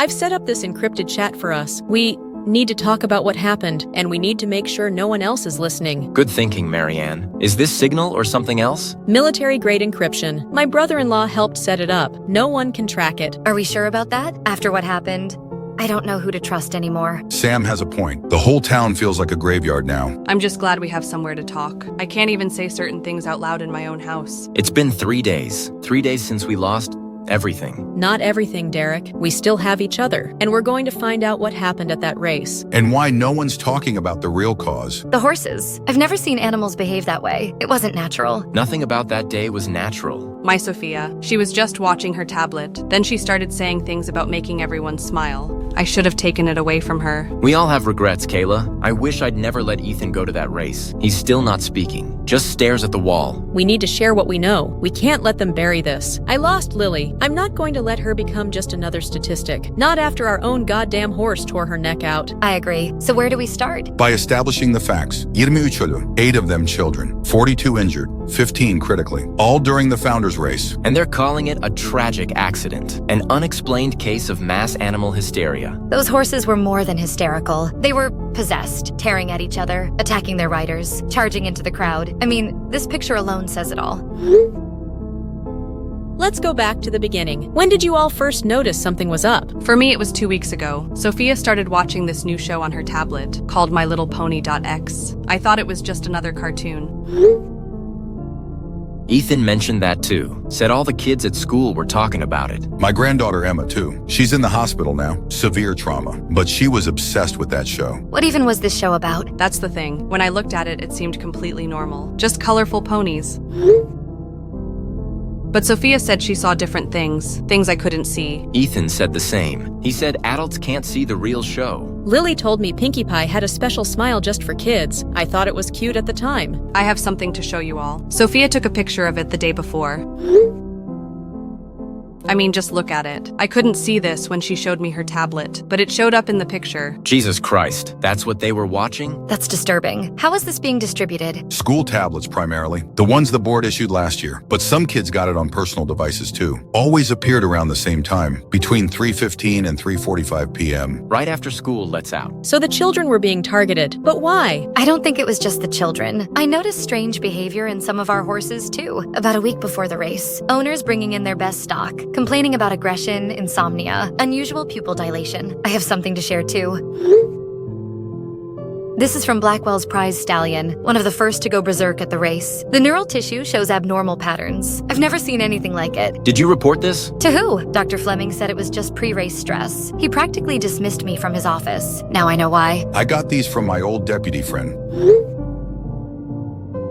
I've set up this encrypted chat for us. We need to talk about what happened, and we need to make sure no one else is listening. Good thinking, Marianne. Is this Signal or something else? Military-grade encryption. My brother-in-law helped set it up. No one can track it. Are we sure about that? After what happened, I don't know who to trust anymore. Sam has a point. The whole town feels like a graveyard now. I'm just glad we have somewhere to talk. I can't even say certain things out loud in my own house. It's been 3 days. 3 days since we lost everything. Not everything, Derek. We still have each other, and we're going to find out what happened at that race. And why no one's talking about the real cause. The horses. I've never seen animals behave that way. It wasn't natural. Nothing about that day was natural. My Sophia. She was just watching her tablet. Then she started saying things about making everyone smile. I should have taken it away from her. We all have regrets, Kayla. I wish I'd never let Ethan go to that race. He's still not speaking, just stares at the wall. We need to share what we know. We can't let them bury this. I lost Lily. I'm not going to let her become just another statistic. Not after our own goddamn horse tore her neck out. I agree. So where do we start? By establishing the facts. 23 ölü, 8 of them children, 42 injured, 15 critically, all during the Founders Race. And they're calling it a tragic accident, an unexplained case of mass animal hysteria. Those horses were more than hysterical. They were possessed, tearing at each other, attacking their riders, charging into the crowd. I mean, this picture alone says it all. Let's go back to the beginning. When did you all first notice something was up? For me, it was 2 weeks ago. Sophia started watching this new show on her tablet called My Little Pony.x. I thought it was just another cartoon. Ethan mentioned that too. Said all the kids at school were talking about it. My granddaughter Emma too. She's in the hospital now, severe trauma, but she was obsessed with that show. What even was this show about? That's the thing. When I looked at it, it seemed completely normal. Just colorful ponies. But Sophia said she saw different things I couldn't see. Ethan said the same. He said adults can't see the real show. Lily told me Pinkie Pie had a special smile just for kids. I thought it was cute at the time. I have something to show you all. Sophia took a picture of it the day before. I mean, just look at it. I couldn't see this when she showed me her tablet, but it showed up in the picture. Jesus Christ, that's what they were watching? That's disturbing. How is this being distributed? School tablets primarily, the ones the board issued last year, but some kids got it on personal devices too. Always appeared around the same time, between 3:15 and 3:45 p.m. Right after school lets out. So the children were being targeted, but why? I don't think it was just the children. I noticed strange behavior in some of our horses too. About a week before the race, owners bringing in their best stock, complaining about aggression, insomnia, unusual pupil dilation. I have something to share too. This is from Blackwell's prize stallion, one of the first to go berserk at the race. The neural tissue shows abnormal patterns. I've never seen anything like it. Did you report this? To who? Dr. Fleming said it was just pre-race stress. He practically dismissed me from his office. Now I know why. I got these from my old deputy friend.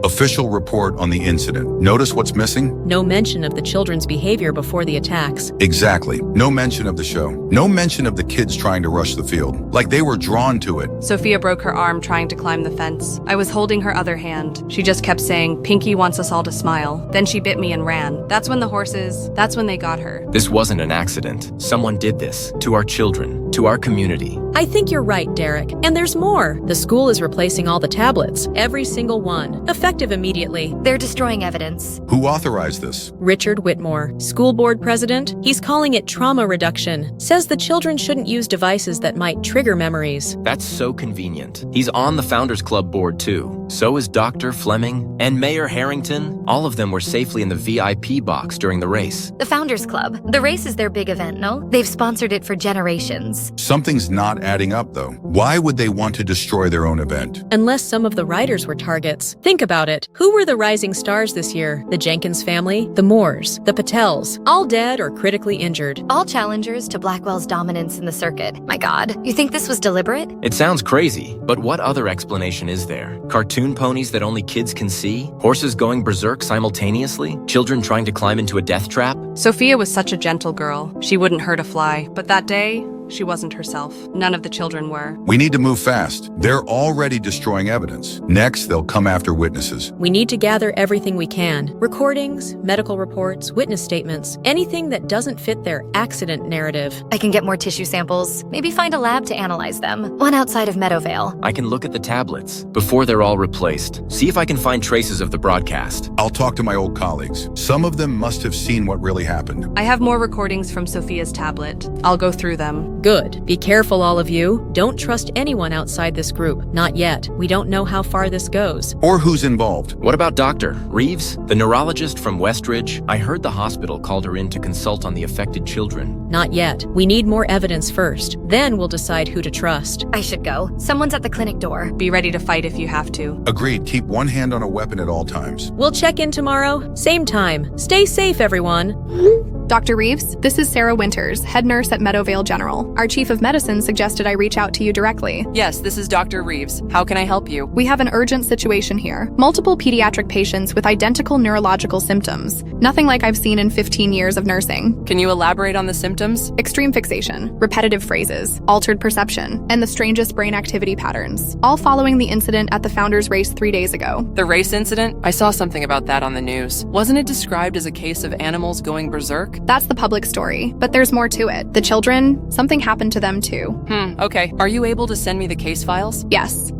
Official report on the incident. Notice what's missing? No mention of the children's behavior before the attacks. Exactly. No mention of the show. No mention of the kids trying to rush the field. Like they were drawn to it. Sophia broke her arm trying to climb the fence. I was holding her other hand. She just kept saying, Pinkie wants us all to smile. Then she bit me and ran. That's when they got her. This wasn't an accident. Someone did this. To our children. To our community. I think you're right, Derek. And there's more. The school is replacing all the tablets. Every single one. Effective immediately. They're destroying evidence. Who authorized this? Richard Whitmore, school board president. He's calling it trauma reduction. Says the children shouldn't use devices that might trigger memories. That's so convenient. He's on the Founders Club board too. So is Dr. Fleming and Mayor Harrington. All of them were safely in the VIP box during the race. The Founders Club. The race is their big event, no? They've sponsored it for generations. Something's not adding up though. Why would they want to destroy their own event? Unless some of the riders were targets. Think about it. Who were the rising stars this year? The Jenkins family, the Moores, the Patels, all dead or critically injured. All challengers to Blackwell's dominance in the circuit. My God, you think this was deliberate? It sounds crazy, but what other explanation is there? Cartoon ponies that only kids can see? Horses going berserk simultaneously? Children trying to climb into a death trap? Sophia was such a gentle girl. She wouldn't hurt a fly. But that day, she wasn't herself. None of the children were. We need to move fast. They're already destroying evidence. Next, they'll come after witnesses. We need to gather everything we can. Recordings, medical reports, witness statements, anything that doesn't fit their accident narrative. I can get more tissue samples. Maybe find a lab to analyze them. One outside of Meadowvale. I can look at the tablets before they're all replaced. See if I can find traces of the broadcast. I'll talk to my old colleagues. Some of them must have seen what really happened. I have more recordings from Sophia's tablet. I'll go through them. Good. Be careful, all of you. Don't trust anyone outside this group. Not yet. We don't know how far this goes. Or who's involved. What about Dr. Reeves, the neurologist from Westridge? I heard the hospital called her in to consult on the affected children. Not yet. We need more evidence first. Then we'll decide who to trust. I should go. Someone's at the clinic door. Be ready to fight if you have to. Agreed. Keep one hand on a weapon at all times. We'll check in tomorrow. Same time. Stay safe, everyone. Dr. Reeves, this is Sarah Winters, head nurse at Meadowvale General. Our chief of medicine suggested I reach out to you directly. Yes, this is Dr. Reeves. How can I help you? We have an urgent situation here. Multiple pediatric patients with identical neurological symptoms. Nothing like I've seen in 15 years of nursing. Can you elaborate on the symptoms? Extreme fixation, repetitive phrases, altered perception, and the strangest brain activity patterns. All following the incident at the Founders Race 3 days ago. The race incident? I saw something about that on the news. Wasn't it described as a case of animals going berserk? That's the public story, but there's more to it. The children, something happened to them too. Okay. Are you able to send me the case files? Yes.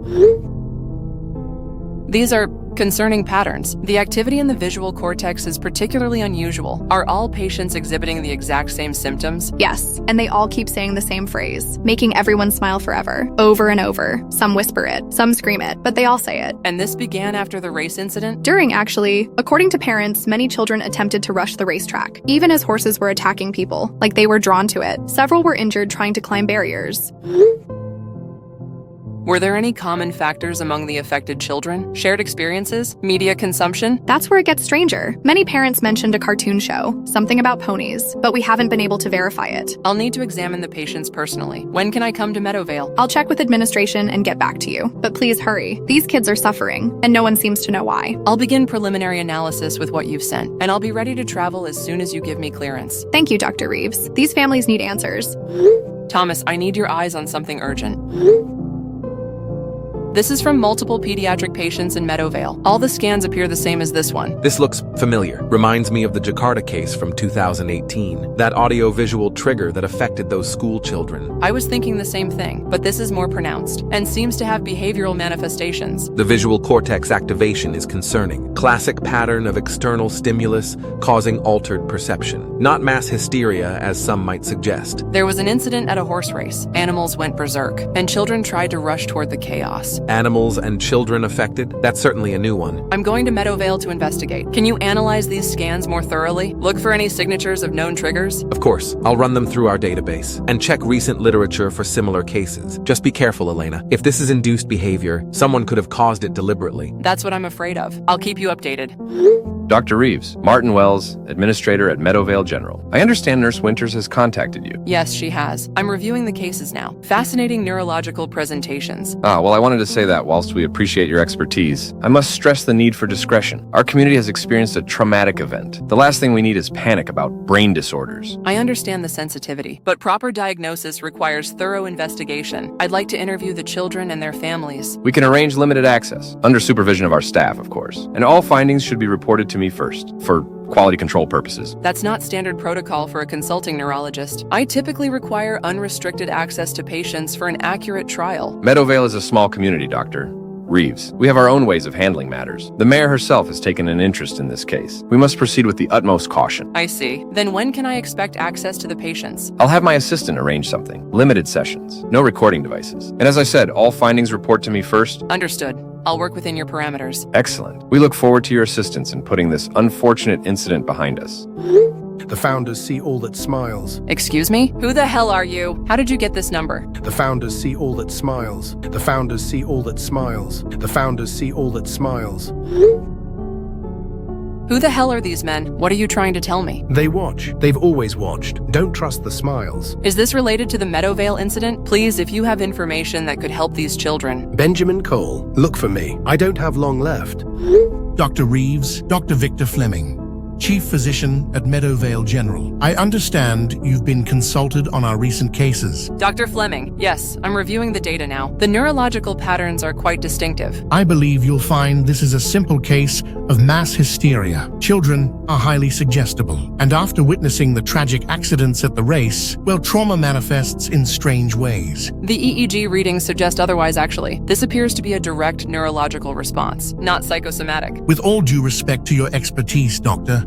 These are concerning patterns. The activity in the visual cortex is particularly unusual. Are all patients exhibiting the exact same symptoms? Yes, and they all keep saying the same phrase, making everyone smile forever, over and over. Some whisper it, some scream it, but they all say it. And this began after the race incident? During, actually. According to parents, many children attempted to rush the racetrack, even as horses were attacking people, like they were drawn to it. Several were injured trying to climb barriers. Were there any common factors among the affected children? Shared experiences? Media consumption? That's where it gets stranger. Many parents mentioned a cartoon show, something about ponies, but we haven't been able to verify it. I'll need to examine the patients personally. When can I come to Meadowvale? I'll check with administration and get back to you, but please hurry. These kids are suffering, and no one seems to know why. I'll begin preliminary analysis with what you've sent, and I'll be ready to travel as soon as you give me clearance. Thank you, Dr. Reeves. These families need answers. Thomas, I need your eyes on something urgent. This is from multiple pediatric patients in Meadowvale. All the scans appear the same as this one. This looks familiar. Reminds me of the Jakarta case from 2018. That audio-visual trigger that affected those school children. I was thinking the same thing, but this is more pronounced and seems to have behavioral manifestations. The visual cortex activation is concerning. Classic pattern of external stimulus causing altered perception. Not mass hysteria, as some might suggest. There was an incident at a horse race. Animals went berserk, and children tried to rush toward the chaos. Animals and children affected? That's certainly a new one. I'm going to Meadowvale to investigate. Can you analyze these scans more thoroughly? Look for any signatures of known triggers? Of course. I'll run them through our database and check recent literature for similar cases. Just be careful, Elena. If this is induced behavior, someone could have caused it deliberately. That's what I'm afraid of. I'll keep you updated. Dr. Reeves, Martin Wells, administrator at Meadowvale General. I understand Nurse Winters has contacted you. Yes, she has. I'm reviewing the cases now. Fascinating neurological presentations. Well, I wanted to say that whilst we appreciate your expertise, I must stress the need for discretion. Our community has experienced a traumatic event. The last thing we need is panic about brain disorders. I understand the sensitivity, but proper diagnosis requires thorough investigation. I'd like to interview the children and their families. We can arrange limited access, under supervision of our staff, of course. And all findings should be reported to me first, for quality control purposes. That's not standard protocol for a consulting neurologist. I typically require unrestricted access to patients for an accurate trial. Meadowvale is a small community, Dr. Reeves. We have our own ways of handling matters. The mayor herself has taken an interest in this case. We must proceed with the utmost caution. I see. Then when can I expect access to the patients? I'll have my assistant arrange something. Limited sessions. No recording devices. And as I said, all findings report to me first. Understood. I'll work within your parameters. Excellent. We look forward to your assistance in putting this unfortunate incident behind us. The founders see all that smiles. Excuse me? Who the hell are you? How did you get this number? The founders see all that smiles. The founders see all that smiles. The founders see all that smiles. Who the hell are these men? What are you trying to tell me? They watch. They've always watched. Don't trust the smiles. Is this related to the Meadowvale incident? Please, if you have information that could help these children. Benjamin Cole, look for me. I don't have long left. Dr. Reeves, Dr. Victor Fleming, Chief Physician at Meadowvale General. I understand you've been consulted on our recent cases. Dr. Fleming, yes, I'm reviewing the data now. The neurological patterns are quite distinctive. I believe you'll find this is a simple case of mass hysteria. Children are highly suggestible, and after witnessing the tragic accidents at the race, well, trauma manifests in strange ways. The EEG readings suggest otherwise, actually. This appears to be a direct neurological response, not psychosomatic. With all due respect to your expertise, Doctor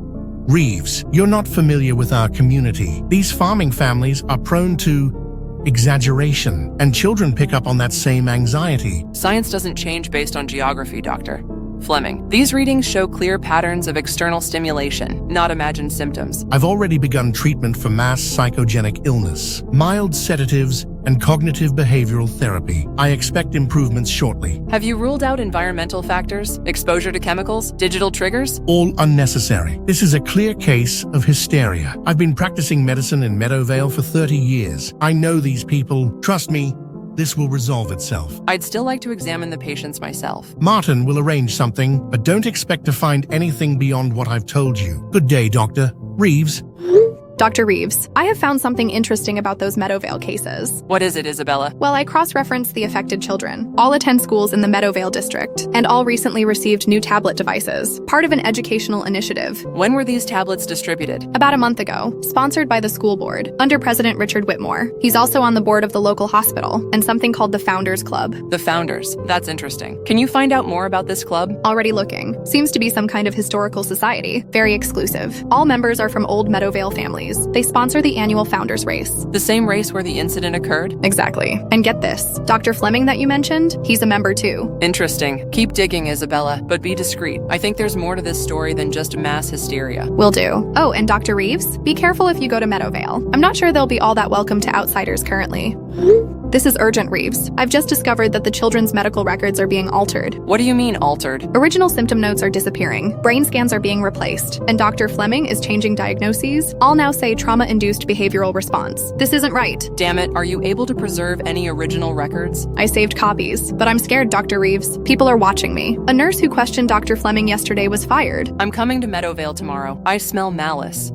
Reeves, you're not familiar with our community. These farming families are prone to exaggeration, and children pick up on that same anxiety. Science doesn't change based on geography, Dr. Fleming. These readings show clear patterns of external stimulation, not imagined symptoms. I've already begun treatment for mass psychogenic illness, mild sedatives, and cognitive behavioral therapy. I expect improvements shortly. Have you ruled out environmental factors, exposure to chemicals, digital triggers? All unnecessary. This is a clear case of hysteria. I've been practicing medicine in Meadowvale for 30 years. I know these people. Trust me, this will resolve itself. I'd still like to examine the patients myself. Martin will arrange something, but don't expect to find anything beyond what I've told you. Good day, Dr. Reeves. Dr. Reeves, I have found something interesting about those Meadowvale cases. What is it, Isabella? Well, I cross-referenced the affected children. All attend schools in the Meadowvale district, and all recently received new tablet devices, part of an educational initiative. When were these tablets distributed? About a month ago, sponsored by the school board, under President Richard Whitmore. He's also on the board of the local hospital, and something called the Founders Club. The Founders. That's interesting. Can you find out more about this club? Already looking. Seems to be some kind of historical society. Very exclusive. All members are from old Meadowvale families. They sponsor the annual Founders Race. The same race where the incident occurred? Exactly. And get this, Dr. Fleming that you mentioned, he's a member too. Interesting. Keep digging, Isabella, but be discreet. I think there's more to this story than just mass hysteria. Will do. Oh, and Dr. Reeves, be careful if you go to Meadowvale. I'm not sure they'll be all that welcome to outsiders currently. This is urgent, Reeves. I've just discovered that the children's medical records are being altered. What do you mean, altered? Original symptom notes are disappearing, brain scans are being replaced, and Dr. Fleming is changing diagnoses. All now say trauma-induced behavioral response. This isn't right. Damn it, are you able to preserve any original records? I saved copies, but I'm scared, Dr. Reeves. People are watching me. A nurse who questioned Dr. Fleming yesterday was fired. I'm coming to Meadowvale tomorrow. I smell malice.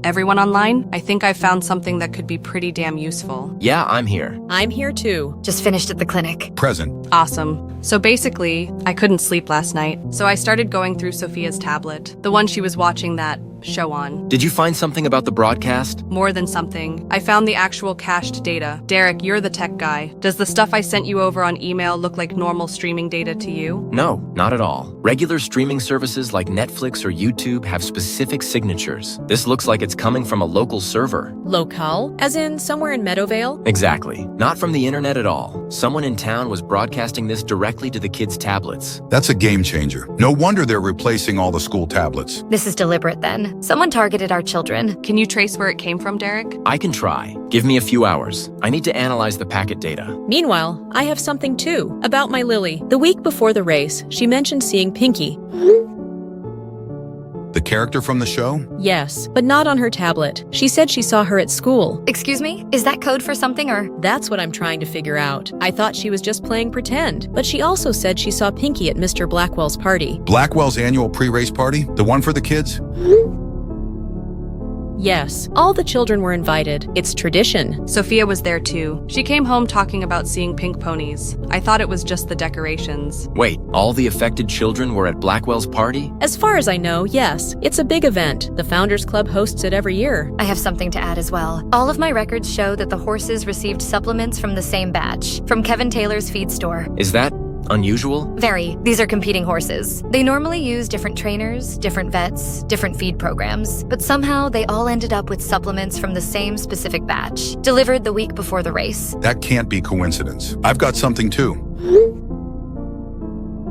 Everyone online? I think I found something that could be pretty damn useful. Yeah, I'm here. I'm here too. Just finished at the clinic. Present. Awesome. So basically, I couldn't sleep last night, so I started going through Sophia's tablet, the one she was watching that show on. Did you find something about the broadcast? More than something. I found the actual cached data. Derek, you're the tech guy. Does the stuff I sent you over on email look like normal streaming data to you? No, not at all. Regular streaming services like Netflix or YouTube have specific signatures. This looks like it's coming from a local server. Locale? As in somewhere in Meadowvale? Exactly. Not from the internet at all. Someone in town was broadcasting this directly to the kids' tablets. That's a game changer. No wonder they're replacing all the school tablets. This is deliberate then. Someone targeted our children. Can you trace where it came from, Derek? I can try. Give me a few hours. I need to analyze the packet data. Meanwhile, I have something too about my Lily. The week before the race, she mentioned seeing Pinky. The character from the show? Yes, but not on her tablet. She said she saw her at school. Excuse me? Is that code for something or? That's what I'm trying to figure out. I thought she was just playing pretend, but she also said she saw Pinky at Mr. Blackwell's party. Blackwell's annual pre-race party? The one for the kids? Yes, all the children were invited. It's tradition. Sophia was there too. She came home talking about seeing pink ponies. I thought it was just the decorations. Wait, all the affected children were at Blackwell's party? As far as I know, yes. It's a big event. The Founders Club hosts it every year. I have something to add as well. All of my records show that the horses received supplements from the same batch, from Kevin Taylor's feed store. Is that unusual? Very. These are competing horses. They normally use different trainers, different vets, different feed programs, but somehow they all ended up with supplements from the same specific batch, delivered the week before the race. That can't be coincidence. I've got something too.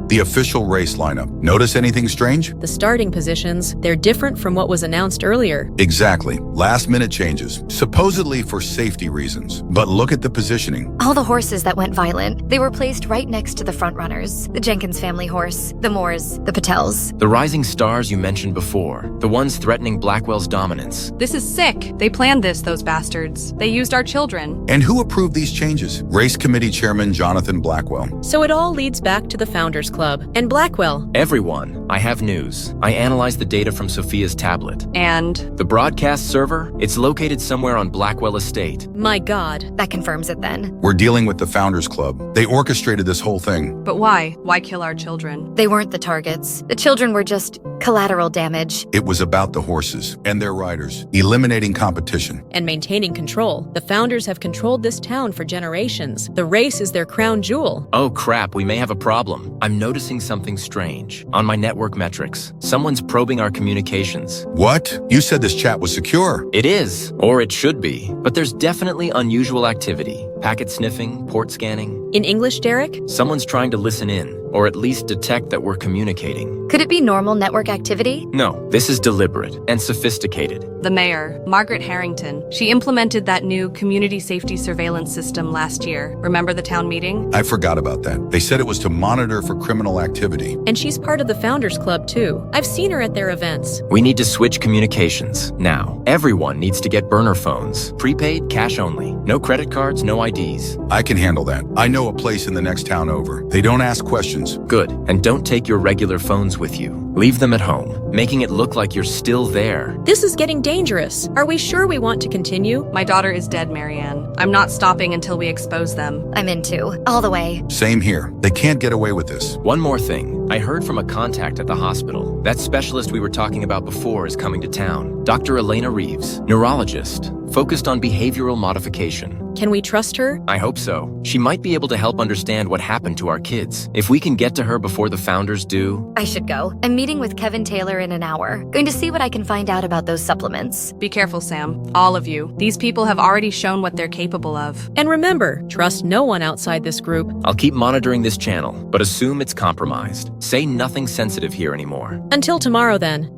The official race lineup. Notice anything strange? The starting positions, they're different from what was announced earlier. Exactly. Last-minute changes, supposedly for safety reasons. But look at the positioning. All the horses that went violent, they were placed right next to the front runners. The Jenkins family horse, the Moores, the Patels. The rising stars you mentioned before, the ones threatening Blackwell's dominance. This is sick. They planned this, those bastards. They used our children. And who approved these changes? Race Committee Chairman Jonathan Blackwell. So it all leads back to the Founders Club and Blackwell. Everyone, I have news. I analyzed the data from Sophia's tablet. And? The broadcast server, it's located somewhere on Blackwell Estate. My God. That confirms it then. We're dealing with the Founders Club. They orchestrated this whole thing. But why? Why kill our children? They weren't the targets. The children were just collateral damage. It was about the horses and their riders, eliminating competition. And maintaining control. The Founders have controlled this town for generations. The race is their crown jewel. Oh crap, we may have a problem. I'm noticing something strange. On my network network metrics. Someone's probing our communications. What? You said this chat was secure. It is, or it should be, but there's definitely unusual activity. Packet sniffing, port scanning. In English, Derek? Someone's trying to listen in, or at least detect that we're communicating. Could it be normal network activity? No, this is deliberate and sophisticated. The mayor, Margaret Harrington, she implemented that new community safety surveillance system last year. Remember the town meeting? I forgot about that. They said it was to monitor for criminal activity. And she's part of the Founders Club, too. I've seen her at their events. We need to switch communications, now. Everyone needs to get burner phones. Prepaid, cash only. No credit cards, no IDs. I can handle that. I know a place in the next town over. They don't ask questions. Good, and don't take your regular phones with you. Leave them at home, making it look like you're still there. This is getting dangerous. Are we sure we want to continue? My daughter is dead, Marianne. I'm not stopping until we expose them. I'm in too. All the way. Same here. They can't get away with this. One more thing. I heard from a contact at the hospital. That specialist we were talking about before is coming to town. Dr. Elena Reeves, neurologist, focused on behavioral modification. Can we trust her? I hope so. She might be able to help understand what happened to our kids. If we can get to her before the founders do. I should go. I'm meeting with Kevin Taylor in an hour. Going to see what I can find out about those supplements. Be careful, Sam. All of you. These people have already shown what they're capable of. And remember, trust no one outside this group. I'll keep monitoring this channel, but assume it's compromised. Say nothing sensitive here anymore. Until tomorrow, then.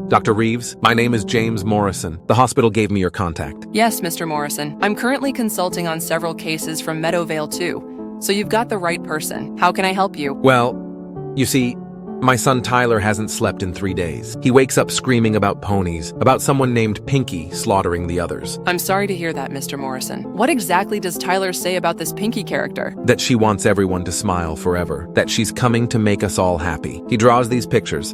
Dr. Reeves, my name is James Morrison. The hospital gave me your contact. Yes, Mr. Morrison. I'm currently consulting on several cases from Meadowvale too, so you've got the right person. How can I help you? Well, you see, my son Tyler hasn't slept in 3 days. He wakes up screaming about ponies, about someone named Pinky slaughtering the others. I'm sorry to hear that, Mr. Morrison. What exactly does Tyler say about this Pinky character? That she wants everyone to smile forever. That she's coming to make us all happy. He draws these pictures.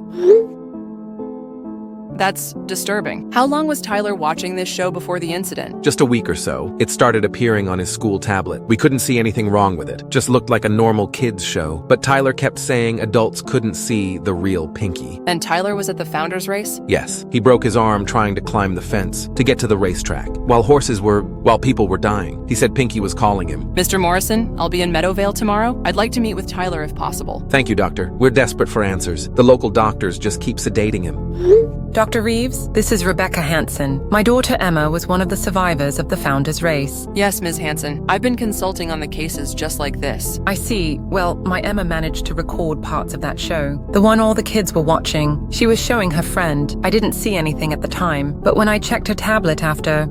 That's disturbing. How long was Tyler watching this show before the incident? Just a week or so. It started appearing on his school tablet. We couldn't see anything wrong with it. Just looked like a normal kids show. But Tyler kept saying adults couldn't see the real Pinky. And Tyler was at the Founders race? Yes. He broke his arm trying to climb the fence to get to the racetrack. While people were dying. He said Pinky was calling him. Mr. Morrison, I'll be in Meadowvale tomorrow. I'd like to meet with Tyler if possible. Thank you, doctor. We're desperate for answers. The local doctors just keep sedating him. Dr. Reeves, this is Rebecca Hansen. My daughter Emma was one of the survivors of the Founders race. Yes, Ms. Hansen. I've been consulting on the cases just like this. I see. Well, my Emma managed to record parts of that show. The one all the kids were watching. She was showing her friend. I didn't see anything at the time, but when I checked her tablet after...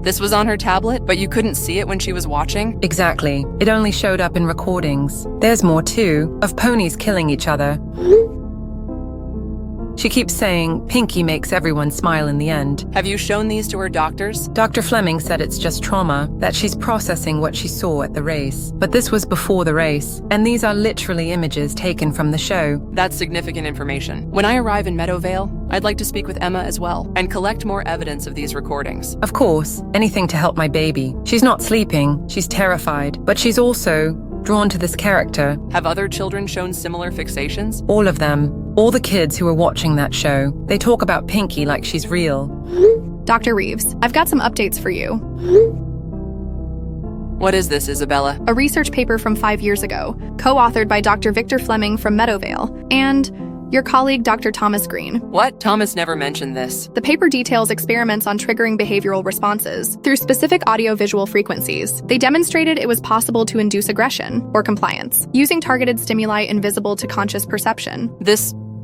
This was on her tablet, but you couldn't see it when she was watching? Exactly. It only showed up in recordings. There's more too, of ponies killing each other. She keeps saying Pinky makes everyone smile in the end. Have you shown these to her doctors? Dr. Fleming said it's just trauma, that she's processing what she saw at the race. But this was before the race, and these are literally images taken from the show. That's significant information. When I arrive in Meadowvale, I'd like to speak with Emma as well, and collect more evidence of these recordings. Of course, anything to help my baby. She's not sleeping, she's terrified, but she's also drawn to this character. Have other children shown similar fixations? All of them. All the kids who are watching that show. They talk about Pinky like she's real. Dr. Reeves, I've got some updates for you. What is this, Isabella? A research paper from 5 years ago, co-authored by Dr. Victor Fleming from Meadowvale, and your colleague, Dr. Thomas Green. What? Thomas never mentioned this. The paper details experiments on triggering behavioral responses through specific audio-visual frequencies. They demonstrated it was possible to induce aggression, or compliance, using targeted stimuli invisible to conscious perception.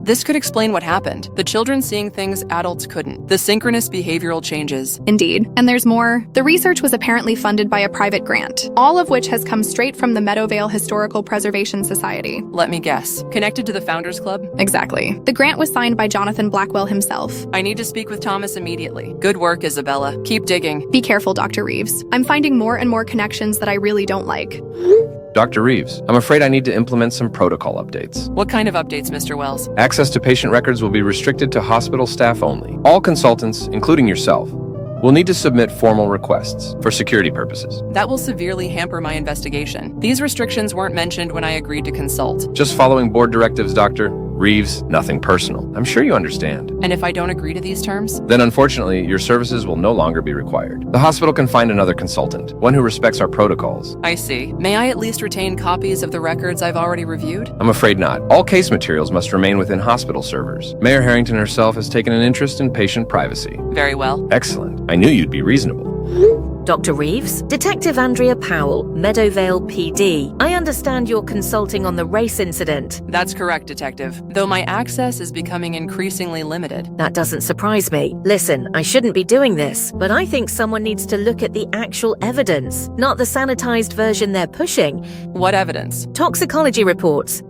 This could explain what happened. The children seeing things adults couldn't. The synchronous behavioral changes. Indeed. And there's more. The research was apparently funded by a private grant, all of which has come straight from the Meadowvale Historical Preservation Society. Let me guess. Connected to the Founders Club? Exactly. The grant was signed by Jonathan Blackwell himself. I need to speak with Thomas immediately. Good work, Isabella. Keep digging. Be careful, Dr. Reeves. I'm finding more and more connections that I really don't like. Dr. Reeves, I'm afraid I need to implement some protocol updates. What kind of updates, Mr. Wells? Access to patient records will be restricted to hospital staff only. All consultants, including yourself, will need to submit formal requests for security purposes. That will severely hamper my investigation. These restrictions weren't mentioned when I agreed to consult. Just following board directives, Doctor. Reeves, nothing personal. I'm sure you understand. And if I don't agree to these terms? Then unfortunately, your services will no longer be required. The hospital can find another consultant, one who respects our protocols. I see. May I at least retain copies of the records I've already reviewed? I'm afraid not. All case materials must remain within hospital servers. Mayor Harrington herself has taken an interest in patient privacy. Very well. Excellent. I knew you'd be reasonable. Dr. Reeves? Detective Andrea Powell, Meadowvale PD. I understand you're consulting on the race incident. That's correct, Detective. Though my access is becoming increasingly limited. That doesn't surprise me. Listen, I shouldn't be doing this, but I think someone needs to look at the actual evidence, not the sanitized version they're pushing. What evidence? Toxicology reports.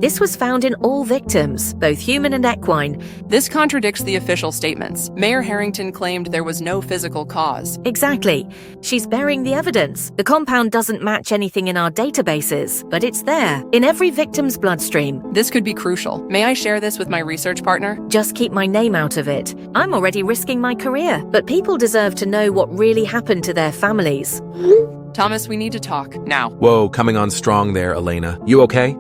This was found in all victims, both human and equine. This contradicts the official statements. Mayor Harrington claimed there was no physical cause. Exactly. She's burying the evidence. The compound doesn't match anything in our databases, but it's there, in every victim's bloodstream. This could be crucial. May I share this with my research partner? Just keep my name out of it. I'm already risking my career, but people deserve to know what really happened to their families. Thomas, we need to talk, now. Whoa, coming on strong there, Elena. You okay?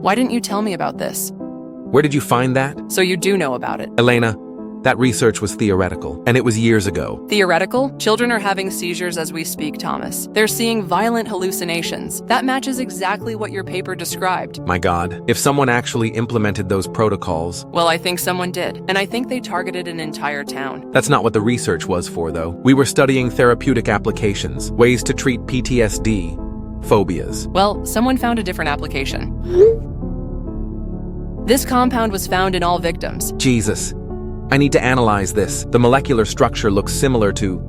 Why didn't you tell me about this? Where did you find that? So you do know about it. Elena, that research was theoretical, and it was years ago. Theoretical? Children are having seizures as we speak, Thomas. They're seeing violent hallucinations. That matches exactly what your paper described. My God, if someone actually implemented those protocols... Well, I think someone did, and I think they targeted an entire town. That's not what the research was for, though. We were studying therapeutic applications, ways to treat PTSD, phobias. Well, someone found a different application. This compound was found in all victims. Jesus. I need to analyze this. The molecular structure looks similar to...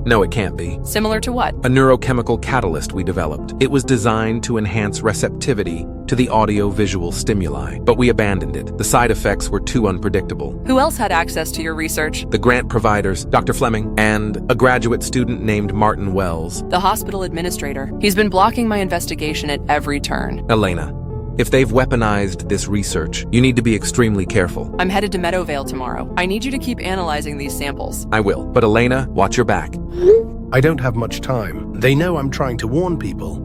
No, it can't be. Similar to what? A neurochemical catalyst we developed. It was designed to enhance receptivity to the audio-visual stimuli, but we abandoned it. The side effects were too unpredictable. Who else had access to your research? The grant providers, Dr. Fleming, and a graduate student named Martin Wells. The hospital administrator. He's been blocking my investigation at every turn. Elena, if they've weaponized this research, you need to be extremely careful. I'm headed to Meadowvale tomorrow. I need you to keep analyzing these samples. I will, but Elena, watch your back. I don't have much time. They know I'm trying to warn people.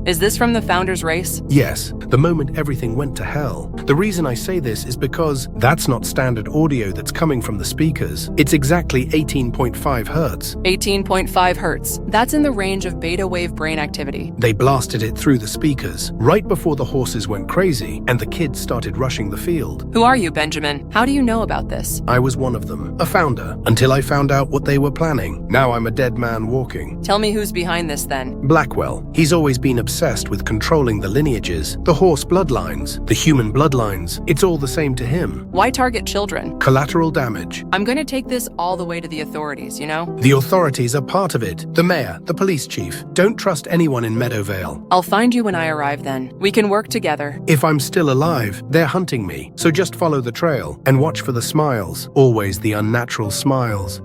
Is this from the Founders Race? Yes, the moment everything went to hell. The reason I say this is because that's not standard audio that's coming from the speakers. It's exactly 18.5 hertz. 18.5 hertz. That's in the range of beta wave brain activity. They blasted it through the speakers, right before the horses went crazy and the kids started rushing the field. Who are you, Benjamin? How do you know about this? I was one of them, a founder, until I found out what they were planning. Now I'm a dead man walking. Tell me who's behind this then. Blackwell. He's always been obsessed with controlling the lineages, the horse bloodlines, the human bloodlines. It's all the same to him. Why target children? Collateral damage. I'm going to take this all the way to the authorities, you know? The authorities are part of it. The mayor, the police chief. Don't trust anyone in Meadowvale. I'll find you when I arrive then. We can work together. If I'm still alive, they're hunting me. So just follow the trail and watch for the smiles. Always the unnatural smiles.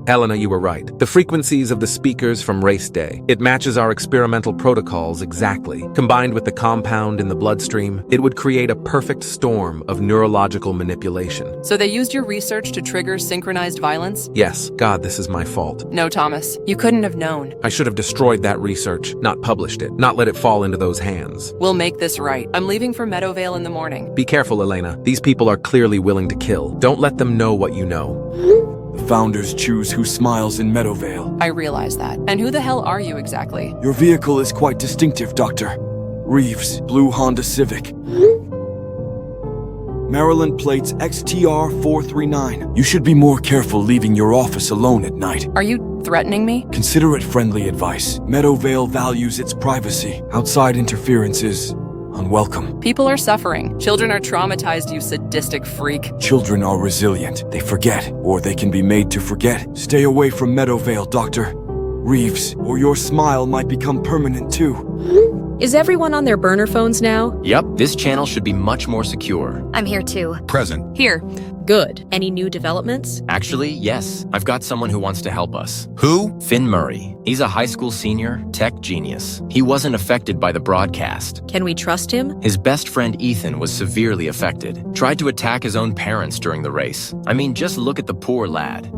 Helena, you were right. The frequencies of the speakers from race day. It matches our experimental protocols exactly. Combined with the compound in the bloodstream, it would create a perfect storm of neurological manipulation. So they used your research to trigger synchronized violence? Yes. God, this is my fault. No, Thomas. You couldn't have known. I should have destroyed that research, not published it, not let it fall into those hands. We'll make this right. I'm leaving for Meadowvale in the morning. Be careful, Elena. These people are clearly willing to kill. Don't let them know what you know. The Founders choose who smiles in Meadowvale. I realize that. And who the hell are you exactly? Your vehicle is quite distinctive, Dr. Reeves, blue Honda Civic. Maryland plates XTR439. You should be more careful leaving your office alone at night. Are you threatening me? Consider it friendly advice. Meadowvale values its privacy. Outside interference is unwelcome. People are suffering. Children are traumatized, you sadistic freak. Children are resilient. They forget, or they can be made to forget. Stay away from Meadowvale, Dr. Reeves, or your smile might become permanent too. Is everyone on their burner phones now? Yep, this channel should be much more secure. I'm here too. Present. Here. Good. Any new developments? Actually, yes. I've got someone who wants to help us. Who? Finn Murray. He's a high school senior, tech genius. He wasn't affected by the broadcast. Can we trust him? His best friend Ethan was severely affected. Tried to attack his own parents during the race. I mean, just look at the poor lad.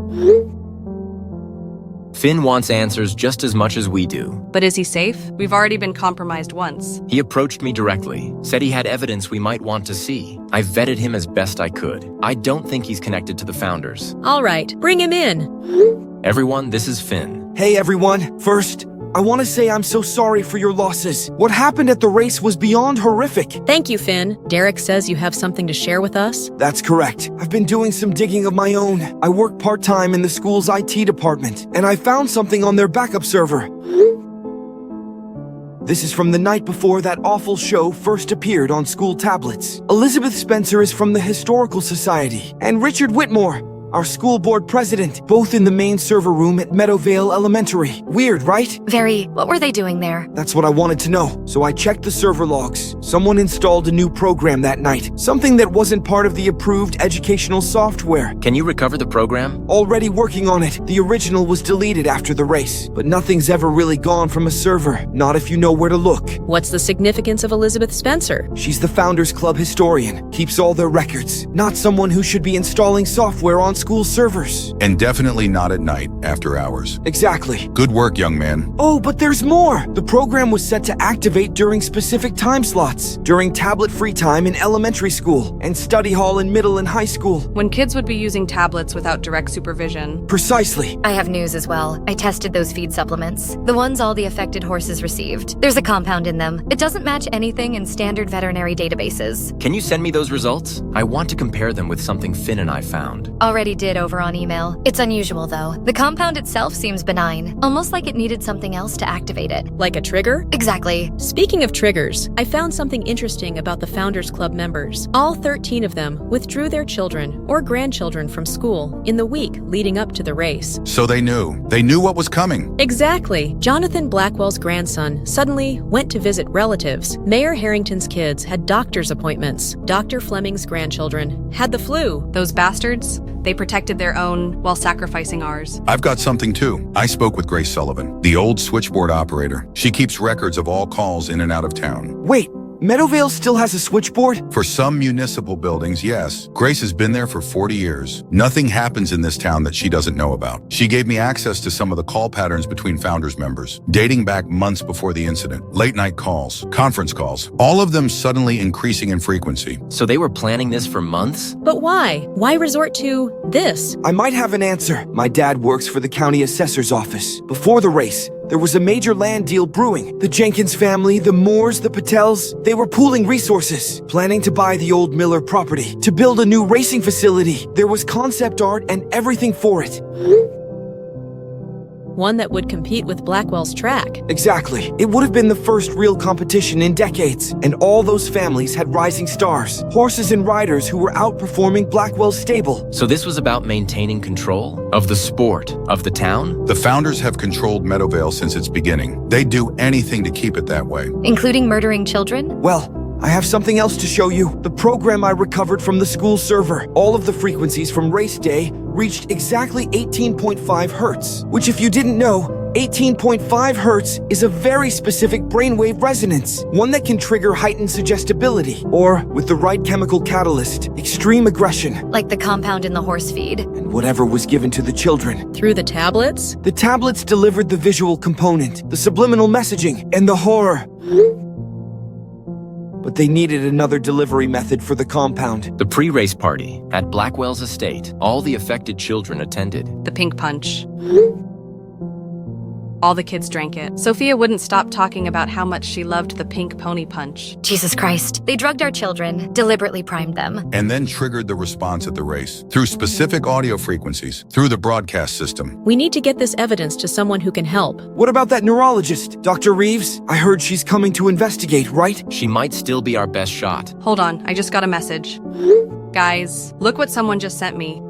Finn wants answers just as much as we do. But is he safe? We've already been compromised once. He approached me directly, said he had evidence we might want to see. I vetted him as best I could. I don't think he's connected to the founders. All right, bring him in. Everyone, this is Finn. Hey everyone, first, I want to say I'm so sorry for your losses. What happened at the race was beyond horrific. Thank you, Finn. Derek says you have something to share with us. That's correct. I've been doing some digging of my own. I work part-time in the school's IT department, and I found something on their backup server. This is from the night before that awful show first appeared on school tablets. Elizabeth Spencer is from the Historical Society, and Richard Whitmore, our school board president, both in the main server room at Meadowvale Elementary. Weird, right? Very. What were they doing there? That's what I wanted to know. So I checked the server logs. Someone installed a new program that night. Something that wasn't part of the approved educational software. Can you recover the program? Already working on it. The original was deleted after the race. But nothing's ever really gone from a server. Not if you know where to look. What's the significance of Elizabeth Spencer? She's the Founders Club historian. Keeps all their records. Not someone who should be installing software on school servers. And definitely not at night, after hours. Exactly. Good work, young man. Oh, but there's more! The program was set to activate during specific time slots. During tablet free time in elementary school, and study hall in middle and high school. When kids would be using tablets without direct supervision. Precisely. I have news as well. I tested those feed supplements. The ones all the affected horses received. There's a compound in them. It doesn't match anything in standard veterinary databases. Can you send me those results? I want to compare them with something Finn and I found. Already did over on email. It's unusual though. The compound itself seems benign, almost like it needed something else to activate it. Like a trigger? Exactly. Speaking of triggers, I found something interesting about the Founders Club members. All 13 of them withdrew their children or grandchildren from school in the week leading up to the race. So they knew. They knew what was coming. Exactly. Jonathan Blackwell's grandson suddenly went to visit relatives. Mayor Harrington's kids had doctor's appointments. Dr. Fleming's grandchildren had the flu. Those bastards, they protected their own while sacrificing ours. I've got something too. I spoke with Grace Sullivan, the old switchboard operator. She keeps records of all calls in and out of town. Wait, Meadowvale still has a switchboard? For some municipal buildings, yes. Grace has been there for 40 years. Nothing happens in this town that she doesn't know about. She gave me access to some of the call patterns between Founders members, dating back months before the incident. Late night calls, conference calls, all of them suddenly increasing in frequency. So they were planning this for months? But why? Why resort to this? I might have an answer. My dad works for the county assessor's office. Before the race, there was a major land deal brewing. The Jenkins family, the Moores, the Patels, they were pooling resources, planning to buy the old Miller property, to build a new racing facility. There was concept art and everything for it. One that would compete with Blackwell's track. Exactly. It would have been the first real competition in decades, and all those families had rising stars, horses and riders who were outperforming Blackwell's stable. So this was about maintaining control of the sport, of the town? The Founders have controlled Meadowvale since its beginning. They'd do anything to keep it that way. Including murdering children? Well, I have something else to show you. The program I recovered from the school server. All of the frequencies from race day reached exactly 18.5 hertz, which if you didn't know, 18.5 hertz is a very specific brainwave resonance, one that can trigger heightened suggestibility, or, with the right chemical catalyst, extreme aggression. Like the compound in the horse feed. And whatever was given to the children. Through the tablets? The tablets delivered the visual component, the subliminal messaging, and the horror. But they needed another delivery method for the compound. The pre-race party at Blackwell's estate. All the affected children attended. The pink punch. All the kids drank it. Sophia wouldn't stop talking about how much she loved the pink pony punch. Jesus Christ. They drugged our children, deliberately primed them. And then triggered the response at the race, through specific audio frequencies, through the broadcast system. We need to get this evidence to someone who can help. What about that neurologist, Dr. Reeves? I heard she's coming to investigate, right? She might still be our best shot. Hold on, I just got a message. Guys, look what someone just sent me.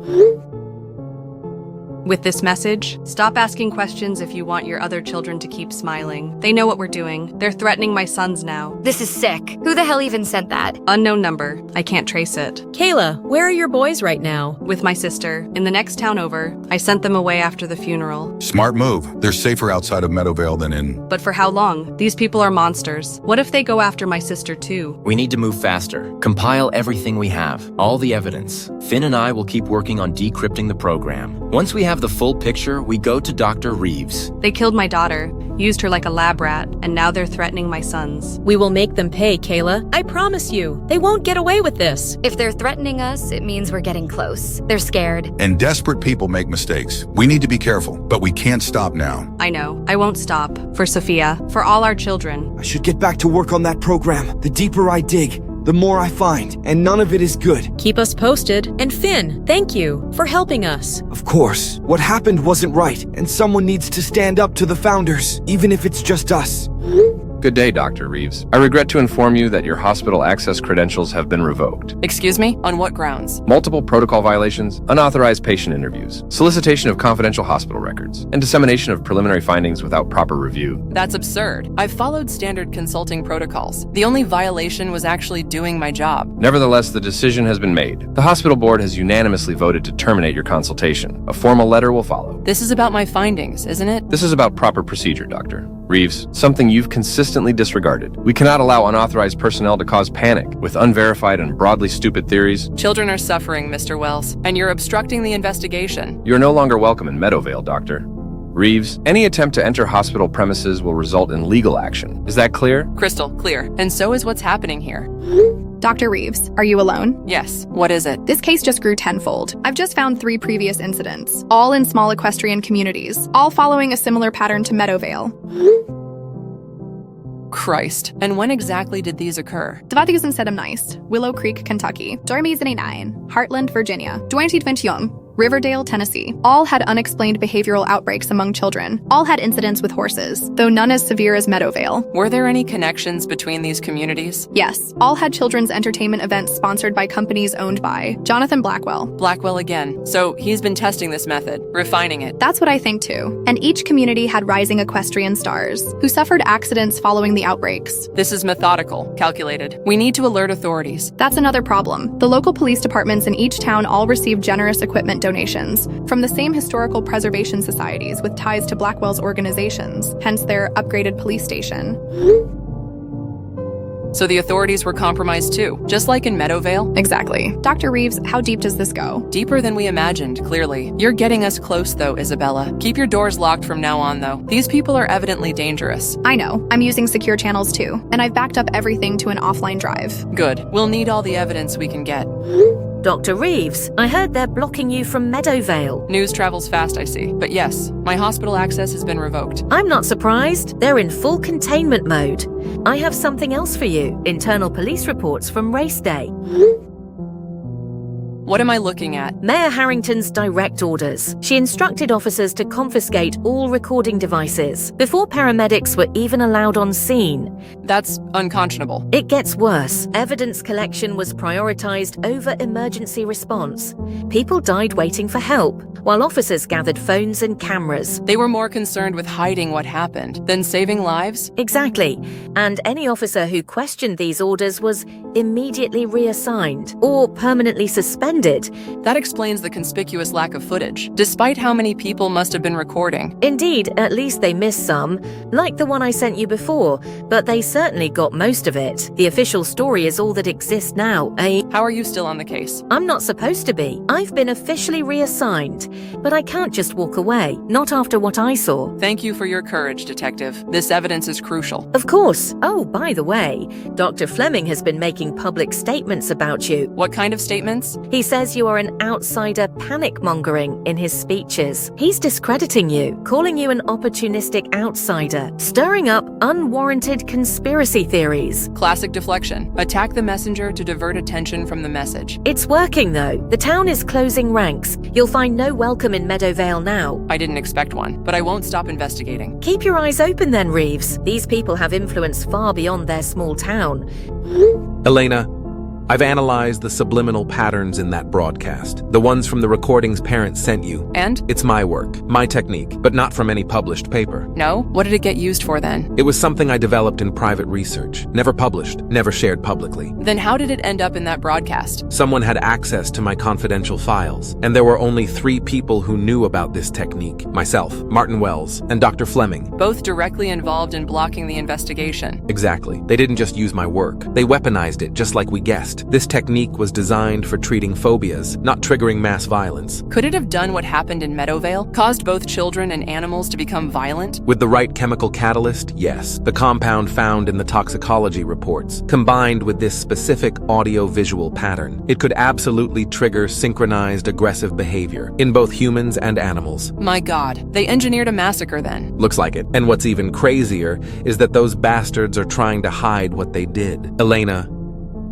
With this message, stop asking questions if you want your other children to keep smiling. They know what we're doing. They're threatening my sons now. This is sick. Who the hell even sent that? Unknown number. I can't trace it. Kayla, where are your boys right now? With my sister. In the next town over. I sent them away after the funeral. Smart move. They're safer outside of Meadowvale than in... But for how long? These people are monsters. What if they go after my sister too? We need to move faster. Compile everything we have. All the evidence. Finn and I will keep working on decrypting the program. Once we have have the full picture, we go to Dr. Reeves. They killed my daughter, used her like a lab rat, and now they're threatening my sons. We will make them pay, Kayla. I promise you, they won't get away with this. If they're threatening us, it means we're getting close. They're scared. And desperate people make mistakes. We need to be careful, but we can't stop now. I know. I won't stop. For Sophia. For all our children. I should get back to work on that program. The deeper I dig, the more I find, and none of it is good. Keep us posted. And Finn, thank you for helping us. Of course. What happened wasn't right, and someone needs to stand up to the founders, even if it's just us. Good day, Dr. Reeves. I regret to inform you that your hospital access credentials have been revoked. Excuse me? On what grounds? Multiple protocol violations, unauthorized patient interviews, solicitation of confidential hospital records, and dissemination of preliminary findings without proper review. That's absurd. I've followed standard consulting protocols. The only violation was actually doing my job. Nevertheless, the decision has been made. The hospital board has unanimously voted to terminate your consultation. A formal letter will follow. This is about my findings, isn't it? This is about proper procedure, Doctor. Reeves, something you've consistently disregarded. We cannot allow unauthorized personnel to cause panic with unverified and broadly stupid theories. Children are suffering, Mr. Wells, and you're obstructing the investigation. You're no longer welcome in Meadowvale, Doctor. Reeves, any attempt to enter hospital premises will result in legal action. Is that clear? Crystal clear. And so is what's happening here. Dr. Reeves, are you alone? Yes. What is it? This case just grew tenfold. I've just found 3 previous incidents, all in small equestrian communities, all following a similar pattern to Meadowvale. Christ. And when exactly did these occur? 2017, Willow Creek, Kentucky. 2009, Heartland, Virginia. 2021, Riverdale, Tennessee. All had unexplained behavioral outbreaks among children. All had incidents with horses, though none as severe as Meadowvale. Were there any connections between these communities? Yes. All had children's entertainment events sponsored by companies owned by Jonathan Blackwell. Blackwell again. So he's been testing this method, refining it. That's what I think too. And each community had rising equestrian stars, who suffered accidents following the outbreaks. This is methodical, calculated. We need to alert authorities. That's another problem. The local police departments in each town all received generous equipment donations from the same historical preservation societies with ties to Blackwell's organizations, hence their upgraded police station. So the authorities were compromised too, just like in Meadowvale? Exactly. Dr. Reeves, how deep does this go? Deeper than we imagined, clearly. You're getting us close though, Isabella. Keep your doors locked from now on though. These people are evidently dangerous. I know. I'm using secure channels too, and I've backed up everything to an offline drive. Good. We'll need all the evidence we can get. Dr. Reeves, I heard they're blocking you from Meadowvale. News travels fast, I see. But yes, my hospital access has been revoked. I'm not surprised. They're in full containment mode. I have something else for you. Internal police reports from race day. What am I looking at? Mayor Harrington's direct orders. She instructed officers to confiscate all recording devices before paramedics were even allowed on scene. That's unconscionable. It gets worse. Evidence collection was prioritized over emergency response. People died waiting for help, while officers gathered phones and cameras. They were more concerned with hiding what happened than saving lives? Exactly. And any officer who questioned these orders was immediately reassigned or permanently suspended. That explains the conspicuous lack of footage, despite how many people must have been recording. Indeed, at least they missed some, like the one I sent you before, but they certainly got most of it. The official story is all that exists now, How are you still on the case? I'm not supposed to be. I've been officially reassigned, but I can't just walk away, not after what I saw. Thank you for your courage, Detective. This evidence is crucial. Of course. Oh, by the way, Dr. Fleming has been making public statements about you. What kind of statements? He says you are an outsider panic-mongering in his speeches. He's discrediting you, calling you an opportunistic outsider, stirring up unwarranted conspiracy theories. Classic deflection. Attack the messenger to divert attention from the message. It's working, though. The town is closing ranks. You'll find no welcome in Meadowvale now. I didn't expect one, but I won't stop investigating. Keep your eyes open then, Reeves. These people have influence far beyond their small town. Elena, I've analyzed the subliminal patterns in that broadcast, the ones from the recordings parents sent you. And? It's my work, my technique, but not from any published paper. No? What did it get used for then? It was something I developed in private research, never published, never shared publicly. Then how did it end up in that broadcast? Someone had access to my confidential files, and there were only 3 people who knew about this technique: myself, Martin Wells, and Dr. Fleming. Both directly involved in blocking the investigation. Exactly. They didn't just use my work. They weaponized it, just like we guessed. honest. This technique was designed for treating phobias, not triggering mass violence. Could it have done what happened in Meadowvale? Caused both children and animals to become violent? With the right chemical catalyst, yes. The compound found in the toxicology reports, combined with this specific audio-visual pattern, it could absolutely trigger synchronized aggressive behavior in both humans and animals. My God, they engineered a massacre then. Looks like it. And what's even crazier is that those bastards are trying to hide what they did. Elena,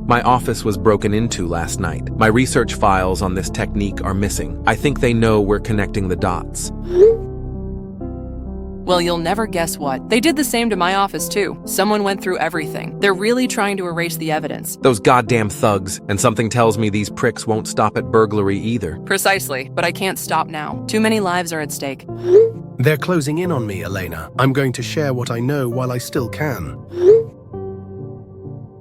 my office was broken into last night. My research files on this technique are missing. I think they know we're connecting the dots. Well, you'll never guess what. They did the same to my office too. Someone went through everything. They're really trying to erase the evidence. Those goddamn thugs, and something tells me these pricks won't stop at burglary either. Precisely, but I can't stop now. Too many lives are at stake. They're closing in on me, Elena. I'm going to share what I know while I still can.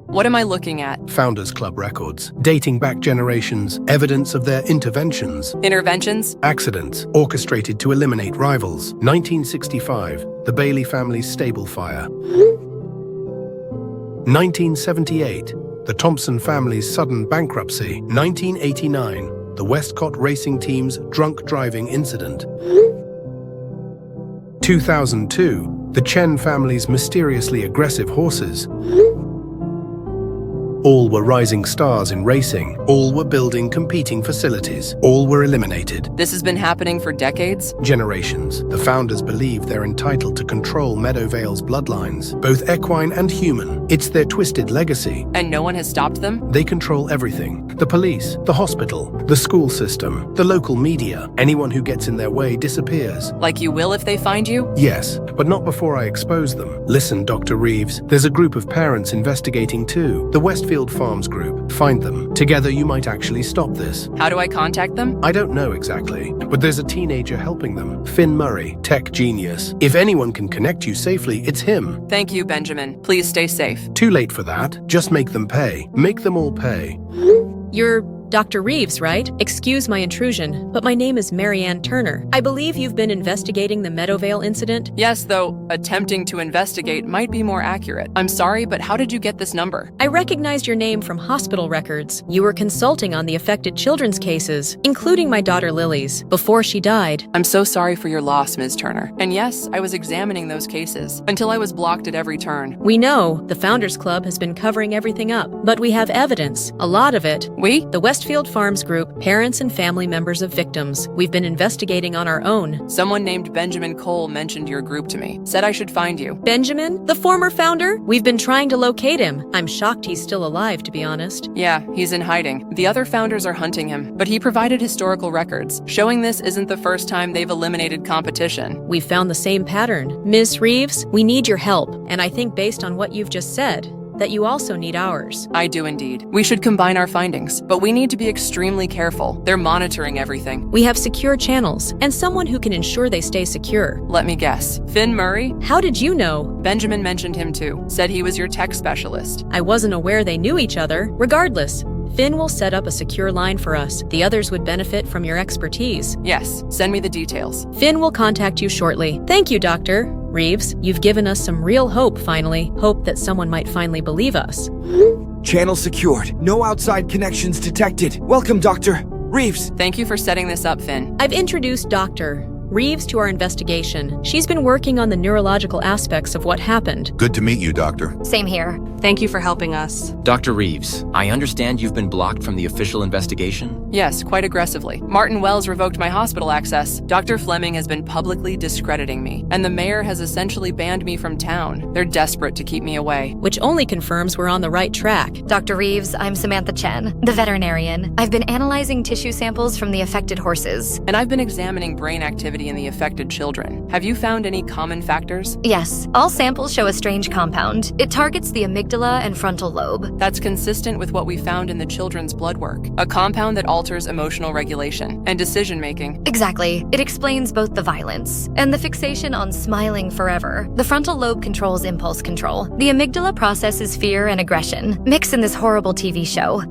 What am I looking at? Founders Club records, dating back generations, evidence of their interventions. Interventions? Accidents, orchestrated to eliminate rivals. 1965, the Bailey family's stable fire. 1978, the Thompson family's sudden bankruptcy. 1989, the Westcott racing team's drunk driving incident. 2002, the Chen family's mysteriously aggressive horses. All were rising stars in racing. All were building competing facilities. All were eliminated. This has been happening for decades? Generations. The founders believe they're entitled to control Meadowvale's bloodlines, both equine and human. It's their twisted legacy. And no one has stopped them? They control everything. The police, the hospital, the school system, the local media. Anyone who gets in their way disappears. Like you will if they find you? Yes, but not before I expose them. Listen, Dr. Reeves, there's a group of parents investigating too. The Westfield Farms group. Find them. Together you might actually stop this. How do I contact them? I don't know exactly, but there's a teenager helping them. Finn Murray, tech genius. If anyone can connect you safely, it's him. Thank you, Benjamin. Please stay safe. Too late for that. Just make them pay. Make them all pay. You're Dr. Reeves, right? Excuse my intrusion, but my name is Marianne Turner. I believe you've been investigating the Meadowvale incident? Yes, though attempting to investigate might be more accurate. I'm sorry, but how did you get this number? I recognized your name from hospital records. You were consulting on the affected children's cases, including my daughter Lily's, before she died. I'm so sorry for your loss, Ms. Turner. And yes, I was examining those cases until I was blocked at every turn. We know the Founders Club has been covering everything up, but we have evidence. A lot of it. The Westfield Farms Group, parents and family members of victims. We've been investigating on our own. Someone named Benjamin Cole mentioned your group to me. Said I should find you. Benjamin? The former founder? We've been trying to locate him. I'm shocked he's still alive, to be honest. Yeah, he's in hiding. The other founders are hunting him, but he provided historical records, showing this isn't the first time they've eliminated competition. We found the same pattern. Ms. Reeves, we need your help, and I think based on what you've just said, that you also need ours. I do indeed. We should combine our findings, but we need to be extremely careful. They're monitoring everything. We have secure channels, and someone who can ensure they stay secure. Let me guess. Finn Murray? How did you know? Benjamin mentioned him too. Said he was your tech specialist. I wasn't aware they knew each other. Regardless, Finn will set up a secure line for us. The others would benefit from your expertise. Yes, send me the details. Finn will contact you shortly. Thank you, Dr. Reeves. You've given us some real hope, finally. Hope that someone might finally believe us. Channel secured. No outside connections detected. Welcome, Dr. Reeves. Thank you for setting this up, Finn. I've introduced Dr. Reeves to our investigation. She's been working on the neurological aspects of what happened. Good to meet you, Doctor. Same here. Thank you for helping us. Dr. Reeves, I understand you've been blocked from the official investigation? Yes, quite aggressively. Martin Wells revoked my hospital access. Dr. Fleming has been publicly discrediting me, and the mayor has essentially banned me from town. They're desperate to keep me away. Which only confirms we're on the right track. Dr. Reeves, I'm Samantha Chen, the veterinarian. I've been analyzing tissue samples from the affected horses. And I've been examining brain activity in the affected children. Have you found any common factors? Yes. All samples show a strange compound. It targets the amygdala and frontal lobe. That's consistent with what we found in the children's blood work. A compound that alters emotional regulation and decision-making. Exactly. It explains both the violence and the fixation on smiling forever. The frontal lobe controls impulse control. The amygdala processes fear and aggression, mixed in this horrible TV show.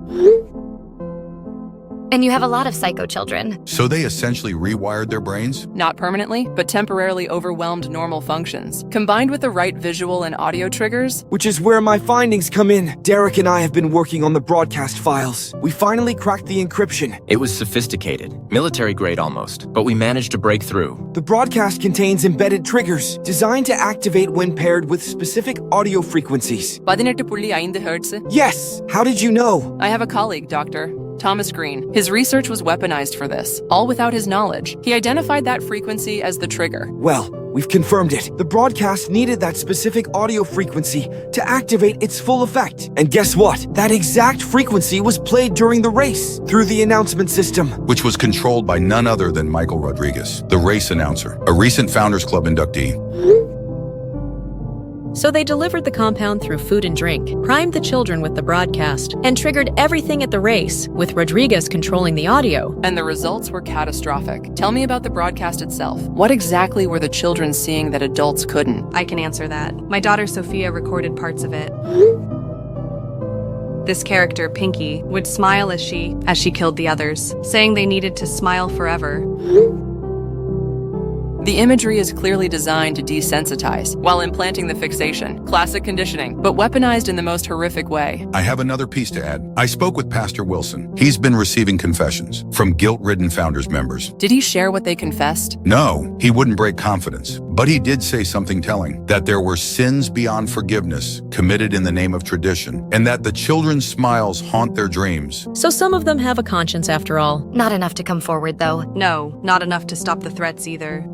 And you have a lot of psycho children. So they essentially rewired their brains? Not permanently, but temporarily overwhelmed normal functions. Combined with the right visual and audio triggers, Which is where my findings come in. Derek and I have been working on the broadcast files. We finally cracked the encryption. It was sophisticated, military grade almost, but we managed to break through. The broadcast contains embedded triggers designed to activate when paired with specific audio frequencies. 18.5 Hz. Yes! How did you know? I have a colleague, Dr. Thomas Green. His research was weaponized for this, all without his knowledge. He identified that frequency as the trigger. Well, we've confirmed it. The broadcast needed that specific audio frequency to activate its full effect. And guess what? That exact frequency was played during the race through the announcement system. Which was controlled by none other than Michael Rodriguez, the race announcer, a recent Founders Club inductee. So they delivered the compound through food and drink, primed the children with the broadcast, and triggered everything at the race, with Rodriguez controlling the audio. And the results were catastrophic. Tell me about the broadcast itself. What exactly were the children seeing that adults couldn't? I can answer that. My daughter Sophia recorded parts of it. This character, Pinky, would smile as she killed the others, saying they needed to smile forever. The imagery is clearly designed to desensitize while implanting the fixation. Classic conditioning, but weaponized in the most horrific way. I have another piece to add. I spoke with Pastor Wilson. He's been receiving confessions from guilt-ridden Founders members. Did he share what they confessed? No, he wouldn't break confidence, but he did say something telling, that there were sins beyond forgiveness committed in the name of tradition, and that the children's smiles haunt their dreams. So some of them have a conscience after all. Not enough to come forward, though. No, not enough to stop the threats either.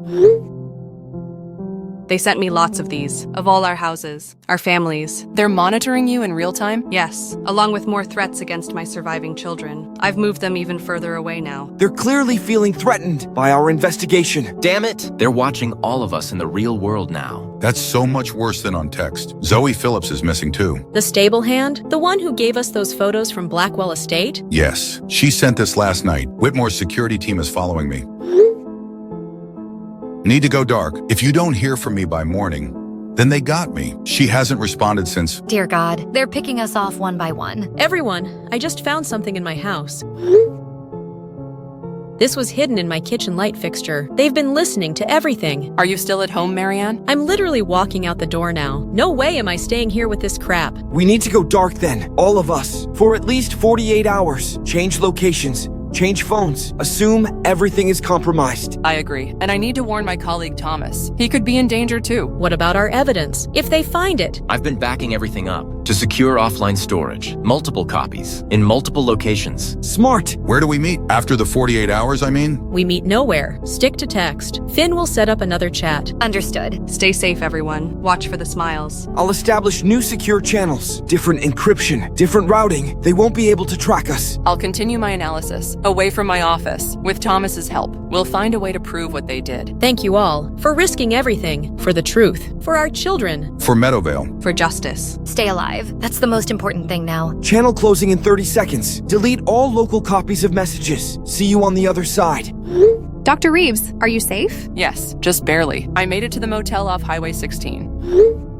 They sent me lots of these, of all our houses, our families. They're monitoring you in real time? Yes, along with more threats against my surviving children. I've moved them even further away now. They're clearly feeling threatened by our investigation. Damn it! They're watching all of us in the real world now. That's so much worse than on text. Zoe Phillips is missing too. The stable hand? The one who gave us those photos from Blackwell Estate? Yes, she sent this last night. Whitmore's security team is following me. Need to go dark. If you don't hear from me by morning, then they got me. She hasn't responded since. Dear God, they're picking us off one by one. Everyone, I just found something in my house. This was hidden in my kitchen light fixture. They've been listening to everything. Are you still at home, Marianne? I'm literally walking out the door now. No way am I staying here with this crap. We need to go dark then, all of us, for at least 48 hours. Change locations. Change phones. Assume everything is compromised. I agree. And I need to warn my colleague Thomas. He could be in danger too. What about our evidence? If they find it? I've been backing everything up to secure offline storage, multiple copies, in multiple locations. Smart. Where do we meet? After the 48 hours, I mean? We meet nowhere. Stick to text. Finn will set up another chat. Understood. Stay safe, everyone. Watch for the smiles. I'll establish new secure channels. Different encryption, different routing. They won't be able to track us. I'll continue my analysis, away from my office. With Thomas's help, we'll find a way to prove what they did. Thank you all for risking everything. For the truth. For our children. For Meadowvale. For justice. Stay alive. That's the most important thing now. Channel closing in 30 seconds. Delete all local copies of messages. See you on the other side. Dr. Reeves, are you safe? Yes, just barely. I made it to the motel off Highway 16.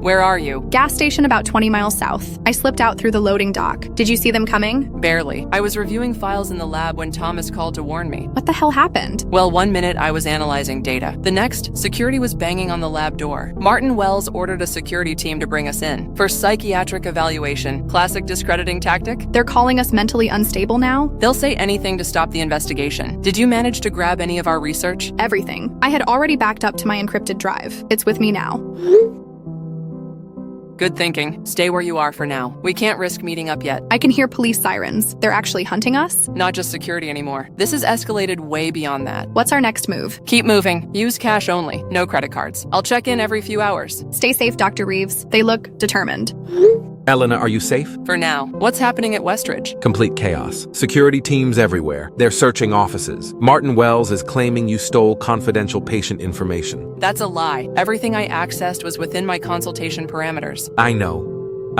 Where are you? Gas station about 20 miles south. I slipped out through the loading dock. Did you see them coming? Barely. I was reviewing files in the lab when Thomas called to warn me. What the hell happened? Well, 1 minute I was analyzing data. The next, security was banging on the lab door. Martin Wells ordered a security team to bring us in for psychiatric evaluation. Classic discrediting tactic? They're calling us mentally unstable now? They'll say anything to stop the investigation. Did you manage to grab any of our research? Everything. I had already backed up to my encrypted drive. It's with me now. Good thinking. Stay where you are for now. We can't risk meeting up yet. I can hear police sirens. They're actually hunting us? Not just security anymore. This has escalated way beyond that. What's our next move? Keep moving. Use cash only. No credit cards. I'll check in every few hours. Stay safe, Dr. Reeves. They look determined. Elena, are you safe? For now. What's happening at Westridge? Complete chaos. Security teams everywhere. They're searching offices. Martin Wells is claiming you stole confidential patient information. That's a lie. Everything I accessed was within my consultation parameters. I know.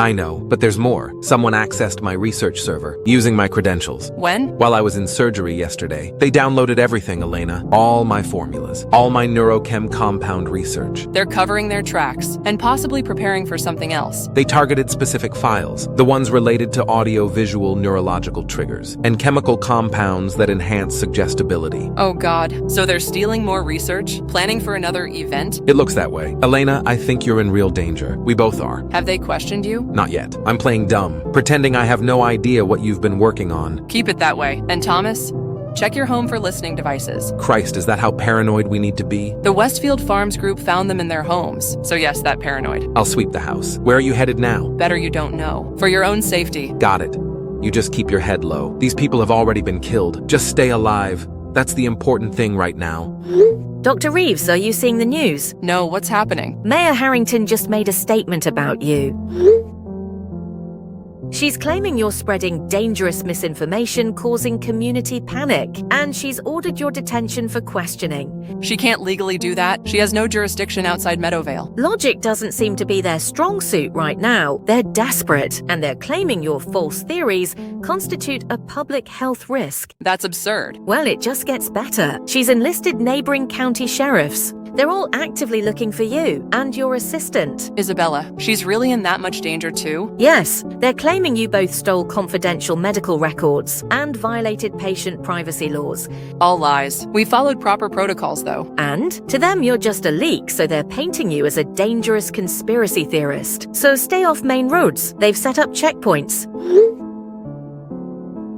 I know, but there's more. Someone accessed my research server using my credentials. When? While I was in surgery yesterday, they downloaded everything, Elena. All my formulas, all my neurochem compound research. They're covering their tracks and possibly preparing for something else. They targeted specific files, the ones related to audio-visual neurological triggers, and chemical compounds that enhance suggestibility. Oh God, so they're stealing more research? Planning for another event? It looks that way. Elena, I think you're in real danger. We both are. Have they questioned you? Not yet. I'm playing dumb, pretending I have no idea what you've been working on. Keep it that way. And Thomas, check your home for listening devices. Christ, is that how paranoid we need to be? The Westfield Farms group found them in their homes. So yes, that paranoid. I'll sweep the house. Where are you headed now? Better you don't know. For your own safety. Got it. You just keep your head low. These people have already been killed. Just stay alive. That's the important thing right now. Dr. Reeves, are you seeing the news? No, what's happening? Mayor Harrington just made a statement about you. She's claiming you're spreading dangerous misinformation causing community panic, and she's ordered your detention for questioning. She can't legally do that. She has no jurisdiction outside Meadowvale. Logic doesn't seem to be their strong suit right now. They're desperate, and they're claiming your false theories constitute a public health risk. That's absurd. Well, it just gets better. She's enlisted neighboring county sheriffs. They're all actively looking for you and your assistant. Isabella, she's really in that much danger too? Yes, they're claiming you both stole confidential medical records and violated patient privacy laws. All lies. We followed proper protocols though. And to them, you're just a leak, so they're painting you as a dangerous conspiracy theorist. So stay off main roads. They've set up checkpoints.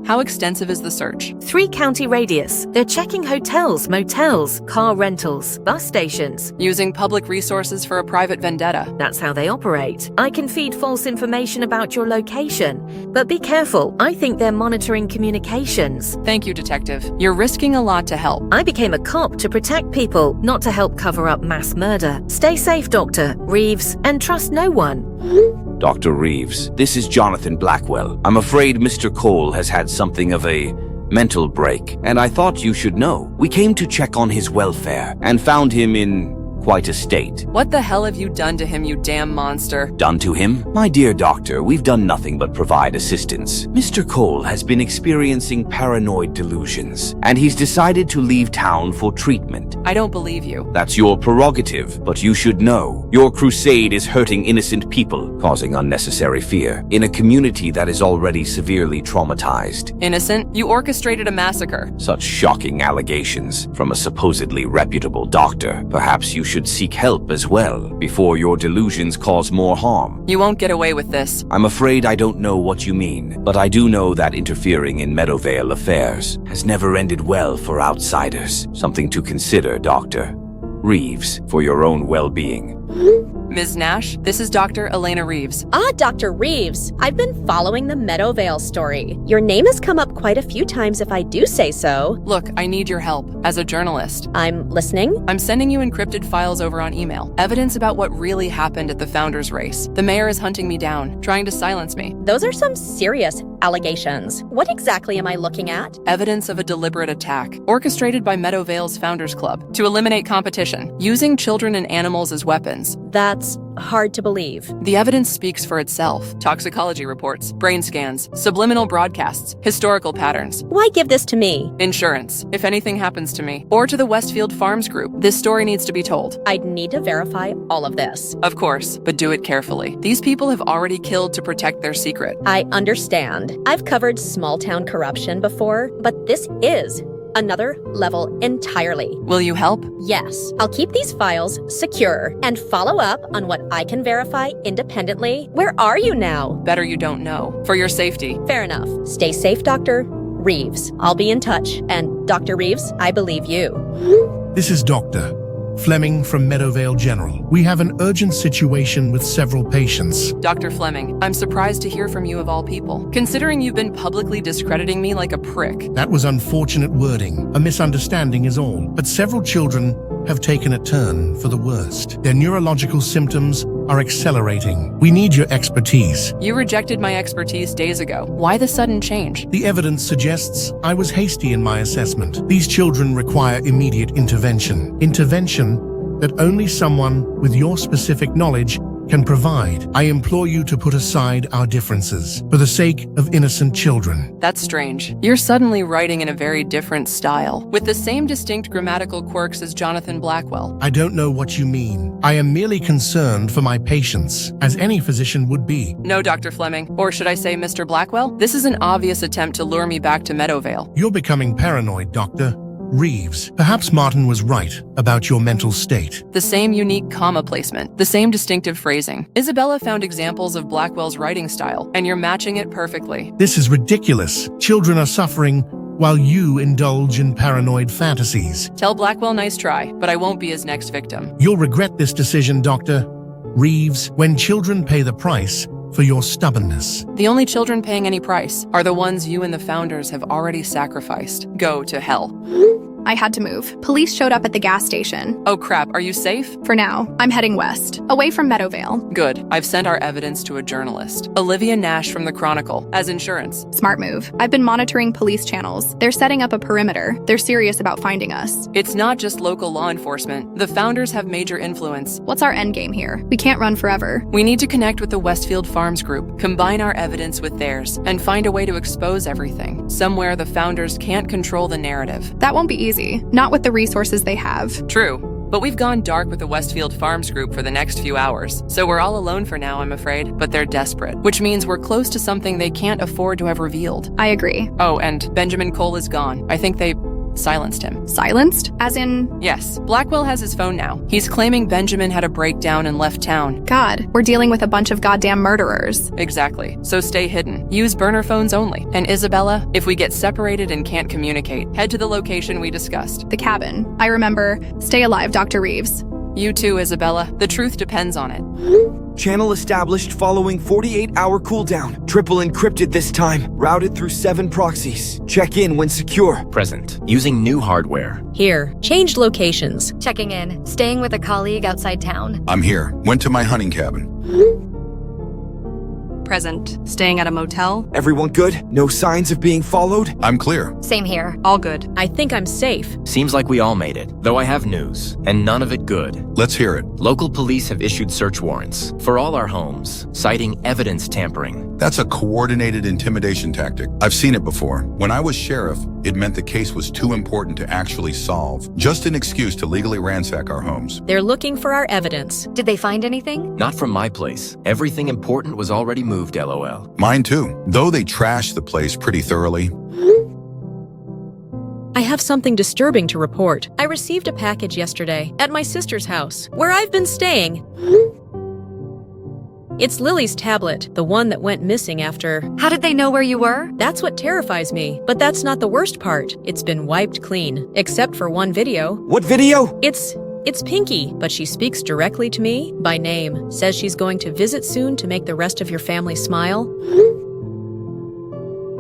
How extensive is the search? 3-county radius. They're checking hotels, motels, car rentals, bus stations. Using public resources for a private vendetta. That's how they operate. I can feed false information about your location. But be careful. I think they're monitoring communications. Thank you, Detective. You're risking a lot to help. I became a cop to protect people, not to help cover up mass murder. Stay safe, Dr. Reeves, and trust no one. Dr. Reeves, this is Jonathan Blackwell. I'm afraid Mr. Cole has had something of a mental break, and I thought you should know. We came to check on his welfare and found him in quite a state. What the hell have you done to him, you damn monster? Done to him? My dear doctor, we've done nothing but provide assistance. Mr. Cole has been experiencing paranoid delusions, and he's decided to leave town for treatment. I don't believe you. That's your prerogative, but you should know. Your crusade is hurting innocent people, causing unnecessary fear, in a community that is already severely traumatized. Innocent? You orchestrated a massacre. Such shocking allegations from a supposedly reputable doctor. Perhaps you should seek help as well, before your delusions cause more harm. You won't get away with this. I'm afraid I don't know what you mean, but I do know that interfering in Meadowvale affairs has never ended well for outsiders. Something to consider, Dr. Reeves, for your own well-being. Ms. Nash, this is Dr. Elena Reeves. Ah, Dr. Reeves. I've been following the Meadowvale story. Your name has come up quite a few times if I do say so. Look, I need your help. As a journalist. I'm listening. I'm sending you encrypted files over on email. Evidence about what really happened at the Founders Race. The mayor is hunting me down, trying to silence me. Those are some serious allegations. What exactly am I looking at? Evidence of a deliberate attack, orchestrated by Meadowvale's Founders Club, to eliminate competition, using children and animals as weapons. That's hard to believe. The evidence speaks for itself. Toxicology reports, brain scans, subliminal broadcasts, historical patterns. Why give this to me? Insurance, if anything happens to me. Or to the Westfield Farms group. This story needs to be told. I'd need to verify all of this. Of course, but do it carefully. These people have already killed to protect their secret. I understand. I've covered small-town corruption before, but this is another level entirely. Will you help? Yes. I'll keep these files secure and follow up on what I can verify independently. Where are you now? Better you don't know. For your safety. Fair enough. Stay safe, Dr. Reeves. I'll be in touch. And Dr. Reeves, I believe you. This is Dr. Fleming from Meadowvale General. We have an urgent situation with several patients. Dr. Fleming, I'm surprised to hear from you of all people, considering you've been publicly discrediting me like a prick. That was unfortunate wording. A misunderstanding is all. But several children have taken a turn for the worst. Their neurological symptoms are accelerating. We need your expertise. You rejected my expertise days ago. Why the sudden change? The evidence suggests I was hasty in my assessment. These children require immediate intervention. Intervention that only someone with your specific knowledge can provide, I implore you to put aside our differences for the sake of innocent children. That's strange. You're suddenly writing in a very different style, with the same distinct grammatical quirks as Jonathan Blackwell. I don't know what you mean. I am merely concerned for my patients, as any physician would be. No, Dr. Fleming, or should I say Mr. Blackwell? This is an obvious attempt to lure me back to Meadowvale. You're becoming paranoid, Dr. Reeves. Perhaps Martin was right about your mental state. The same unique comma placement, the same distinctive phrasing. Isabella found examples of Blackwell's writing style, and you're matching it perfectly. This is ridiculous. Children are suffering while you indulge in paranoid fantasies. Tell Blackwell nice try, but I won't be his next victim. You'll regret this decision, Dr. Reeves, when children pay the price for your stubbornness. The only children paying any price are the ones you and the founders have already sacrificed. Go to hell. I had to move. Police showed up at the gas station. Oh crap, are you safe? For now, I'm heading west, away from Meadowvale. Good. I've sent our evidence to a journalist, Olivia Nash from the Chronicle, as insurance. Smart move. I've been monitoring police channels. They're setting up a perimeter. They're serious about finding us. It's not just local law enforcement. The founders have major influence. What's our endgame here? We can't run forever. We need to connect with the Westfield Farms group, combine our evidence with theirs, and find a way to expose everything. Somewhere the founders can't control the narrative. That won't be easy. Not with the resources they have. True. But we've gone dark with the Westfield Farms group for the next few hours. So we're all alone for now, I'm afraid. But they're desperate, which means we're close to something they can't afford to have revealed. I agree. Oh, and Benjamin Cole is gone. I think they silenced him. Silenced? As in? Yes. Blackwell has his phone now. He's claiming Benjamin had a breakdown and left town. God, we're dealing with a bunch of goddamn murderers. Exactly. So stay hidden. Use burner phones only. And Isabella, if we get separated and can't communicate, head to the location we discussed. The cabin. I remember. Stay alive, Dr. Reeves. You too, Isabella. The truth depends on it. Channel established following 48-hour cooldown. Triple encrypted this time. Routed through 7 proxies. Check in when secure. Present. Using new hardware. Here, changed locations. Checking in. Staying with a colleague outside town. I'm here. Went to my hunting cabin. Present. Staying at a motel. Everyone good? No signs of being followed? I'm clear. Same here. All good. I think I'm safe. Seems like we all made it, though I have news, and none of it good. Let's hear it. Local police have issued search warrants for all our homes, citing evidence tampering. That's a coordinated intimidation tactic. I've seen it before. When I was sheriff, it meant the case was too important to actually solve. Just an excuse to legally ransack our homes. They're looking for our evidence. Did they find anything? Not from my place. Everything important was already moved, LOL. Mine too, though they trashed the place pretty thoroughly. I have something disturbing to report. I received a package yesterday at my sister's house, where I've been staying. It's Lily's tablet, the one that went missing after... How did they know where you were? That's what terrifies me. But that's not the worst part. It's been wiped clean, except for one video. What video? It's Pinky, but she speaks directly to me by name. Says she's going to visit soon to make the rest of your family smile.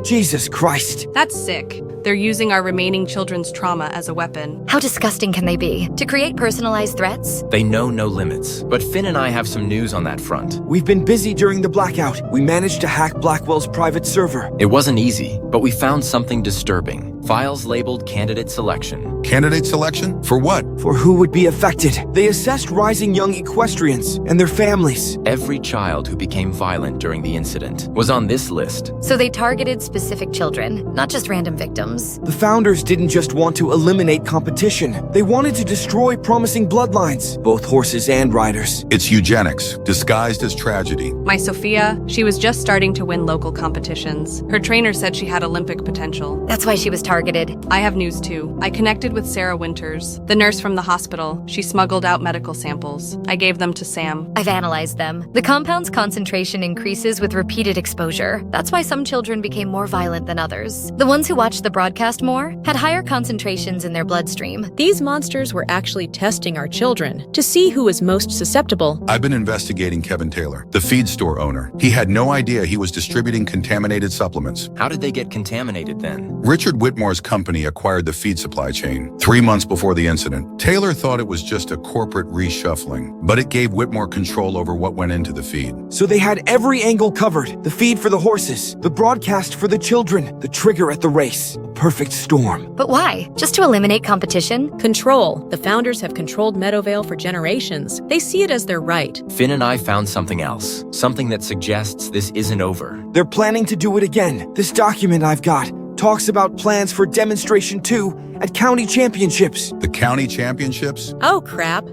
Jesus Christ. That's sick. They're using our remaining children's trauma as a weapon. How disgusting can they be? To create personalized threats? They know no limits. But Finn and I have some news on that front. We've been busy during the blackout. We managed to hack Blackwell's private server. It wasn't easy, but we found something disturbing. Files labeled candidate selection. Candidate selection? For what? For who would be affected. They assessed rising young equestrians and their families. Every child who became violent during the incident was on this list. So they targeted specific children, not just random victims. The founders didn't just want to eliminate competition. They wanted to destroy promising bloodlines, both horses and riders. It's eugenics, disguised as tragedy. My Sophia, she was just starting to win local competitions. Her trainer said she had Olympic potential. That's why she was targeted. I have news too. I connected with Sarah Winters, the nurse from the hospital. She smuggled out medical samples. I gave them to Sam. I've analyzed them. The compound's concentration increases with repeated exposure. That's why some children became more violent than others. The ones who watched the broadcast more had higher concentrations in their bloodstream. These monsters were actually testing our children to see who was most susceptible. I've been investigating Kevin Taylor, the feed store owner. He had no idea he was distributing contaminated supplements. How did they get contaminated then? Richard Whitmore Whitmore's company acquired the feed supply chain 3 months before the incident. Taylor thought it was just a corporate reshuffling, but it gave Whitmore control over what went into the feed. So they had every angle covered. The feed for the horses, the broadcast for the children, the trigger at the race. A perfect storm. But why? Just to eliminate competition? Control. The founders have controlled Meadowvale for generations. They see it as their right. Finn and I found something else. Something that suggests this isn't over. They're planning to do it again. This document I've got talks about plans for Demonstration 2 at county championships. The county championships? Oh, crap.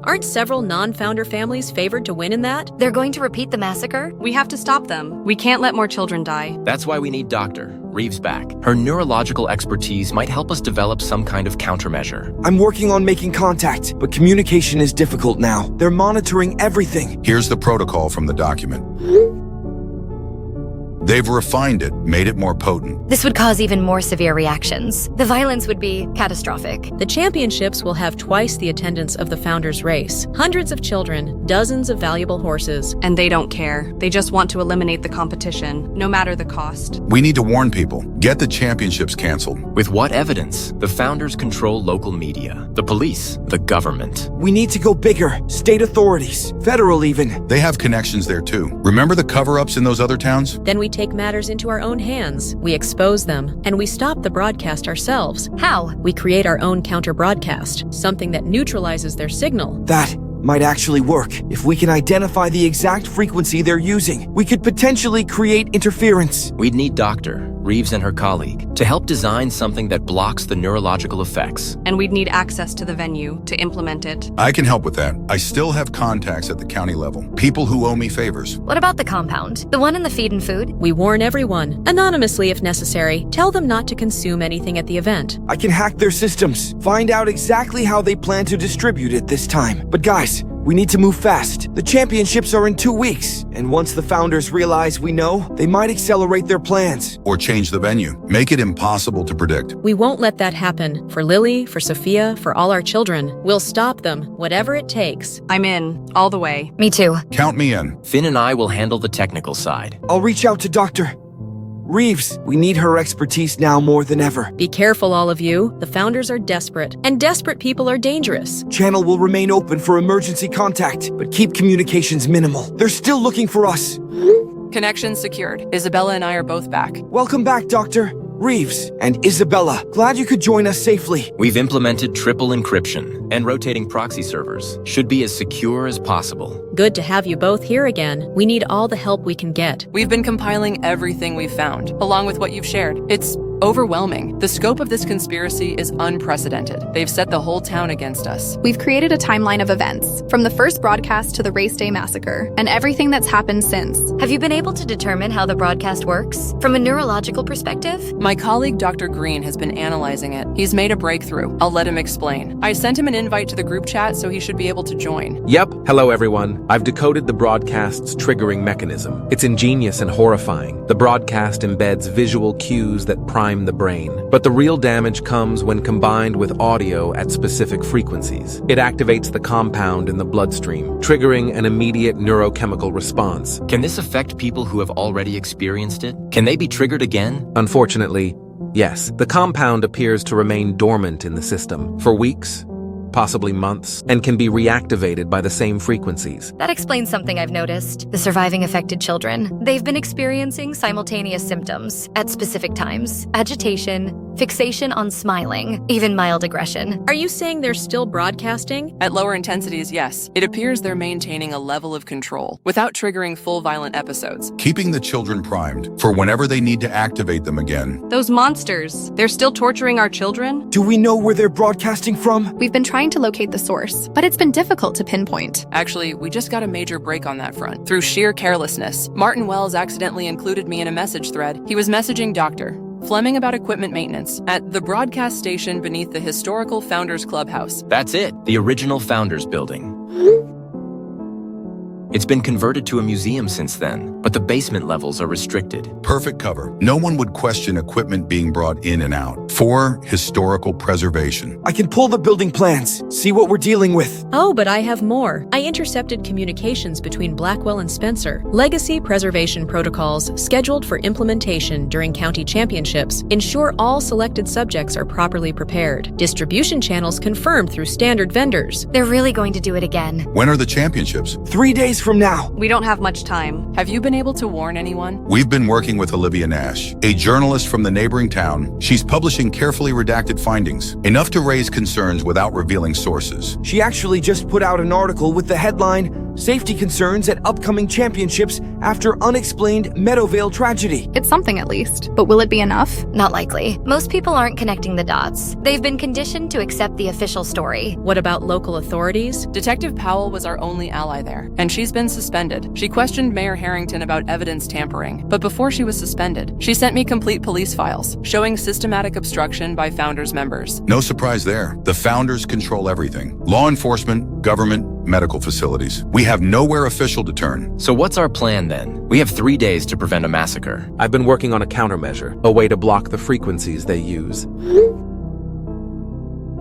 Aren't several non-founder families favored to win in that? They're going to repeat the massacre? We have to stop them. We can't let more children die. That's why we need Dr. Reeves back. Her neurological expertise might help us develop some kind of countermeasure. I'm working on making contact, but communication is difficult now. They're monitoring everything. Here's the protocol from the document. They've refined it, made it more potent. This would cause even more severe reactions. The violence would be catastrophic. The championships will have twice the attendance of the founders' race. Hundreds of children, dozens of valuable horses. And they don't care. They just want to eliminate the competition, no matter the cost. We need to warn people. Get the championships canceled. With what evidence? The founders control local media, the police, the government. We need to go bigger. State authorities, federal even. They have connections there too. Remember the cover-ups in those other towns? Then we take matters into our own hands. We expose them, and we stop the broadcast ourselves. How? We create our own counter-broadcast, something that neutralizes their signal. That might actually work. If we can identify the exact frequency they're using, we could potentially create interference. We'd need Dr. Reeves and her colleague to help design something that blocks the neurological effects. And we'd need access to the venue to implement it. I can help with that. I still have contacts at the county level. People who owe me favors. What about the compound? The one in the feed and food? We warn everyone, anonymously if necessary. Tell them not to consume anything at the event. I can hack their systems, find out exactly how they plan to distribute it this time. But guys, we need to move fast. The championships are in 2 weeks, and once the founders realize we know, they might accelerate their plans. Or change the venue. Make it impossible to predict. We won't let that happen. For Lily, for Sophia, for all our children. We'll stop them, whatever it takes. I'm in, all the way. Me too. Count me in. Finn and I will handle the technical side. I'll reach out to Dr. Reeves. We need her expertise now more than ever. Be careful, all of you. The founders are desperate, and desperate people are dangerous. Channel will remain open for emergency contact, but keep communications minimal. They're still looking for us. Connection secured. Isabella and I are both back. Welcome back, Dr. Reeves and Isabella. Glad you could join us safely. We've implemented triple encryption, and rotating proxy servers should be as secure as possible. Good to have you both here again. We need all the help we can get. We've been compiling everything we've found, along with what you've shared. It's overwhelming. The scope of this conspiracy is unprecedented. They've set the whole town against us. We've created a timeline of events, from the first broadcast to the race day massacre, and everything that's happened since. Have you been able to determine how the broadcast works? From a neurological perspective? My colleague Dr. Green has been analyzing it. He's made a breakthrough. I'll let him explain. I sent him an invite to the group chat so he should be able to join. Yep. Hello, everyone. I've decoded the broadcast's triggering mechanism. It's ingenious and horrifying. The broadcast embeds visual cues that prime the brain. But the real damage comes when combined with audio at specific frequencies. It activates the compound in the bloodstream, triggering an immediate neurochemical response. Can this affect people who have already experienced it? Can they be triggered again? Unfortunately, yes. The compound appears to remain dormant in the system for weeks, possibly months, and can be reactivated by the same frequencies. That explains something I've noticed. The surviving affected children. They've been experiencing simultaneous symptoms at specific times. Agitation, fixation on smiling, even mild aggression. Are you saying they're still broadcasting? At lower intensities, yes. It appears they're maintaining a level of control without triggering full violent episodes. Keeping the children primed for whenever they need to activate them again. Those monsters, they're still torturing our children? Do we know where they're broadcasting from? We've been trying to locate the source, but it's been difficult to pinpoint. Actually, we just got a major break on that front. Through sheer carelessness, Martin Wells accidentally included me in a message thread. He was messaging Dr. Fleming about equipment maintenance at the broadcast station beneath the historical Founders Clubhouse. That's it, the original Founders building. It's been converted to a museum since then, but the basement levels are restricted. Perfect cover. No one would question equipment being brought in and out. For historical preservation. I can pull the building plans, see what we're dealing with. Oh, but I have more. I intercepted communications between Blackwell and Spencer. Legacy preservation protocols scheduled for implementation during county championships ensure all selected subjects are properly prepared. Distribution channels confirmed through standard vendors. They're really going to do it again. When are the championships? 3 days from now. We don't have much time. Have you been able to warn anyone? We've been working with Olivia Nash, a journalist from the neighboring town. She's publishing carefully redacted findings, enough to raise concerns without revealing sources. She actually just put out an article with the headline, Safety Concerns at Upcoming Championships After Unexplained Meadowvale Tragedy. It's something at least, but will it be enough? Not likely. Most people aren't connecting the dots. They've been conditioned to accept the official story. What about local authorities? Detective Powell was our only ally there, and she's been suspended. She questioned Mayor Harrington about evidence tampering, but before she was suspended, she sent me complete police files showing systematic obstruction by Founders members. No surprise there. The Founders control everything. Law enforcement, government, medical facilities. We have nowhere official to turn. So what's our plan then? We have 3 days to prevent a massacre. I've been working on a countermeasure, a way to block the frequencies they use.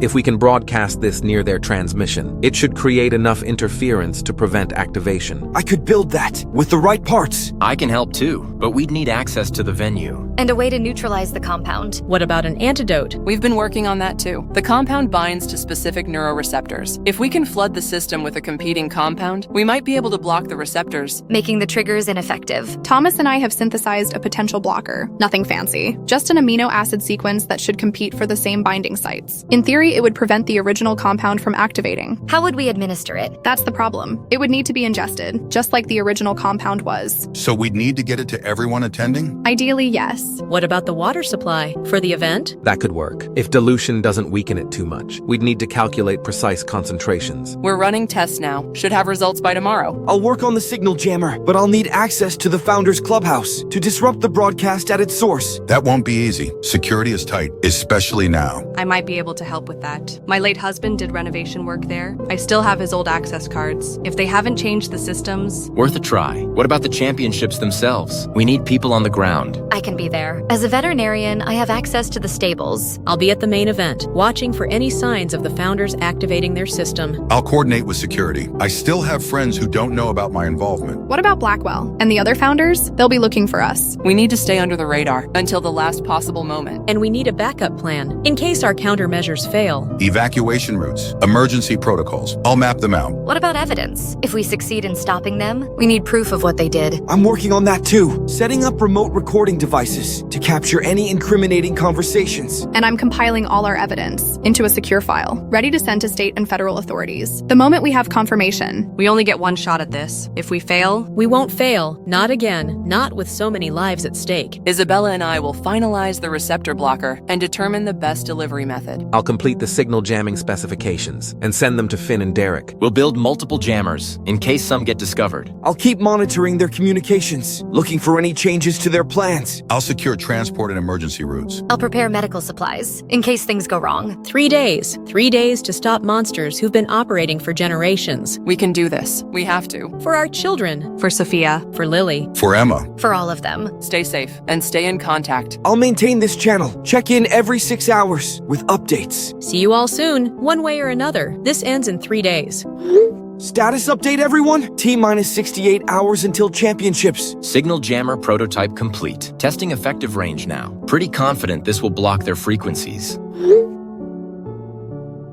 If we can broadcast this near their transmission, it should create enough interference to prevent activation. I could build that with the right parts. I can help too, but we'd need access to the venue. And a way to neutralize the compound. What about an antidote? We've been working on that too. The compound binds to specific neuroreceptors. If we can flood the system with a competing compound, we might be able to block the receptors, making the triggers ineffective. Thomas and I have synthesized a potential blocker. Nothing fancy. Just an amino acid sequence that should compete for the same binding sites. In theory, it would prevent the original compound from activating. How would we administer it? That's the problem. It would need to be ingested, just like the original compound was. So we'd need to get it to everyone attending? Ideally, yes. What about the water supply for the event? That could work. If dilution doesn't weaken it too much, we'd need to calculate precise concentrations. We're running tests now. Should have results by tomorrow. I'll work on the signal jammer, but I'll need access to the Founders Clubhouse to disrupt the broadcast at its source. That won't be easy. Security is tight, especially now. I might be able to help with that. My late husband did renovation work there. I still have his old access cards. If they haven't changed the systems... Worth a try. What about the championships themselves? We need people on the ground. I can be there. As a veterinarian, I have access to the stables. I'll be at the main event, watching for any signs of the Founders activating their system. I'll coordinate with security. I still have friends who don't know about my involvement. What about Blackwell? And the other Founders? They'll be looking for us. We need to stay under the radar until the last possible moment. And we need a backup plan, in case our countermeasures fail. Evacuation routes, emergency protocols. I'll map them out. What about evidence? If we succeed in stopping them, we need proof of what they did. I'm working on that too. Setting up remote recording devices to capture any incriminating conversations. And I'm compiling all our evidence into a secure file, ready to send to state and federal authorities. The moment we have confirmation. We only get one shot at this. If we fail... We won't fail. Not again. Not with so many lives at stake. Isabella and I will finalize the receptor blocker and determine the best delivery method. I'll complete the signal jamming specifications and send them to Finn and Derek. We'll build multiple jammers in case some get discovered. I'll keep monitoring their communications, looking for any changes to their plans. I'll secure transport and emergency routes. I'll prepare medical supplies in case things go wrong. 3 days. 3 days to stop monsters who've been operating for generations. We can do this. We have to. For our children. For Sophia. For Lily. For Emma. For all of them. Stay safe and stay in contact. I'll maintain this channel. Check in every 6 hours with updates. See you all soon, one way or another. This ends in 3 days. Status update, everyone? T-minus 68 hours until championships. Signal jammer prototype complete. Testing effective range now. Pretty confident this will block their frequencies.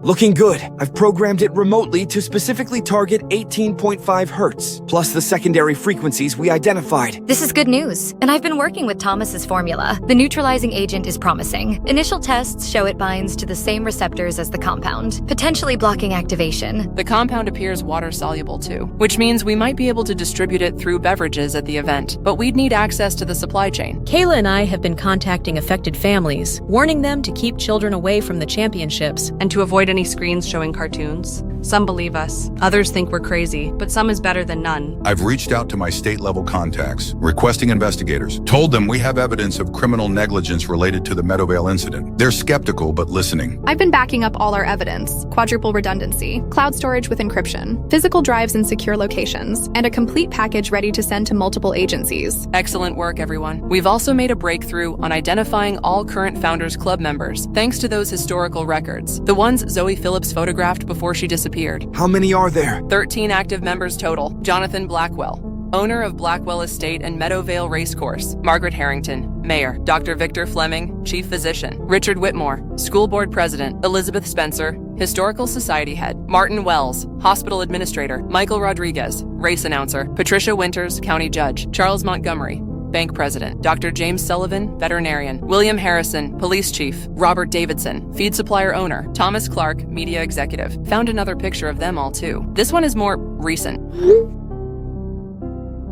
Looking good. I've programmed it remotely to specifically target 18.5 hertz, plus the secondary frequencies we identified. This is good news, and I've been working with Thomas's formula. The neutralizing agent is promising. Initial tests show it binds to the same receptors as the compound, potentially blocking activation. The compound appears water-soluble too, which means we might be able to distribute it through beverages at the event, but we'd need access to the supply chain. Kayla and I have been contacting affected families, warning them to keep children away from the championships and to avoid any screens showing cartoons. Some believe us, others think we're crazy, but some is better than none. I've reached out to my state-level contacts, requesting investigators. Told them we have evidence of criminal negligence related to the Meadowvale incident. They're skeptical, but listening. I've been backing up all our evidence: quadruple redundancy, cloud storage with encryption, physical drives in secure locations, and a complete package ready to send to multiple agencies. Excellent work, everyone. We've also made a breakthrough on identifying all current Founders Club members, thanks to those historical records, the ones Zoe Phillips photographed before she disappeared. How many are there? 13 active members total. Jonathan Blackwell, owner of Blackwell Estate and Meadowvale Racecourse. Margaret Harrington, mayor. Dr. Victor Fleming, chief physician. Richard Whitmore, school board president. Elizabeth Spencer, historical society head. Martin Wells, hospital administrator. Michael Rodriguez, race announcer. Patricia Winters, county judge. Charles Montgomery, bank president. Dr. James Sullivan, veterinarian. William Harrison, police chief. Robert Davidson, feed supplier owner. Thomas Clark, media executive. Found another picture of them all too. This one is more recent.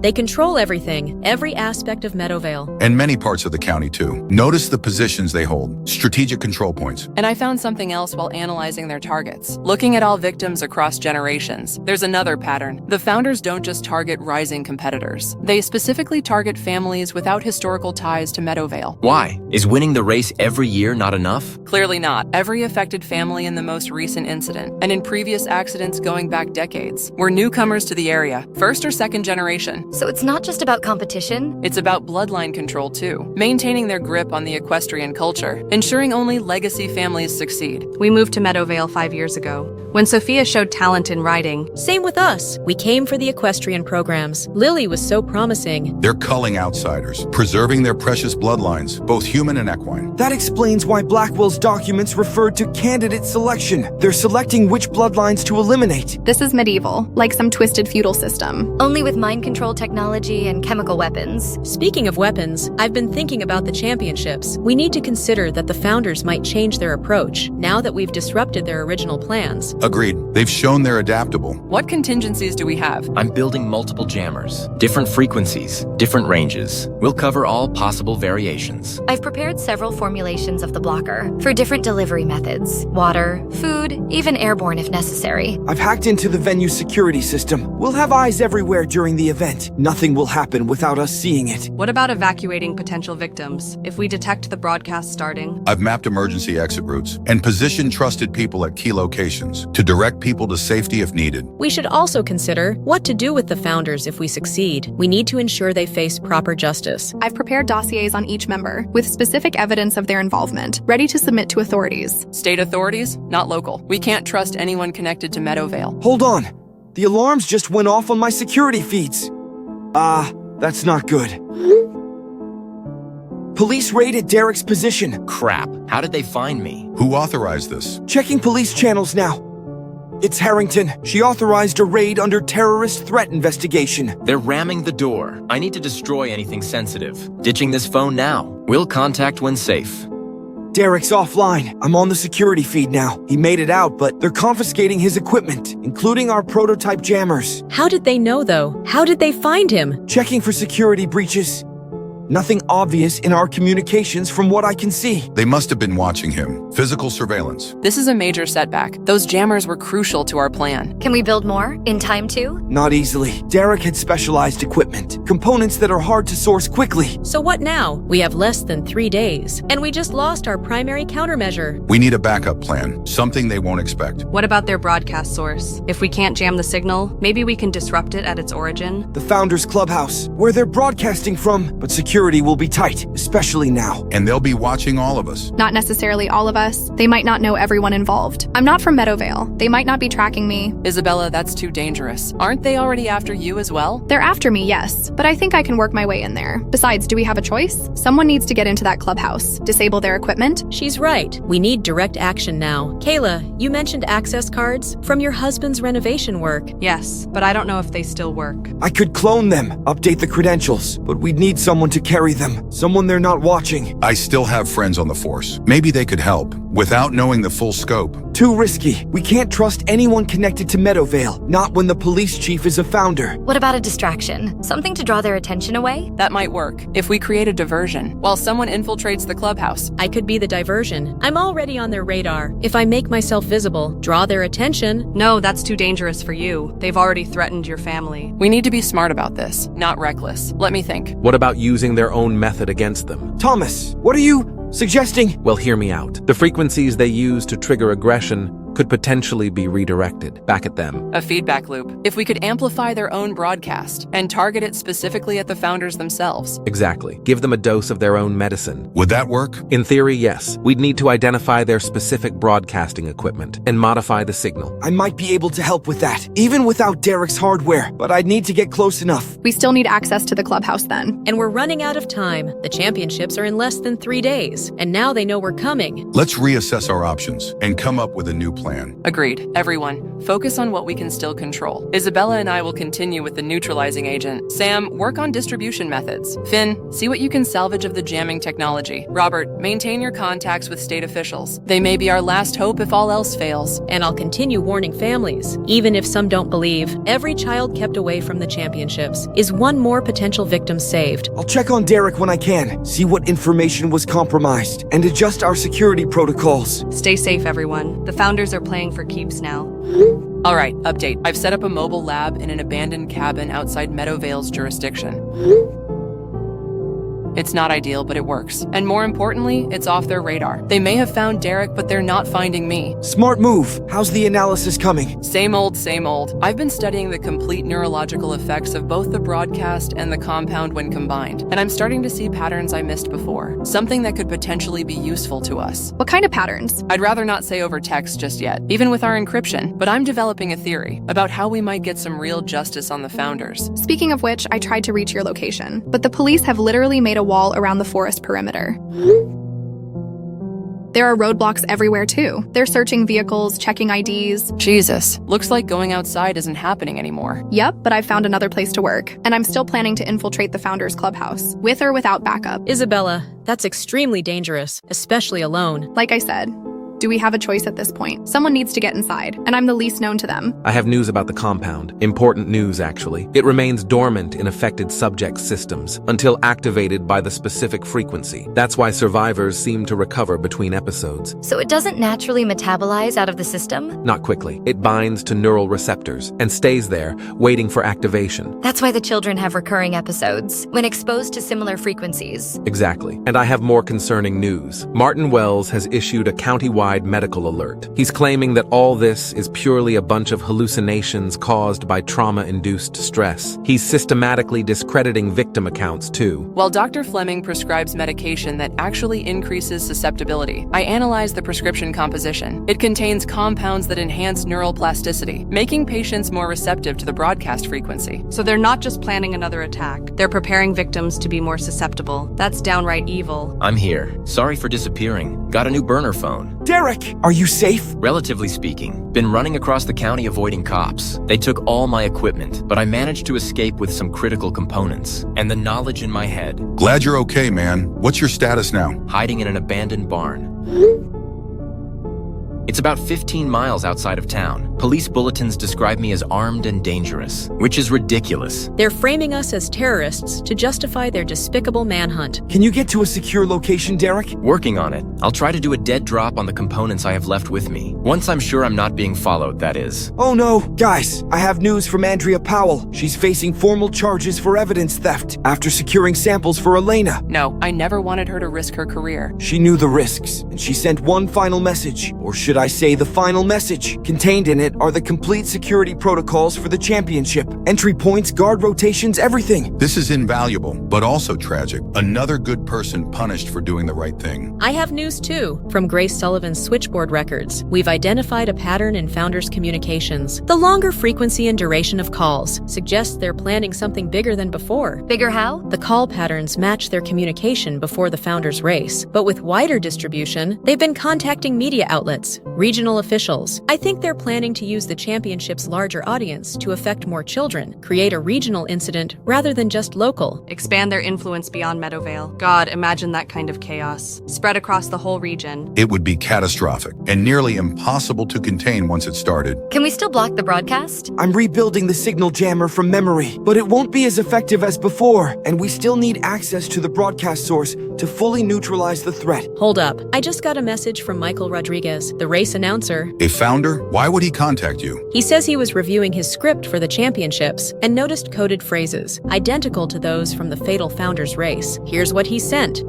They control everything, every aspect of Meadowvale. And many parts of the county, too. Notice the positions they hold, strategic control points. And I found something else while analyzing their targets. Looking at all victims across generations, there's another pattern. The Founders don't just target rising competitors. They specifically target families without historical ties to Meadowvale. Why? Is winning the race every year not enough? Clearly not. Every affected family in the most recent incident, and in previous accidents going back decades, were newcomers to the area, first or second generation. So it's not just about competition? It's about bloodline control too, maintaining their grip on the equestrian culture, ensuring only legacy families succeed. We moved to Meadowvale 5 years ago, when Sophia showed talent in riding. Same with us. We came for the equestrian programs. Lily was so promising. They're culling outsiders, preserving their precious bloodlines, both human and equine. That explains why Blackwell's documents referred to candidate selection. They're selecting which bloodlines to eliminate. This is medieval, like some twisted feudal system. Only with mind control technology and chemical weapons. Speaking of weapons, I've been thinking about the championships. We need to consider that the Founders might change their approach, now that we've disrupted their original plans. Agreed. They've shown they're adaptable. What contingencies do we have? I'm building multiple jammers, different frequencies, different ranges. We'll cover all possible variations. I've prepared several formulations of the blocker for different delivery methods. Water, food, even airborne if necessary. I've hacked into the venue security system. We'll have eyes everywhere during the event. Nothing will happen without us seeing it. What about evacuating potential victims if we detect the broadcast starting? I've mapped emergency exit routes and positioned trusted people at key locations to direct people to safety if needed. We should also consider what to do with the Founders if we succeed. We need to ensure they face proper justice. I've prepared dossiers on each member, with specific evidence of their involvement, ready to submit to authorities. State authorities, not local. We can't trust anyone connected to Meadowvale. Hold on. The alarms just went off on my security feeds. That's not good. Police raided Derek's position. Crap. How did they find me? Who authorized this? Checking police channels now. It's Harrington. She authorized a raid under terrorist threat investigation. They're ramming the door. I need to destroy anything sensitive. Ditching this phone now. We'll contact when safe. Derek's offline. I'm on the security feed now. He made it out, but they're confiscating his equipment, including our prototype jammers. How did they know, though? How did they find him? Checking for security breaches. Nothing obvious in our communications from what I can see. They must have been watching him. Physical surveillance. This is a major setback. Those jammers were crucial to our plan. Can we build more? In time too? Not easily. Derek had specialized equipment. Components that are hard to source quickly. So what now? We have less than 3 days. And we just lost our primary countermeasure. We need a backup plan. Something they won't expect. What about their broadcast source? If we can't jam the signal, maybe we can disrupt it at its origin? The Founders Clubhouse, where they're broadcasting from, but security will be tight, especially now. And they'll be watching all of us. Not necessarily all of us. They might not know everyone involved. I'm not from Meadowvale. They might not be tracking me. Isabella, that's too dangerous. Aren't they already after you as well? They're after me, yes, but I think I can work my way in there. Besides, do we have a choice? Someone needs to get into that clubhouse. Disable their equipment? She's right. We need direct action now. Kayla, you mentioned access cards from your husband's renovation work. Yes, but I don't know if they still work. I could clone them, update the credentials, but we'd need someone to carry them. Someone they're not watching. I still have friends on the force. Maybe they could help. Without knowing the full scope. Too risky. We can't trust anyone connected to Meadowvale, not when the police chief is a founder. What about a distraction? Something to draw their attention away? That might work, if we create a diversion, while someone infiltrates the clubhouse. I could be the diversion. I'm already on their radar. If I make myself visible, draw their attention. No, that's too dangerous for you. They've already threatened your family. We need to be smart about this, not reckless. Let me think. What about using their own method against them? Thomas, what are you suggesting? Well, hear me out. The frequencies they use to trigger aggression could potentially be redirected back at them. A feedback loop. If we could amplify their own broadcast and target it specifically at the founders themselves. Exactly. Give them a dose of their own medicine. Would that work? In theory, yes. We'd need to identify their specific broadcasting equipment and modify the signal. I might be able to help with that, even without Derek's hardware, but I'd need to get close enough. We still need access to the clubhouse then. And we're running out of time. The championships are in less than 3 days, and now they know we're coming. Let's reassess our options and come up with a new plan. Agreed. Everyone, focus on what we can still control. Isabella and I will continue with the neutralizing agent. Sam, work on distribution methods. Finn, see what you can salvage of the jamming technology. Robert, maintain your contacts with state officials. They may be our last hope if all else fails. And I'll continue warning families. Even if some don't believe, every child kept away from the championships is one more potential victim saved. I'll check on Derek when I can, see what information was compromised, and adjust our security protocols. Stay safe, everyone. The founders are playing for keeps now. All right, update. I've set up a mobile lab in an abandoned cabin outside Meadowvale's jurisdiction. It's not ideal, but it works. And more importantly, it's off their radar. They may have found Derek, but they're not finding me. Smart move. How's the analysis coming? Same old, same old. I've been studying the complete neurological effects of both the broadcast and the compound when combined, and I'm starting to see patterns I missed before. Something that could potentially be useful to us. What kind of patterns? I'd rather not say over text just yet, even with our encryption, but I'm developing a theory about how we might get some real justice on the founders. Speaking of which, I tried to reach your location, but the police have literally made a wall around the forest perimeter. There are roadblocks everywhere too. They're searching vehicles, checking IDs. Jesus, looks like going outside isn't happening anymore. Yep, but I've found another place to work, and I'm still planning to infiltrate the founders' clubhouse, with or without backup. Isabella, that's extremely dangerous, especially alone. Like I said, do we have a choice at this point? Someone needs to get inside, and I'm the least known to them. I have news about the compound. Important news, actually. It remains dormant in affected subject systems until activated by the specific frequency. That's why survivors seem to recover between episodes. So it doesn't naturally metabolize out of the system? Not quickly. It binds to neural receptors and stays there, waiting for activation. That's why the children have recurring episodes, when exposed to similar frequencies. Exactly. And I have more concerning news. Martin Wells has issued a county-wide medical alert. He's claiming that all this is purely a bunch of hallucinations caused by trauma-induced stress. He's systematically discrediting victim accounts, too. While Dr. Fleming prescribes medication that actually increases susceptibility, I analyzed the prescription composition. It contains compounds that enhance neural plasticity, making patients more receptive to the broadcast frequency. So they're not just planning another attack. They're preparing victims to be more susceptible. That's downright evil. I'm here. Sorry for disappearing. Got a new burner phone. Derek, are you safe? Relatively speaking. Been running across the county avoiding cops. They took all my equipment, but I managed to escape with some critical components and the knowledge in my head. Glad you're okay, man. What's your status now? Hiding in an abandoned barn. It's about 15 miles outside of town. Police bulletins describe me as armed and dangerous, which is ridiculous. They're framing us as terrorists to justify their despicable manhunt. Can you get to a secure location, Derek? Working on it. I'll try to do a dead drop on the components I have left with me. Once I'm sure I'm not being followed, that is. Oh no, guys, I have news from Andrea Powell. She's facing formal charges for evidence theft after securing samples for Elena. No, I never wanted her to risk her career. She knew the risks, and she sent one final message, or should I say the final message. Contained in it are the complete security protocols for the championship. Entry points, guard rotations, everything. This is invaluable, but also tragic. Another good person punished for doing the right thing. I have news too. From Grace Sullivan's switchboard records, we've identified a pattern in founders' communications. The longer frequency and duration of calls suggests they're planning something bigger than before. Bigger how? The call patterns match their communication before the founders' race, but with wider distribution, they've been contacting media outlets, regional officials. I think they're planning to use the championship's larger audience to affect more children, create a regional incident rather than just local. Expand their influence beyond Meadowvale. God, imagine that kind of chaos. Spread across the whole region. It would be catastrophic and nearly impossible to contain once it started. Can we still block the broadcast? I'm rebuilding the signal jammer from memory, but it won't be as effective as before, and we still need access to the broadcast source to fully neutralize the threat. Hold up. I just got a message from Michael Rodriguez, the race announcer. A founder? Why would he contact you? He says he was reviewing his script for the championships and noticed coded phrases, identical to those from the Fatal Founders race. Here's what he sent.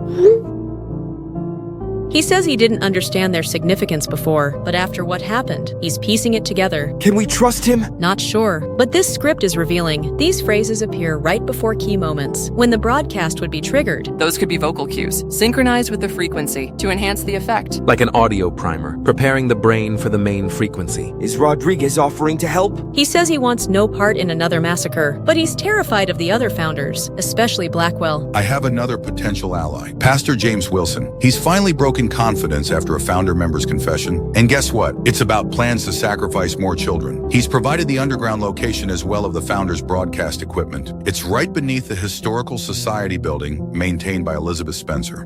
He says he didn't understand their significance before, but after what happened, he's piecing it together. Can we trust him? Not sure, but this script is revealing. These phrases appear right before key moments, when the broadcast would be triggered. Those could be vocal cues, synchronized with the frequency to enhance the effect. Like an audio primer, preparing the brain for the main frequency. Is Rodriguez offering to help? He says he wants no part in another massacre, but he's terrified of the other founders, especially Blackwell. I have another potential ally, Pastor James Wilson. He's finally broken confidence after a founder member's confession. And guess what? It's about plans to sacrifice more children. He's provided the underground location as well of the founder's broadcast equipment. It's right beneath the Historical Society building maintained by Elizabeth Spencer.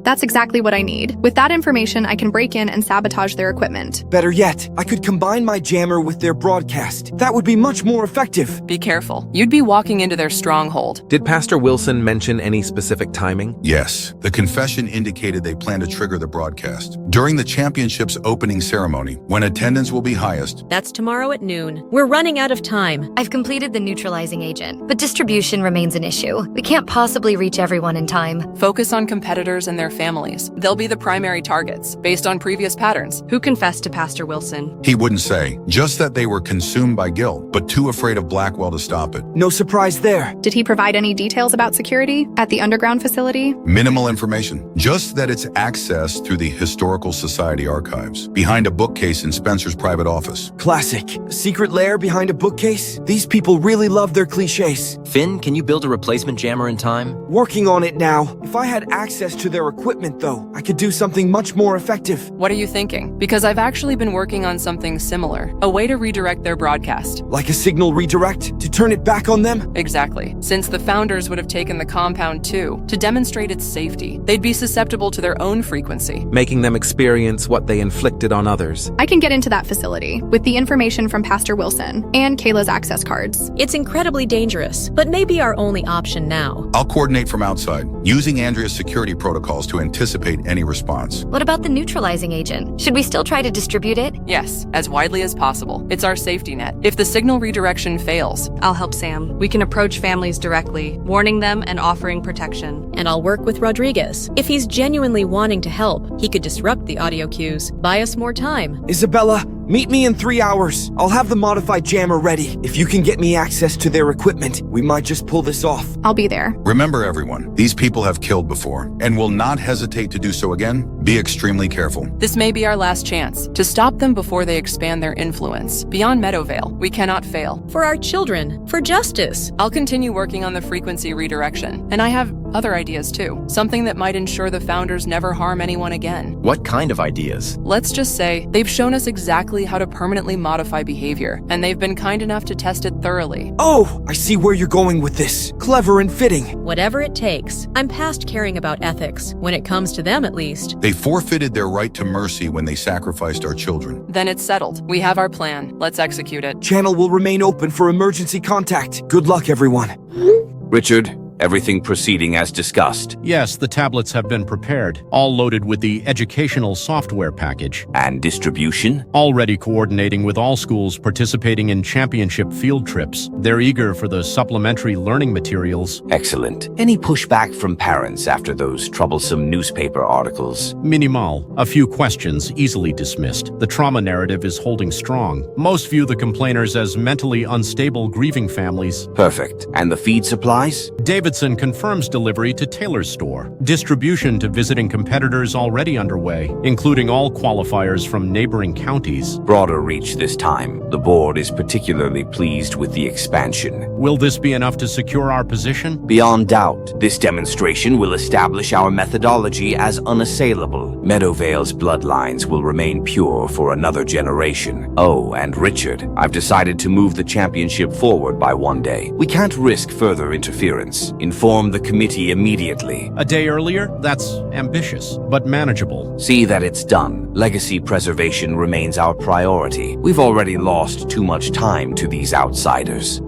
That's exactly what I need. With that information, I can break in and sabotage their equipment. Better yet, I could combine my jammer with their broadcast. That would be much more effective. Be careful. You'd be walking into their stronghold. Did Pastor Wilson mention any specific timing? Yes. The confession indicated they plan to trigger the broadcast during the championship's opening ceremony, when attendance will be highest. That's tomorrow at noon. We're running out of time. I've completed the neutralizing agent, but distribution remains an issue. We can't possibly reach everyone in time. Focus on competitors and their families. They'll be the primary targets, based on previous patterns. Who confessed to Pastor Wilson? He wouldn't say, just that they were consumed by guilt, but too afraid of Blackwell to stop it. No surprise there. Did he provide any details about security at the underground facility? Minimal information, just that it's accessed through the Historical Society archives, behind a bookcase in Spencer's private office. Classic. A secret lair behind a bookcase? These people really love their cliches. Finn, can you build a replacement jammer in time? Working on it now. If I had access to their equipment, though, I could do something much more effective. What are you thinking? Because I've actually been working on something similar. A way to redirect their broadcast. Like a signal redirect? To turn it back on them? Exactly. Since the founders would have taken the compound too, to demonstrate its safety, they'd be susceptible to their own frequency. Making them experience what they inflicted on others. I can get into that facility with the information from Pastor Wilson and Kayla's access cards. It's incredibly dangerous, but may be our only option now. I'll coordinate from outside, using Andrea's security protocols to anticipate any response. What about the neutralizing agent? Should we still try to distribute it? Yes, as widely as possible. It's our safety net. If the signal redirection fails, I'll help Sam. We can approach families directly, warning them and offering protection. And I'll work with Rodriguez. If he's genuinely wanting to help, he could disrupt the audio cues, buy us more time. Isabella, meet me in 3 hours. I'll have the modified jammer ready. If you can get me access to their equipment, we might just pull this off. I'll be there. Remember, everyone, these people have killed before and will not hesitate to do so again. Be extremely careful. This may be our last chance to stop them before they expand their influence. Beyond Meadowvale, we cannot fail. For our children, for justice. I'll continue working on the frequency redirection, and I have other ideas too. Something that might ensure the founders never harm anyone again. What kind of ideas? Let's just say they've shown us exactly how to permanently modify behavior, and they've been kind enough to test it thoroughly. Oh, I see where you're going with this. Clever and fitting. Whatever it takes. I'm past caring about ethics, when it comes to them at least. They forfeited their right to mercy when they sacrificed our children. Then it's settled. We have our plan. Let's execute it. Channel will remain open for emergency contact. Good luck, everyone. Richard, everything proceeding as discussed. Yes, the tablets have been prepared, all loaded with the educational software package. And distribution? Already coordinating with all schools participating in championship field trips. They're eager for the supplementary learning materials. Excellent. Any pushback from parents after those troublesome newspaper articles? Minimal. A few questions easily dismissed. The trauma narrative is holding strong. Most view the complainers as mentally unstable grieving families. Perfect. And the feed supplies? David Davidson confirms delivery to Taylor's store. Distribution to visiting competitors already underway, including all qualifiers from neighboring counties. Broader reach this time. The board is particularly pleased with the expansion. Will this be enough to secure our position? Beyond doubt, this demonstration will establish our methodology as unassailable. Meadowvale's bloodlines will remain pure for another generation. Oh, and Richard, I've decided to move the championship forward by one day. We can't risk further interference. Inform the committee immediately. A day earlier? That's ambitious, but manageable. See that it's done. Legacy preservation remains our priority. We've already lost too much time to these outsiders.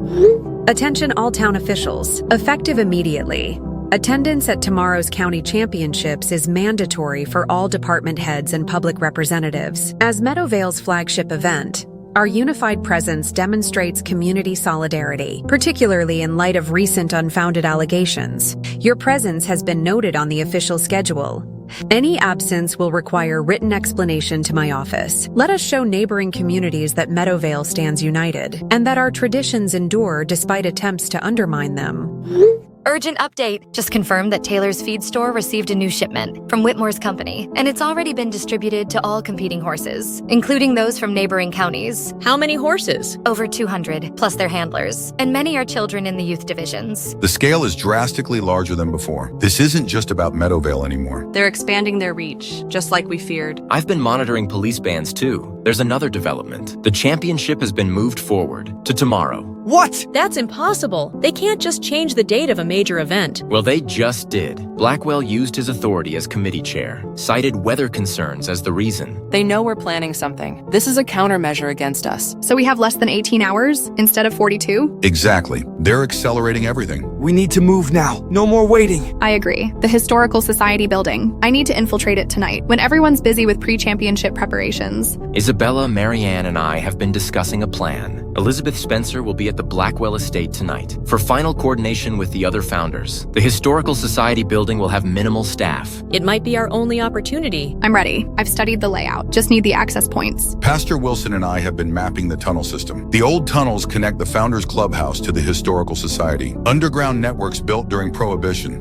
Attention all town officials. Effective immediately. Attendance at tomorrow's county championships is mandatory for all department heads and public representatives. As Meadowvale's flagship event, our unified presence demonstrates community solidarity, particularly in light of recent unfounded allegations. Your presence has been noted on the official schedule. Any absence will require written explanation to my office. Let us show neighboring communities that Meadowvale stands united, and that our traditions endure despite attempts to undermine them. Urgent update. Just confirmed that Taylor's feed store received a new shipment from Whitmore's company, and it's already been distributed to all competing horses, including those from neighboring counties. How many horses? Over 200, plus their handlers, and many are children in the youth divisions. The scale is drastically larger than before. This isn't just about Meadowvale anymore. They're expanding their reach, just like we feared. I've been monitoring police bands too. There's another development. The championship has been moved forward to tomorrow. What? That's impossible. They can't just change the date of a major event. Well, they just did. Blackwell used his authority as committee chair, cited weather concerns as the reason. They know we're planning something. This is a countermeasure against us. So we have less than 18 hours instead of 42? Exactly. They're accelerating everything. We need to move now. No more waiting. I agree. The Historical Society building. I need to infiltrate it tonight, when everyone's busy with pre-championship preparations. Isabella, Marianne, and I have been discussing a plan. Elizabeth Spencer will be at the Blackwell estate tonight for final coordination with the other founders. The Historical Society building will have minimal staff. It might be our only opportunity. I'm ready. I've studied the layout. Just need the access points. Pastor Wilson and I have been mapping the tunnel system. The old tunnels connect the Founders Clubhouse to the Historical Society. Underground networks built during Prohibition.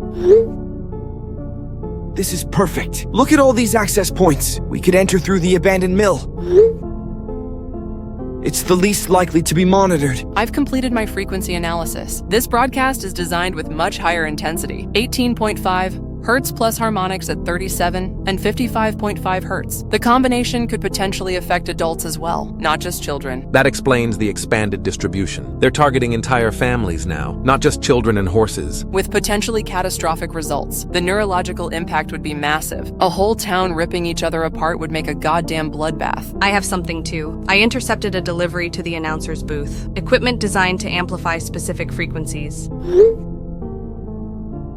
This is perfect. Look at all these access points. We could enter through the abandoned mill. It's the least likely to be monitored. I've completed my frequency analysis. This broadcast is designed with much higher intensity, 18.5 Hertz plus harmonics at 37 and 55.5 Hertz. The combination could potentially affect adults as well, not just children. That explains the expanded distribution. They're targeting entire families now, not just children and horses. With potentially catastrophic results. The neurological impact would be massive. A whole town ripping each other apart would make a goddamn bloodbath. I have something too. I intercepted a delivery to the announcer's booth. Equipment designed to amplify specific frequencies.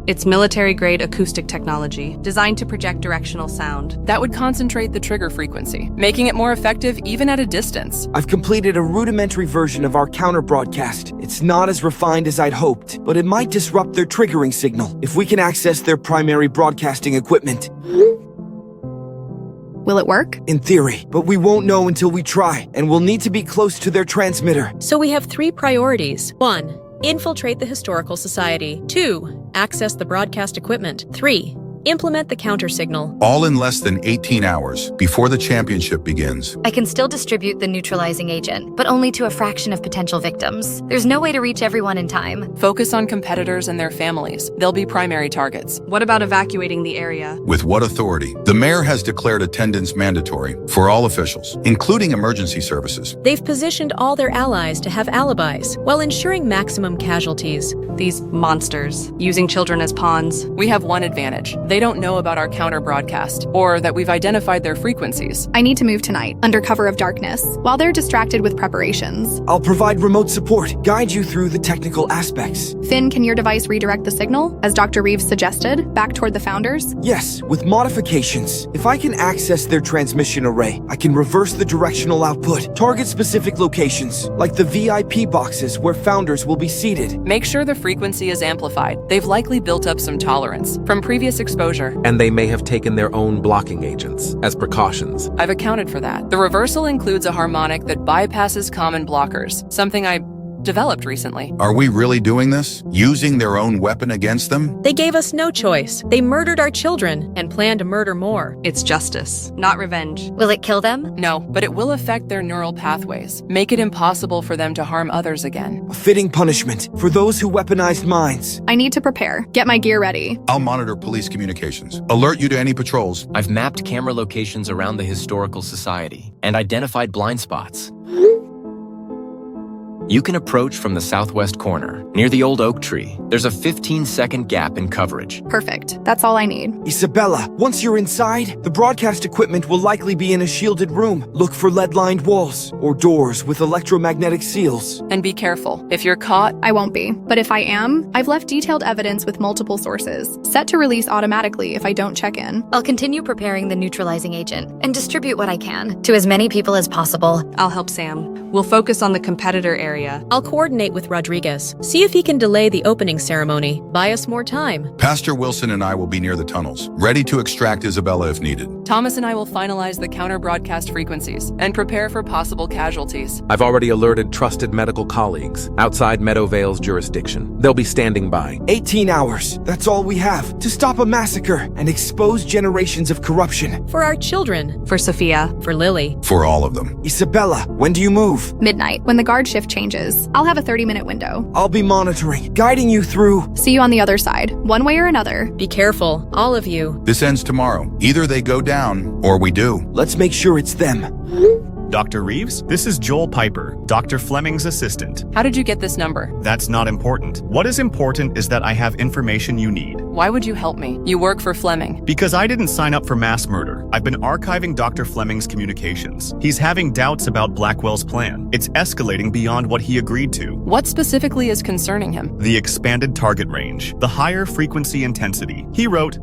It's military-grade acoustic technology, designed to project directional sound. That would concentrate the trigger frequency, making it more effective even at a distance. I've completed a rudimentary version of our counter-broadcast. It's not as refined as I'd hoped, but it might disrupt their triggering signal if we can access their primary broadcasting equipment. Will it work? In theory, but we won't know until we try, and we'll need to be close to their transmitter. So we have 3 priorities. 1. Infiltrate the Historical Society. 2. Access the broadcast equipment. 3. Implement the counter signal. All in less than 18 hours before the championship begins. I can still distribute the neutralizing agent, but only to a fraction of potential victims. There's no way to reach everyone in time. Focus on competitors and their families. They'll be primary targets. What about evacuating the area? With what authority? The mayor has declared attendance mandatory for all officials, including emergency services. They've positioned all their allies to have alibis while ensuring maximum casualties. These monsters, using children as pawns. We have one advantage. They don't know about our counter broadcast, or that we've identified their frequencies. I need to move tonight, under cover of darkness, while they're distracted with preparations. I'll provide remote support, guide you through the technical aspects. Finn, can your device redirect the signal, as Dr. Reeves suggested, back toward the founders? Yes, with modifications. If I can access their transmission array, I can reverse the directional output, target specific locations, like the VIP boxes where founders will be seated. Make sure the frequency is amplified. They've likely built up some tolerance from previous exposure. And they may have taken their own blocking agents as precautions. I've accounted for that. The reversal includes a harmonic that bypasses common blockers, something I developed recently. Are we really doing this? Using their own weapon against them? They gave us no choice. They murdered our children and plan to murder more. It's justice, not revenge. Will it kill them? No, but it will affect their neural pathways, make it impossible for them to harm others again. A fitting punishment for those who weaponized minds. I need to prepare. Get my gear ready. I'll monitor police communications. Alert you to any patrols. I've mapped camera locations around the Historical Society and identified blind spots. You can approach from the southwest corner, near the old oak tree. There's a 15-second gap in coverage. Perfect. That's all I need. Isabella, once you're inside, the broadcast equipment will likely be in a shielded room. Look for lead-lined walls or doors with electromagnetic seals. And be careful. If you're caught, I won't be. But if I am, I've left detailed evidence with multiple sources, set to release automatically if I don't check in. I'll continue preparing the neutralizing agent and distribute what I can to as many people as possible. I'll help Sam. We'll focus on the competitor area. I'll coordinate with Rodriguez. See if he can delay the opening ceremony. Buy us more time. Pastor Wilson and I will be near the tunnels, ready to extract Isabella if needed. Thomas and I will finalize the counter-broadcast frequencies and prepare for possible casualties. I've already alerted trusted medical colleagues outside Meadowvale's jurisdiction. They'll be standing by. 18 hours. That's all we have to stop a massacre and expose generations of corruption. For our children. For Sophia. For Lily. For all of them. Isabella, when do you move? Midnight, when the guard shift changes. I'll have a 30-minute window. I'll be monitoring, guiding you through. See you on the other side, one way or another. Be careful, all of you. This ends tomorrow. Either they go down, or we do. Let's make sure it's them. Dr. Reeves, this is Joel Piper, Dr. Fleming's assistant. How did you get this number? That's not important. What is important is that I have information you need. Why would you help me? You work for Fleming. Because I didn't sign up for mass murder. I've been archiving Dr. Fleming's communications. He's having doubts about Blackwell's plan. It's escalating beyond what he agreed to. What specifically is concerning him? The expanded target range, the higher frequency intensity. He wrote,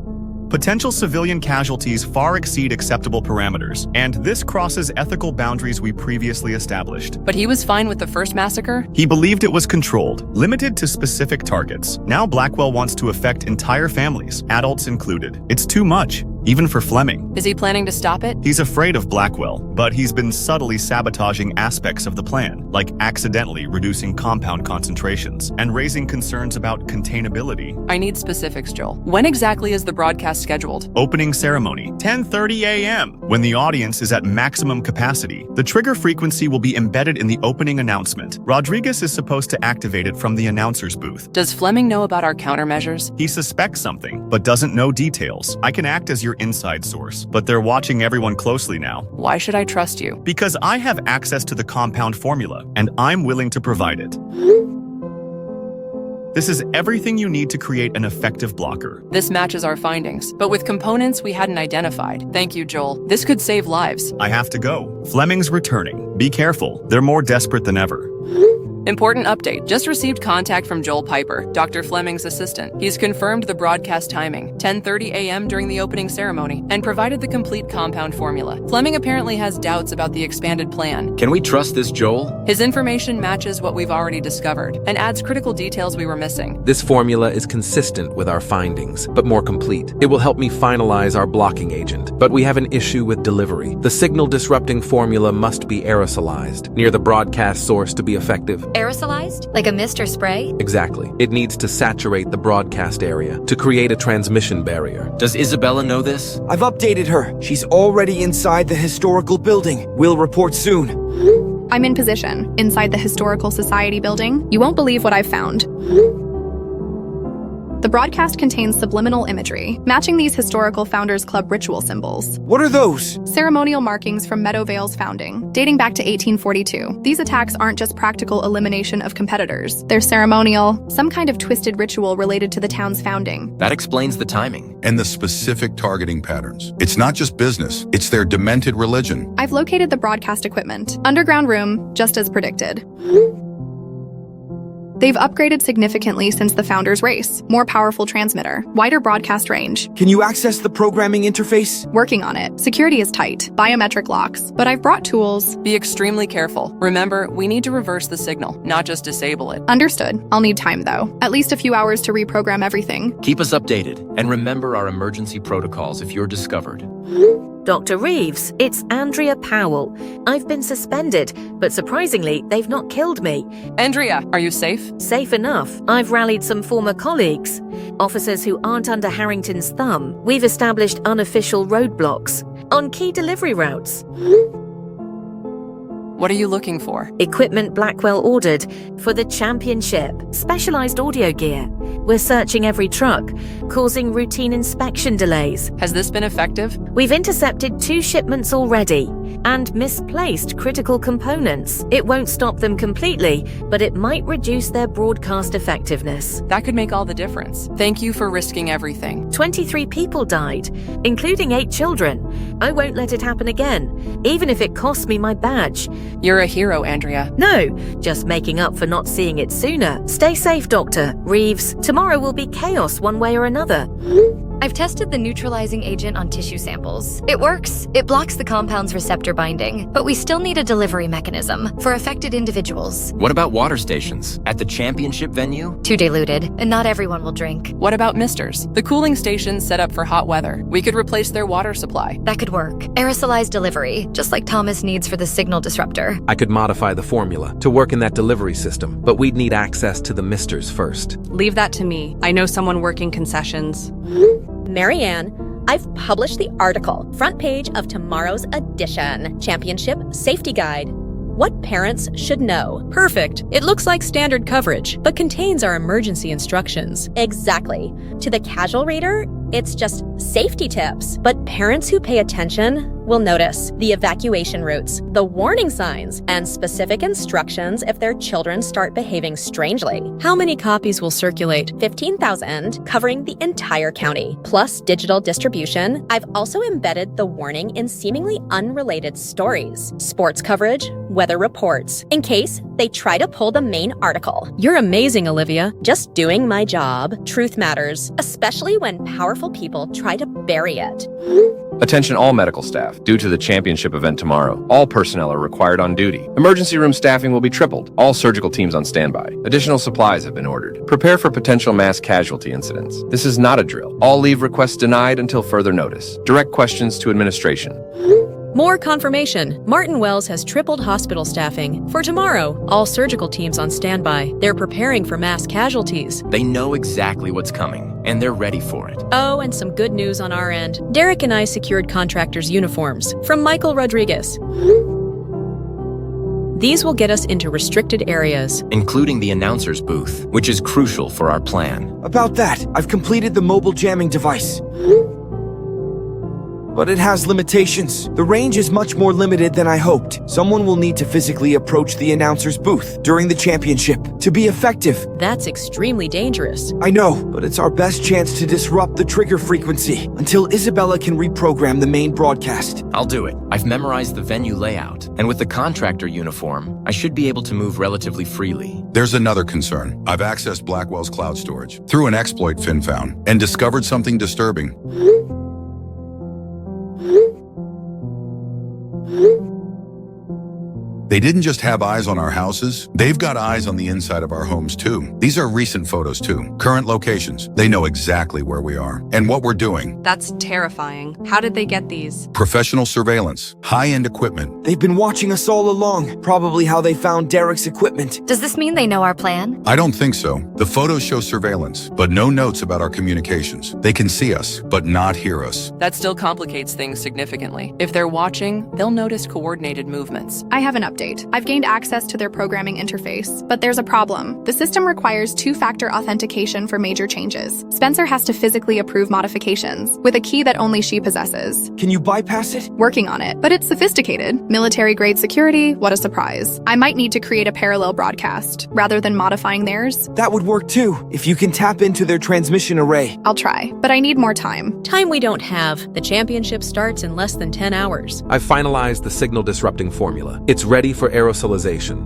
potential civilian casualties far exceed acceptable parameters, and this crosses ethical boundaries we previously established. But he was fine with the first massacre? He believed it was controlled, limited to specific targets. Now Blackwell wants to affect entire families, adults included. It's too much, even for Fleming. Is he planning to stop it? He's afraid of Blackwell, but he's been subtly sabotaging aspects of the plan, like accidentally reducing compound concentrations and raising concerns about containability. I need specifics, Joel. When exactly is the broadcast scheduled? Opening ceremony, 10:30 a.m. When the audience is at maximum capacity, the trigger frequency will be embedded in the opening announcement. Rodriguez is supposed to activate it from the announcer's booth. Does Fleming know about our countermeasures? He suspects something, but doesn't know details. I can act as your inside source, but they're watching everyone closely now. Why should I trust you? Because I have access to the compound formula, and I'm willing to provide it. This is everything you need to create an effective blocker. This matches our findings, but with components we hadn't identified. Thank you, Joel. This could save lives. I have to go. Fleming's returning. Be careful. They're more desperate than ever. Important update. Just received contact from Joel Piper, Dr. Fleming's assistant. He's confirmed the broadcast timing, 10:30 a.m. during the opening ceremony, and provided the complete compound formula. Fleming apparently has doubts about the expanded plan. Can we trust this, Joel? His information matches what we've already discovered and adds critical details we were missing. This formula is consistent with our findings, but more complete. It will help me finalize our blocking agent, but we have an issue with delivery. The signal-disrupting formula must be aerosolized near the broadcast source to be effective. Aerosolized? Like a mist or spray? Exactly. It needs to saturate the broadcast area to create a transmission barrier. Does Isabella know this? I've updated her. She's already inside the historical building. We'll report soon. I'm in position, inside the Historical Society building. You won't believe what I've found. The broadcast contains subliminal imagery, matching these historical Founders Club ritual symbols. What are those? Ceremonial markings from Meadowvale's founding, dating back to 1842. These attacks aren't just practical elimination of competitors. They're ceremonial, some kind of twisted ritual related to the town's founding. That explains the timing. And the specific targeting patterns. It's not just business, it's their demented religion. I've located the broadcast equipment. Underground room, just as predicted. They've upgraded significantly since the Founders race. More powerful transmitter, wider broadcast range. Can you access the programming interface? Working on it. Security is tight. Biometric locks. But I've brought tools. Be extremely careful. Remember, we need to reverse the signal, not just disable it. Understood. I'll need time, though. At least a few hours to reprogram everything. Keep us updated, and remember our emergency protocols if you're discovered. Dr. Reeves, it's Andrea Powell. I've been suspended. but surprisingly, they've not killed me. Andrea, are you safe? Safe enough. I've rallied some former colleagues, officers who aren't under Harrington's thumb. We've established unofficial roadblocks on key delivery routes. What are you looking for? Equipment Blackwell ordered for the championship. Specialized audio gear. We're searching every truck, causing routine inspection delays. Has this been effective? We've intercepted 2 shipments already and misplaced critical components. It won't stop them completely, but it might reduce their broadcast effectiveness. That could make all the difference. Thank you for risking everything. 23 people died, including 8 children. I won't let it happen again, even if it costs me my badge. You're a hero, Andrea. No, just making up for not seeing it sooner. Stay safe, Doctor. Reeves, tomorrow will be chaos one way or another. I've tested the neutralizing agent on tissue samples. It works. It blocks the compound's receptor binding, but we still need a delivery mechanism for affected individuals. What about water stations? At the championship venue? Too diluted, and not everyone will drink. What about misters? The cooling station's set up for hot weather. We could replace their water supply. That could work. Aerosolized delivery, just like Thomas needs for the signal disruptor. I could modify the formula to work in that delivery system, but we'd need access to the misters first. Leave that to me. I know someone working concessions. Marianne, I've published the article, front page of tomorrow's edition, Championship Safety Guide. What parents should know. Perfect. It looks like standard coverage, but contains our emergency instructions. Exactly. To the casual reader, it's just safety tips. But parents who pay attention will notice the evacuation routes, the warning signs, and specific instructions if their children start behaving strangely. How many copies will circulate? 15,000, covering the entire county, plus digital distribution. I've also embedded the warning in seemingly unrelated stories, sports coverage, weather reports, in case they try to pull the main article. You're amazing, Olivia. Just doing my job. Truth matters, especially when powerful people try to bury it. Attention all medical staff. Due to the championship event tomorrow, all personnel are required on duty. Emergency room staffing will be tripled. All surgical teams on standby. Additional supplies have been ordered. Prepare for potential mass casualty incidents. This is not a drill. All leave requests denied until further notice. Direct questions to administration. More confirmation. Martin Wells has tripled hospital staffing. For tomorrow, all surgical teams on standby. They're preparing for mass casualties. They know exactly what's coming, and they're ready for it. Oh, and some good news on our end. Derek and I secured contractors' uniforms from Michael Rodriguez. These will get us into restricted areas, including the announcer's booth, which is crucial for our plan. About that, I've completed the mobile jamming device. But it has limitations. The range is much more limited than I hoped. Someone will need to physically approach the announcer's booth during the championship to be effective. That's extremely dangerous. I know, but it's our best chance to disrupt the trigger frequency until Isabella can reprogram the main broadcast. I'll do it. I've memorized the venue layout, and with the contractor uniform, I should be able to move relatively freely. There's another concern. I've accessed Blackwell's cloud storage through an exploit Finn found and discovered something disturbing. They didn't just have eyes on our houses, they've got eyes on the inside of our homes too. These are recent photos too, current locations. They know exactly where we are and what we're doing. That's terrifying. How did they get these? Professional surveillance, high-end equipment. They've been watching us all along, probably how they found Derek's equipment. Does this mean they know our plan? I don't think so. The photos show surveillance, but no notes about our communications. They can see us, but not hear us. That still complicates things significantly. If they're watching, they'll notice coordinated movements. I have an update. I've gained access to their programming interface, but there's a problem. The system requires two-factor authentication for major changes. Spencer has to physically approve modifications, with a key that only she possesses. Can you bypass it? Working on it, but it's sophisticated. Military-grade security, what a surprise. I might need to create a parallel broadcast, rather than modifying theirs. That would work too, if you can tap into their transmission array. I'll try, but I need more time. Time we don't have. The championship starts in less than 10 hours. I've finalized the signal disrupting formula. It's ready for aerosolization.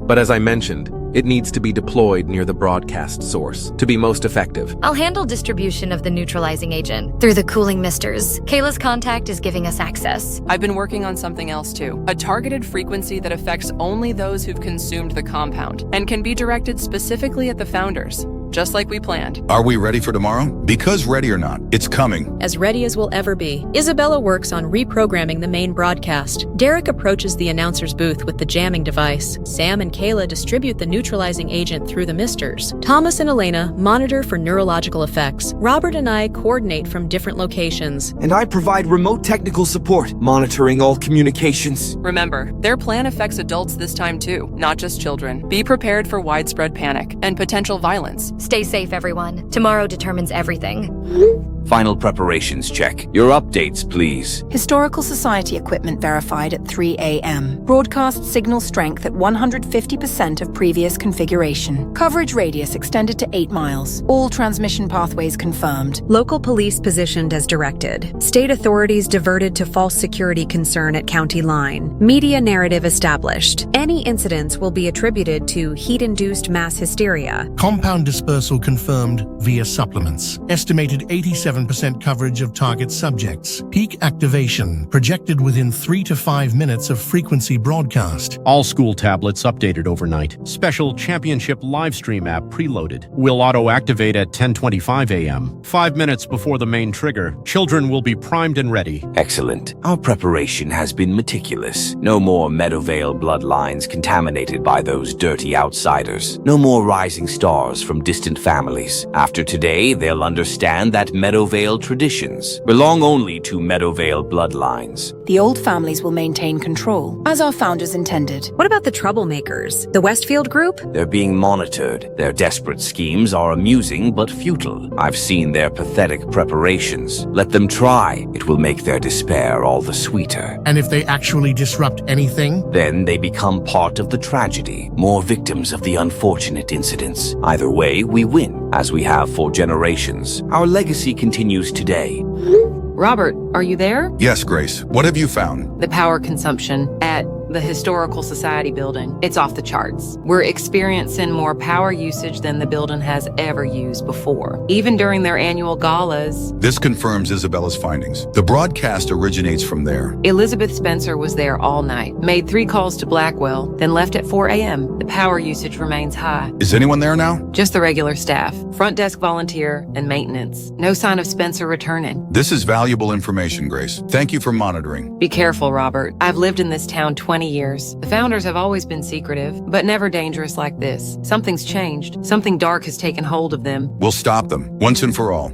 But as I mentioned, it needs to be deployed near the broadcast source to be most effective. I'll handle distribution of the neutralizing agent through the cooling misters. Kayla's contact is giving us access. I've been working on something else too. A targeted frequency that affects only those who've consumed the compound and can be directed specifically at the founders. just like we planned. Are we ready for tomorrow? Because ready or not, it's coming. As ready as we'll ever be, Isabella works on reprogramming the main broadcast. Derek approaches the announcer's booth with the jamming device. Sam and Kayla distribute the neutralizing agent through the misters. Thomas and Elena monitor for neurological effects. Robert and I coordinate from different locations. And I provide remote technical support, monitoring all communications. Remember, their plan affects adults this time too, not just children. Be prepared for widespread panic and potential violence. Stay safe, everyone. Tomorrow determines everything. Final preparations check. Your updates, please. Historical Society equipment verified at 3 a.m. Broadcast signal strength at 150% of previous configuration. Coverage radius extended to 8 miles. All transmission pathways confirmed. Local police positioned as directed. State authorities diverted to false security concern at county line. Media narrative established. Any incidents will be attributed to heat-induced mass hysteria. Compound dispersal confirmed via supplements. Estimated 87% coverage of target subjects. Peak activation projected within 3 to 5 minutes of frequency broadcast. All school tablets updated overnight. Special championship livestream app preloaded. Will auto-activate at 10:25 a.m. 5 minutes before the main trigger. Children will be primed and ready. Excellent. Our preparation has been meticulous. No more Meadowvale bloodlines contaminated by those dirty outsiders. No more rising stars from distant families. After today, they'll understand that Meadowvale traditions belong only to Meadowvale bloodlines. The old families will maintain control, as our founders intended. What about the troublemakers? The Westfield group? They're being monitored. Their desperate schemes are amusing but futile. I've seen their pathetic preparations. Let them try. It will make their despair all the sweeter. And if they actually disrupt anything? Then they become part of the tragedy, more victims of the unfortunate incidents. Either way, we win, as we have for generations. Our legacy continues today. Robert, are you there? Yes, Grace. What have you found? The power consumption at the Historical Society building. It's off the charts. We're experiencing more power usage than the building has ever used before, even during their annual galas. This confirms Isabella's findings. The broadcast originates from there. Elizabeth Spencer was there all night, made 3 calls to Blackwell, then left at 4 a.m. The power usage remains high. Is anyone there now? Just the regular staff, front desk volunteer, and maintenance. No sign of Spencer returning. This is valuable information, Grace. Thank you for monitoring. Be careful, Robert. I've lived in this town 20 years. The founders have always been secretive, but never dangerous like this. Something's changed. Something dark has taken hold of them. We'll stop them, once and for all.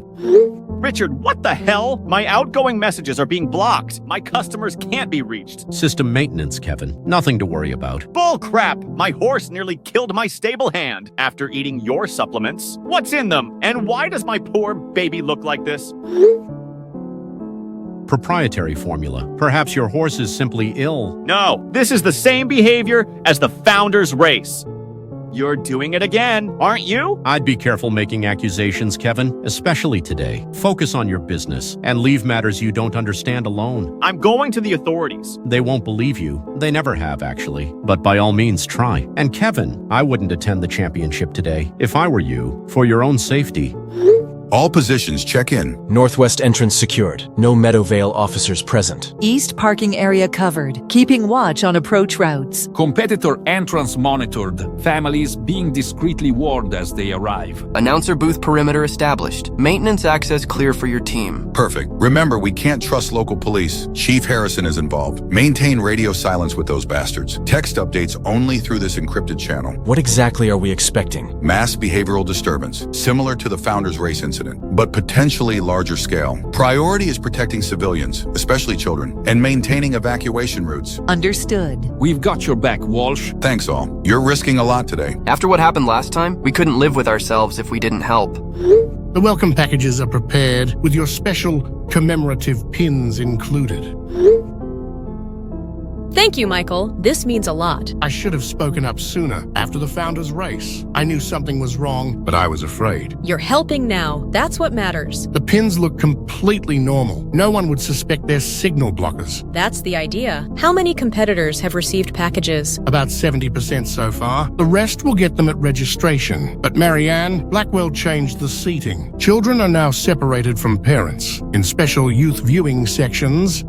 Richard, what the hell? My outgoing messages are being blocked. My customers can't be reached. System maintenance, Kevin. Nothing to worry about. Bull crap! My horse nearly killed my stable hand after eating your supplements. What's in them? And why does my poor baby look like this? Proprietary formula. Perhaps your horse is simply ill. No, this is the same behavior as the founder's race. You're doing it again, aren't you? I'd be careful making accusations, Kevin, especially today. Focus on your business and leave matters you don't understand alone. I'm going to the authorities. They won't believe you. They never have, actually. But by all means, try. And Kevin, I wouldn't attend the championship today, if I were you, for your own safety. All positions check in. Northwest entrance secured. No Meadowvale officers present. East parking area covered. Keeping watch on approach routes. Competitor entrance monitored. Families being discreetly warned as they arrive. Announcer booth perimeter established. Maintenance access clear for your team. Perfect. Remember, we can't trust local police. Chief Harrison is involved. Maintain radio silence with those bastards. Text updates only through this encrypted channel. What exactly are we expecting? Mass behavioral disturbance, similar to the Founders Race incident, but potentially larger scale. Priority is protecting civilians, especially children, and maintaining evacuation routes. Understood. We've got your back, Walsh. Thanks all. You're risking a lot today. After what happened last time, we couldn't live with ourselves if we didn't help. The welcome packages are prepared with your special commemorative pins included. Thank you, Michael. This means a lot. I should have spoken up sooner after the Founders Race. I knew something was wrong, but I was afraid. You're helping now. That's what matters. The pins look completely normal. No one would suspect they're signal blockers. That's the idea. How many competitors have received packages? About 70% so far. The rest will get them at registration. But Marianne, Blackwell changed the seating. Children are now separated from parents in special youth viewing sections.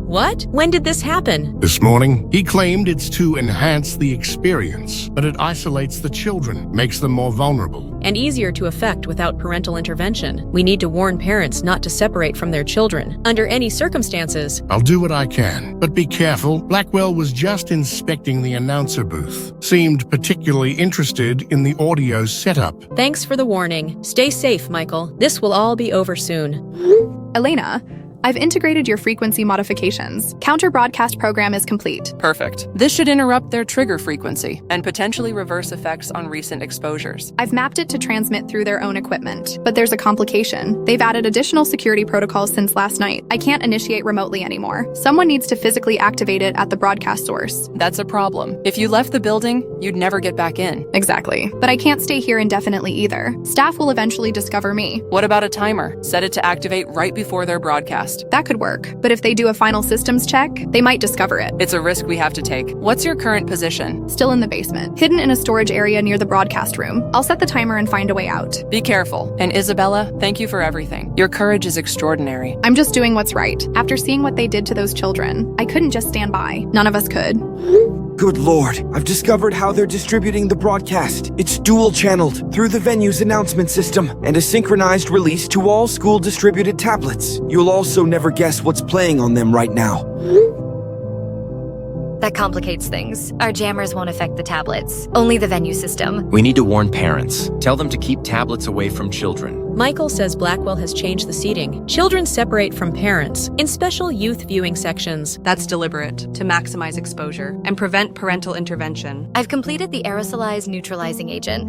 What? When did this happen? This morning, he claimed it's to enhance the experience, but it isolates the children, makes them more vulnerable. And easier to effect without parental intervention. We need to warn parents not to separate from their children, under any circumstances. I'll do what I can, but be careful. Blackwell was just inspecting the announcer booth. Seemed particularly interested in the audio setup. Thanks for the warning. Stay safe, Michael. This will all be over soon. Elena, I've integrated your frequency modifications. Counter broadcast program is complete. Perfect. This should interrupt their trigger frequency and potentially reverse effects on recent exposures. I've mapped it to transmit through their own equipment, but there's a complication. They've added additional security protocols since last night. I can't initiate remotely anymore. Someone needs to physically activate it at the broadcast source. That's a problem. If you left the building, you'd never get back in. Exactly. But I can't stay here indefinitely either. Staff will eventually discover me. What about a timer? Set it to activate right before their broadcast. That could work, but if they do a final systems check, they might discover it. It's a risk we have to take. What's your current position? Still in the basement, hidden in a storage area near the broadcast room. I'll set the timer and find a way out. Be careful. And Isabella, thank you for everything. Your courage is extraordinary. I'm just doing what's right. After seeing what they did to those children, I couldn't just stand by. None of us could. Good Lord, I've discovered how they're distributing the broadcast. It's dual-channeled through the venue's announcement system and a synchronized release to all school-distributed tablets. You'll also never guess what's playing on them right now. That complicates things. Our jammers won't affect the tablets, only the venue system. We need to warn parents. Tell them to keep tablets away from children. Michael says Blackwell has changed the seating. Children separate from parents in special youth viewing sections. That's deliberate, to maximize exposure and prevent parental intervention. I've completed the aerosolized neutralizing agent.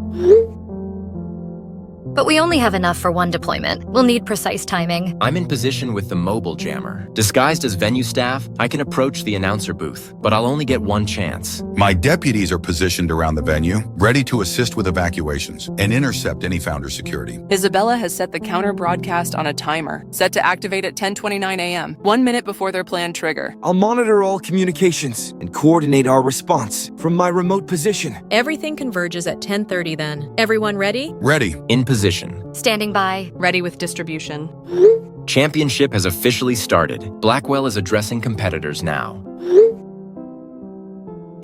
But we only have enough for one deployment. We'll need precise timing. I'm in position with the mobile jammer. Disguised as venue staff, I can approach the announcer booth, but I'll only get one chance. My deputies are positioned around the venue, ready to assist with evacuations and intercept any founder security. Isabella has set the counter broadcast on a timer, set to activate at 10:29 a.m., 1 minute before their planned trigger. I'll monitor all communications and coordinate our response from my remote position. Everything converges at 10:30 then. Everyone ready? Ready. In position. Standing by. Ready with distribution. Championship has officially started. Blackwell is addressing competitors now.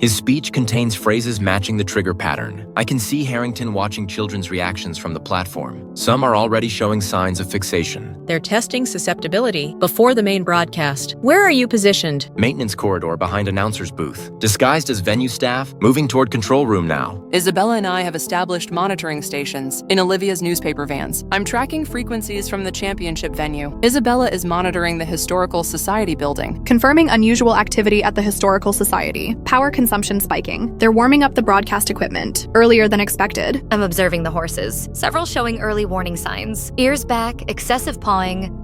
His speech contains phrases matching the trigger pattern. I can see Harrington watching children's reactions from the platform. Some are already showing signs of fixation. They're testing susceptibility before the main broadcast. Where are you positioned? Maintenance corridor behind announcer's booth. Disguised as venue staff, moving toward control room now. Isabella and I have established monitoring stations in Olivia's newspaper vans. I'm tracking frequencies from the championship venue. Isabella is monitoring the Historical Society building. Confirming unusual activity at the Historical Society. Power consumption spiking. They're warming up the broadcast equipment earlier than expected. I'm observing the horses, several showing early warning signs. Ears back, excessive pawing,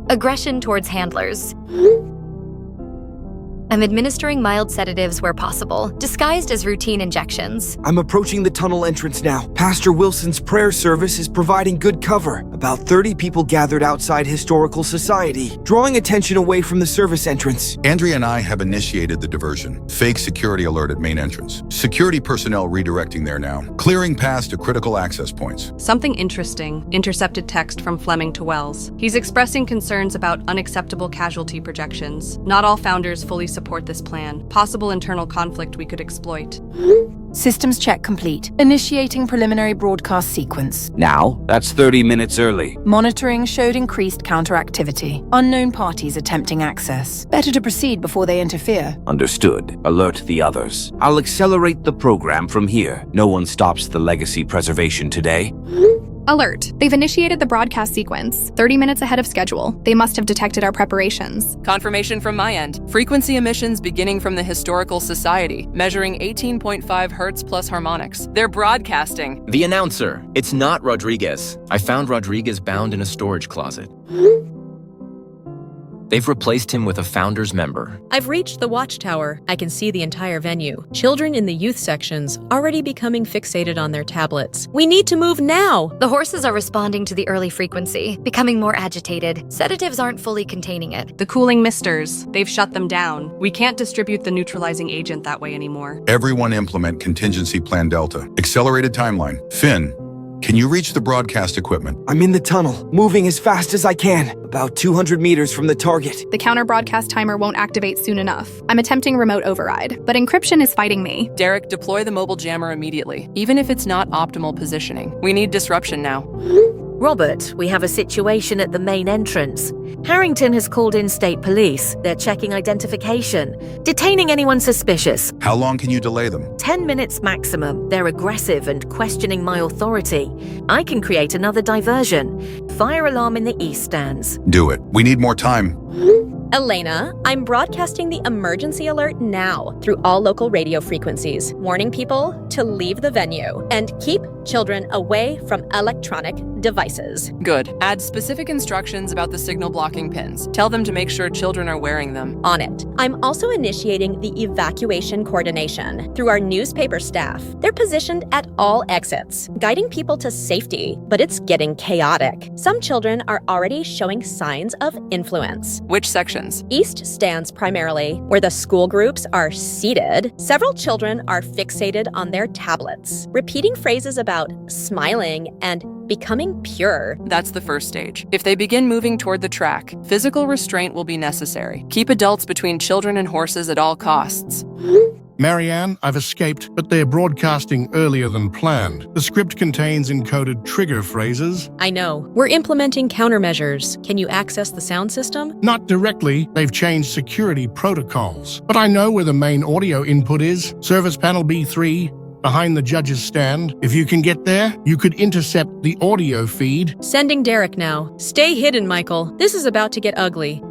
aggression towards handlers. I'm administering mild sedatives where possible, disguised as routine injections. I'm approaching the tunnel entrance now. Pastor Wilson's prayer service is providing good cover. About 30 people gathered outside Historical Society, drawing attention away from the service entrance. Andrea and I have initiated the diversion. Fake security alert at main entrance. Security personnel redirecting there now. Clearing past to critical access points. Something interesting. Intercepted text from Fleming to Wells. He's expressing concerns about unacceptable casualty projections. Not all founders fully support this plan. Possible internal conflict we could exploit. Systems check complete. Initiating preliminary broadcast sequence. Now, that's 30 minutes early. Monitoring showed increased counteractivity. Unknown parties attempting access. Better to proceed before they interfere. Understood. Alert the others. I'll accelerate the program from here. No one stops the legacy preservation today. Alert. They've initiated the broadcast sequence, 30 minutes ahead of schedule. They must have detected our preparations. Confirmation from my end. Frequency emissions beginning from the Historical Society, measuring 18.5 hertz plus harmonics. They're broadcasting. The announcer. It's not Rodriguez. I found Rodriguez bound in a storage closet. They've replaced him with a founder's member. I've reached the watchtower. I can see the entire venue. Children in the youth sections already becoming fixated on their tablets. We need to move now! The horses are responding to the early frequency, becoming more agitated. Sedatives aren't fully containing it. The cooling misters. They've shut them down. We can't distribute the neutralizing agent that way anymore. Everyone implement contingency plan Delta. Accelerated timeline. Finn, Can you reach the broadcast equipment? I'm in the tunnel, moving as fast as I can, about 200 meters from the target. The counter broadcast timer won't activate soon enough. I'm attempting remote override, but encryption is fighting me. Derek, deploy the mobile jammer immediately, even if it's not optimal positioning. We need disruption now. Robert, we have a situation at the main entrance. Harrington has called in state police. They're checking identification, detaining anyone suspicious. How long can you delay them? 10 minutes maximum. They're aggressive and questioning my authority. I can create another diversion. Fire alarm in the east stands. Do it. We need more time. Elena, I'm broadcasting the emergency alert now through all local radio frequencies, warning people to leave the venue and keep children away from electronic devices. Good. Add specific instructions about the signal blocking pins. Tell them to make sure children are wearing them. On it. I'm also initiating the evacuation coordination through our newspaper staff. They're positioned at all exits, guiding people to safety, but it's getting chaotic. Some children are already showing signs of influence. Which sections? East stands primarily, where the school groups are seated. Several children are fixated on their tablets, repeating phrases about smiling and becoming pure. That's the first stage. If they begin moving toward the track, physical restraint will be necessary. Keep adults between children and horses at all costs. Marianne, I've escaped, but they're broadcasting earlier than planned. The script contains encoded trigger phrases. I know. We're implementing countermeasures. Can you access the sound system? Not directly. They've changed security protocols. But I know where the main audio input is. Service panel B3, behind the judge's stand. If you can get there, you could intercept the audio feed. Sending Derek now. Stay hidden, Michael. This is about to get ugly.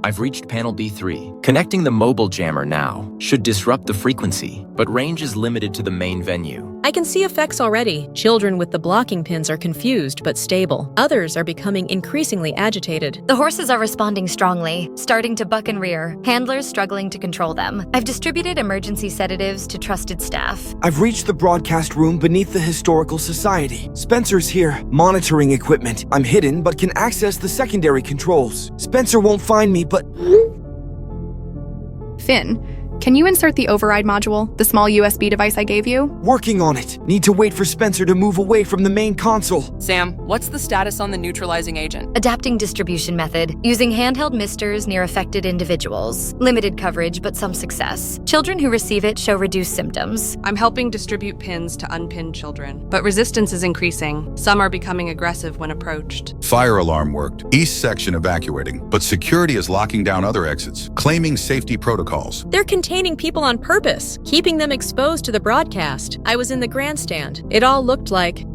I've reached panel B3. Connecting the mobile jammer now should disrupt the frequency, but range is limited to the main venue. I can see effects already. Children with the blocking pins are confused but stable. Others are becoming increasingly agitated. The horses are responding strongly, starting to buck and rear, handlers struggling to control them. I've distributed emergency sedatives to trusted staff. I've reached the broadcast room beneath the Historical Society. Spencer's here, monitoring equipment. I'm hidden, but can access the secondary controls. Spencer won't find me, but... Finn, can you insert the override module, the small USB device I gave you? Working on it. Need to wait for Spencer to move away from the main console. Sam, what's the status on the neutralizing agent? Adapting distribution method, using handheld misters near affected individuals. Limited coverage, but some success. Children who receive it show reduced symptoms. I'm helping distribute pins to unpinned children, but resistance is increasing. Some are becoming aggressive when approached. Fire alarm worked. East section evacuating, but security is locking down other exits, claiming safety protocols. They're containing people on purpose, keeping them exposed to the broadcast. I was in the grandstand. It all looked like...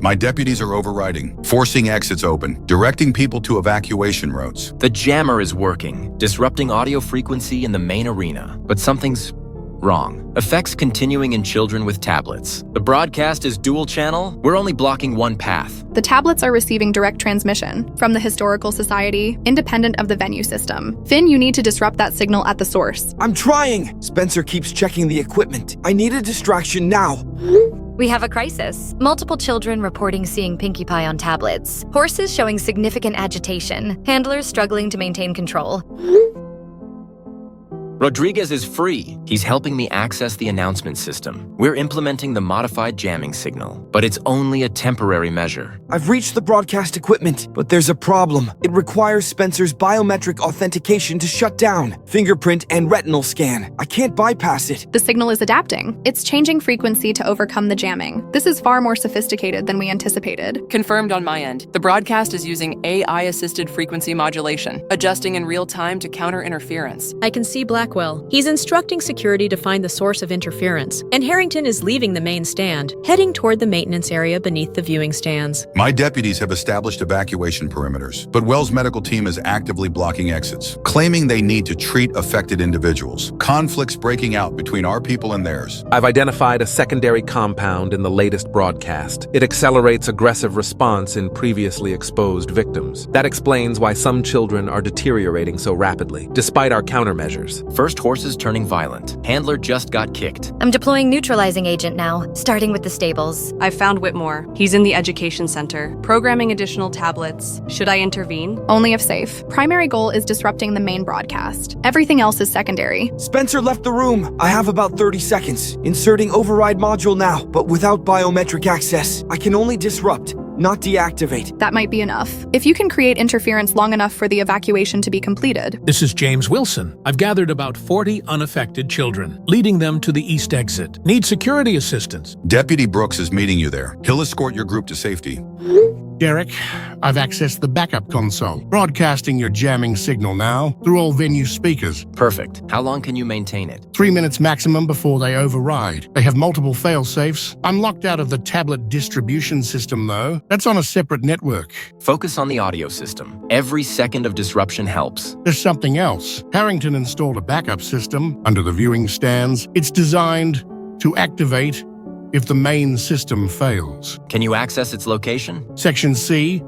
My deputies are overriding, forcing exits open, directing people to evacuation routes. The jammer is working, disrupting audio frequency in the main arena, but something's wrong. Effects continuing in children with tablets. The broadcast is dual channel. We're only blocking one path. The tablets are receiving direct transmission from the Historical Society, independent of the venue system. Finn, you need to disrupt that signal at the source. I'm trying! Spencer keeps checking the equipment. I need a distraction now. We have a crisis. Multiple children reporting seeing Pinkie Pie on tablets. Horses showing significant agitation. Handlers struggling to maintain control. Rodriguez is free. He's helping me access the announcement system. We're implementing the modified jamming signal, but it's only a temporary measure. I've reached the broadcast equipment, but there's a problem. It requires Spencer's biometric authentication to shut down. Fingerprint and retinal scan. I can't bypass it. The signal is adapting. It's changing frequency to overcome the jamming. This is far more sophisticated than we anticipated. Confirmed on my end. The broadcast is using AI-assisted frequency modulation, adjusting in real time to counter interference. I can see Blackwell. He's instructing security to find the source of interference, and Harrington is leaving the main stand, heading toward the maintenance area beneath the viewing stands. My deputies have established evacuation perimeters, but Wells' medical team is actively blocking exits, claiming they need to treat affected individuals. Conflicts breaking out between our people and theirs. I've identified a secondary compound in the latest broadcast. It accelerates aggressive response in previously exposed victims. That explains why some children are deteriorating so rapidly, despite our countermeasures. First horses turning violent. Handler just got kicked. I'm deploying neutralizing agent now, starting with the stables. I've found Whitmore. He's in the education center, programming additional tablets. Should I intervene? Only if safe. Primary goal is disrupting the main broadcast. Everything else is secondary. Spencer left the room. I have about 30 seconds. Inserting override module now, but without biometric access. I can only disrupt, not deactivate. That might be enough. If you can create interference long enough for the evacuation to be completed. This is James Wilson. I've gathered about 40 unaffected children, leading them to the east exit. Need security assistance. Deputy Brooks is meeting you there. He'll escort your group to safety. Derek, I've accessed the backup console, broadcasting your jamming signal now through all venue speakers. Perfect. How long can you maintain it? 3 minutes maximum before they override. They have multiple fail-safes. I'm locked out of the tablet distribution system, though. That's on a separate network. Focus on the audio system. Every second of disruption helps. There's something else. Harrington installed a backup system under the viewing stands. It's designed to activate if the main system fails. Can you access its location? Section C,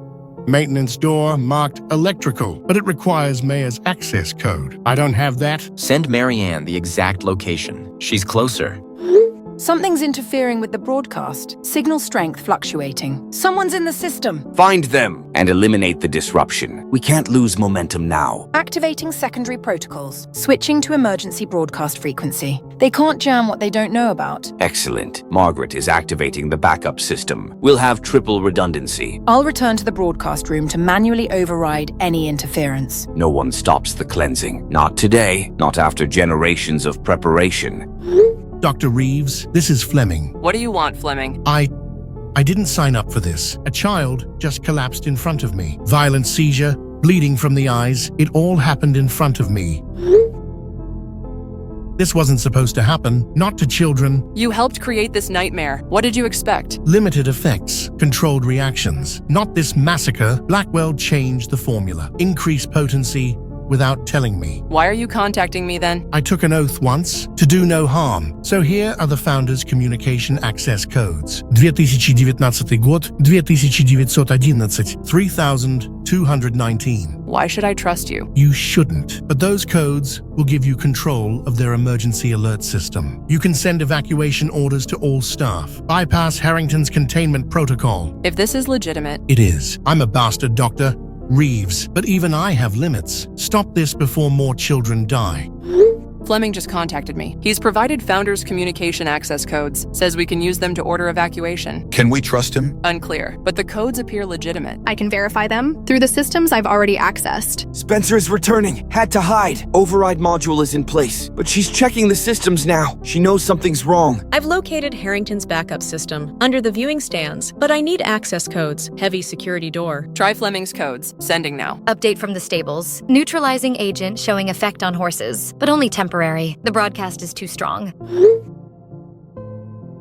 maintenance door marked electrical, but it requires Mayor's access code. I don't have that. Send Marianne the exact location. She's closer. Something's interfering with the broadcast. Signal strength fluctuating. Someone's in the system. Find them and eliminate the disruption. We can't lose momentum now. Activating secondary protocols. Switching to emergency broadcast frequency. They can't jam what they don't know about. Excellent. Margaret is activating the backup system. We'll have triple redundancy. I'll return to the broadcast room to manually override any interference. No one stops the cleansing. Not today. Not after generations of preparation. Dr. Reeves, this is Fleming. What do you want, Fleming? I didn't sign up for this. A child just collapsed in front of me. Violent seizure, bleeding from the eyes. It all happened in front of me. This wasn't supposed to happen, not to children. You helped create this nightmare. What did you expect? Limited effects, controlled reactions. Not this massacre. Blackwell changed the formula. Increased potency without telling me. Why are you contacting me then? I took an oath once to do no harm. So here are the Founders' Communication Access Codes. 2019 год, 2911, 3219. Why should I trust you? You shouldn't, but those codes will give you control of their emergency alert system. You can send evacuation orders to all staff. Bypass Harrington's containment protocol. If this is legitimate... It is. I'm a bastard doctor. Reeves, but even I have limits. Stop this before more children die. Fleming just contacted me. He's provided Founders' Communication Access Codes, says we can use them to order evacuation. Can we trust him? Unclear, but the codes appear legitimate. I can verify them through the systems I've already accessed. Spencer is returning. Had to hide. Override module is in place, but she's checking the systems now. She knows something's wrong. I've located Harrington's backup system under the viewing stands, but I need access codes. Heavy security door. Try Fleming's codes. Sending now. Update from the stables. Neutralizing agent showing effect on horses, but only temporary. The broadcast is too strong.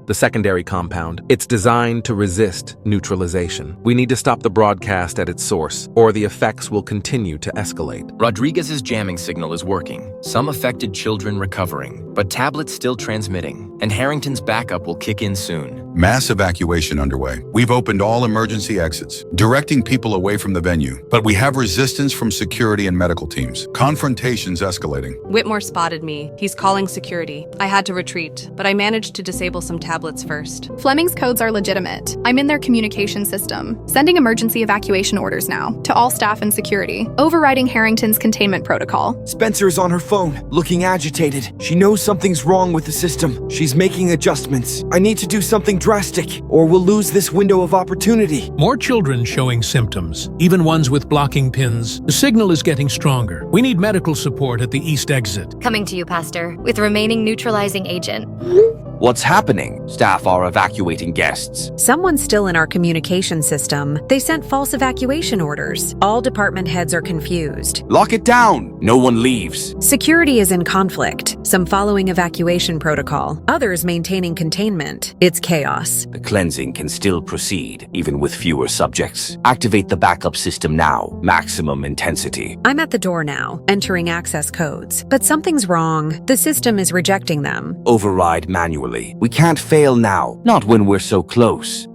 The secondary compound. It's designed to resist neutralization. We need to stop the broadcast at its source, or the effects will continue to escalate. Rodriguez's jamming signal is working. Some affected children recovering, but tablets still transmitting, and Harrington's backup will kick in soon. Mass evacuation underway. We've opened all emergency exits, directing people away from the venue, but we have resistance from security and medical teams. Confrontations escalating. Whitmore spotted me. He's calling security. I had to retreat, but I managed to disable some tablets first. Fleming's codes are legitimate. I'm in their communication system. Sending emergency evacuation orders now to all staff and security. Overriding Harrington's containment protocol. Spencer's on her phone, looking agitated. She knows something's wrong with the system. She's making adjustments. I need to do something drastic, or we'll lose this window of opportunity. More children showing symptoms, even ones with blocking pins. The signal is getting stronger. We need medical support at the east exit. Coming to you, Pastor, with remaining neutralizing agent. What's happening? Staff are evacuating guests. Someone's still in our communication system. They sent false evacuation orders. All department heads are confused. Lock it down. No one leaves. Security is in conflict. Some following evacuation protocol. Others maintaining containment. It's chaos. The cleansing can still proceed, even with fewer subjects. Activate the backup system now. Maximum intensity. I'm at the door now, entering access codes. But something's wrong. The system is rejecting them. Override manually. We can't fail now. Not when we're so close.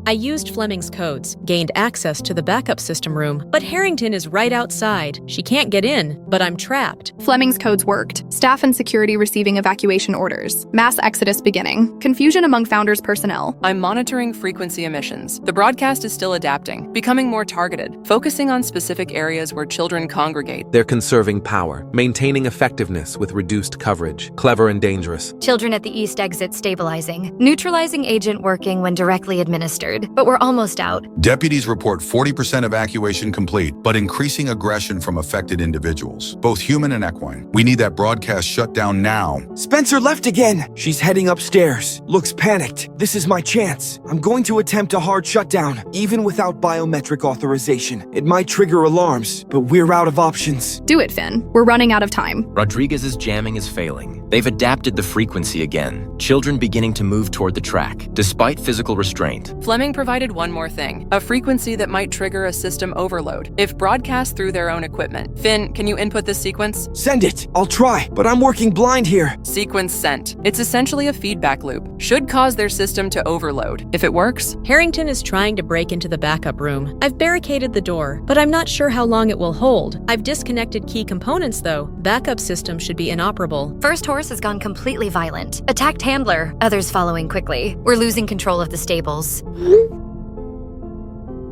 I used Fleming's codes, gained access to the backup system room, but Harrington is right outside. She can't get in, but I'm trapped. Fleming's codes worked. Staff and security receiving evacuation orders. Mass exodus beginning. Confusion among Founders personnel. I'm monitoring frequency emissions. The broadcast is still adapting, becoming more targeted, focusing on specific areas where children congregate. They're conserving power, maintaining effectiveness with reduced coverage. Clever and dangerous. Children at the east exit stabilizing. Neutralizing agent working when directly administered. But we're almost out. Deputies report 40% evacuation complete, but increasing aggression from affected individuals, both human and equine. We need that broadcast shut down now. Spencer left again. She's heading upstairs. Looks panicked. This is my chance. I'm going to attempt a hard shutdown, even without biometric authorization. It might trigger alarms, but we're out of options. Do it, Finn. We're running out of time. Rodriguez's jamming is failing. They've adapted the frequency again. Children beginning to move toward the track, despite physical restraint. Fleming provided one more thing, a frequency that might trigger a system overload if broadcast through their own equipment. Finn, can you input this sequence? Send it. I'll try, but I'm working blind here. Sequence sent. It's essentially a feedback loop. Should cause their system to overload. If it works... Harrington is trying to break into the backup room. I've barricaded the door, but I'm not sure how long it will hold. I've disconnected key components, though. Backup system should be inoperable. First horse has gone completely violent. Attacked handler, others following quickly. We're losing control of the stables.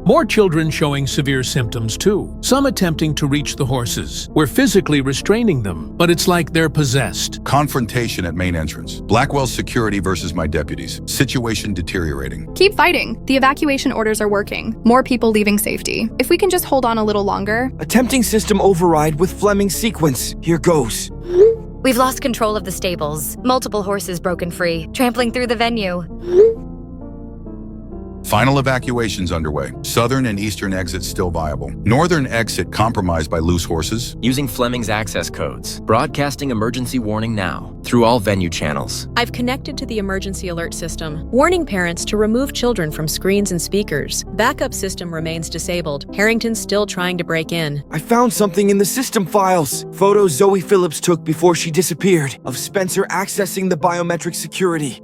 More children showing severe symptoms, too. Some attempting to reach the horses. We're physically restraining them, but it's like they're possessed. Confrontation at main entrance. Blackwell's security versus my deputies. Situation deteriorating. Keep fighting. The evacuation orders are working. More people leaving safety. If we can just hold on a little longer. Attempting system override with Fleming's sequence. Here goes. We've lost control of the stables. Multiple horses broken free, trampling through the venue. Final evacuations underway. Southern and eastern exits still viable. Northern exit compromised by loose horses. Using Fleming's access codes. Broadcasting emergency warning now through all venue channels. I've connected to the emergency alert system, warning parents to remove children from screens and speakers. Backup system remains disabled. Harrington's still trying to break in. I found something in the system files. Photos Zoe Phillips took before she disappeared of Spencer accessing the biometric security.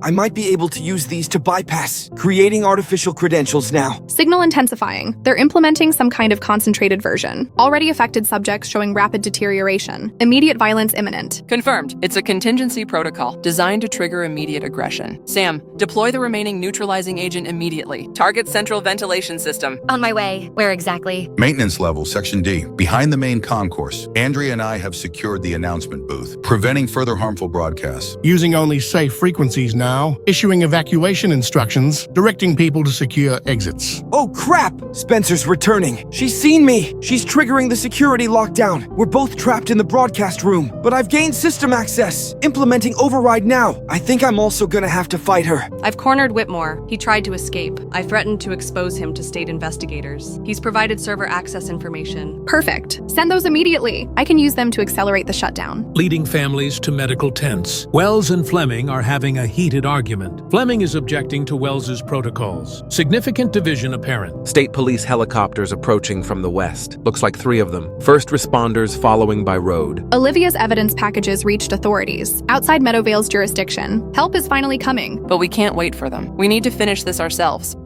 I might be able to use these to bypass, creating artificial credentials now. Signal intensifying. They're implementing some kind of concentrated version. Already affected subjects showing rapid deterioration. Immediate violence imminent. Confirmed. It's a contingency protocol designed to trigger immediate aggression. Sam, deploy the remaining neutralizing agent immediately. Target central ventilation system. On my way. Where exactly? Maintenance level, Section D, behind the main concourse. Andrea and I have secured the announcement booth, preventing further harmful broadcasts. Using only safe frequencies now, issuing evacuation instructions, directing people to secure exits. Oh crap! Spencer's returning. She's seen me. She's triggering the security lockdown. We're both trapped in the broadcast room, but I've gained system access. Implementing override now. I think I'm also gonna have to fight her. I've cornered Whitmore. He tried to escape. I threatened to expose him to state investigators. He's provided server access information. Perfect. Send those immediately. I can use them to accelerate the shutdown. Leading families to medical tents. Wells and Fleming are having a heated argument. Fleming is objecting to Wells's protocols. Significant division apparent. State police helicopters approaching from the west. Looks like 3 of them. First responders following by road. Olivia's evidence packages reached authorities. Outside Meadowvale's jurisdiction. Help is finally coming. But we can't wait for them. We need to finish this ourselves.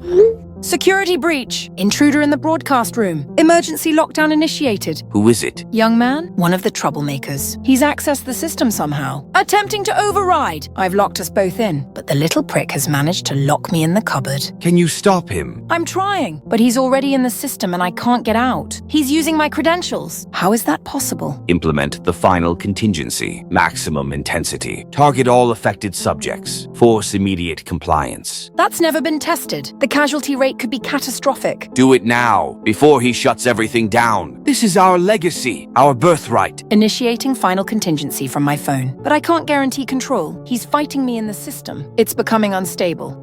Security breach. Intruder in the broadcast room. Emergency lockdown initiated. Who is it? Young man, one of the troublemakers. He's accessed the system somehow. Attempting to override. I've locked us both in, but the little prick has managed to lock me in the cupboard. Can you stop him? I'm trying, but he's already in the system and I can't get out. He's using my credentials. How is that possible? Implement the final contingency. Maximum intensity. Target all affected subjects. Force immediate compliance. That's never been tested. The casualty rate could be catastrophic. Do it now, before he shuts everything down. This is our legacy, our birthright. Initiating final contingency from my phone. But I can't guarantee control. He's fighting me in the system. It's becoming unstable.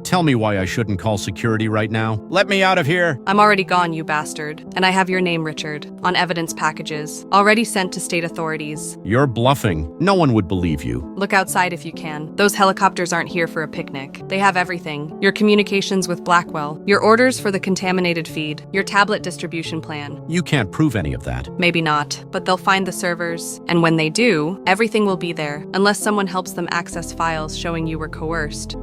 Tell me why I shouldn't call security right now. Let me out of here. I'm already gone, you bastard. And I have your name, Richard, on evidence packages, already sent to state authorities. You're bluffing. No one would believe you. Look outside if you can. Those helicopters aren't here for a picnic. They have everything. Your communications with Blackwell, your orders for the contaminated feed, your tablet distribution plan. You can't prove any of that. Maybe not, but they'll find the servers. And when they do, everything will be there, unless someone helps them access files showing you were coerced.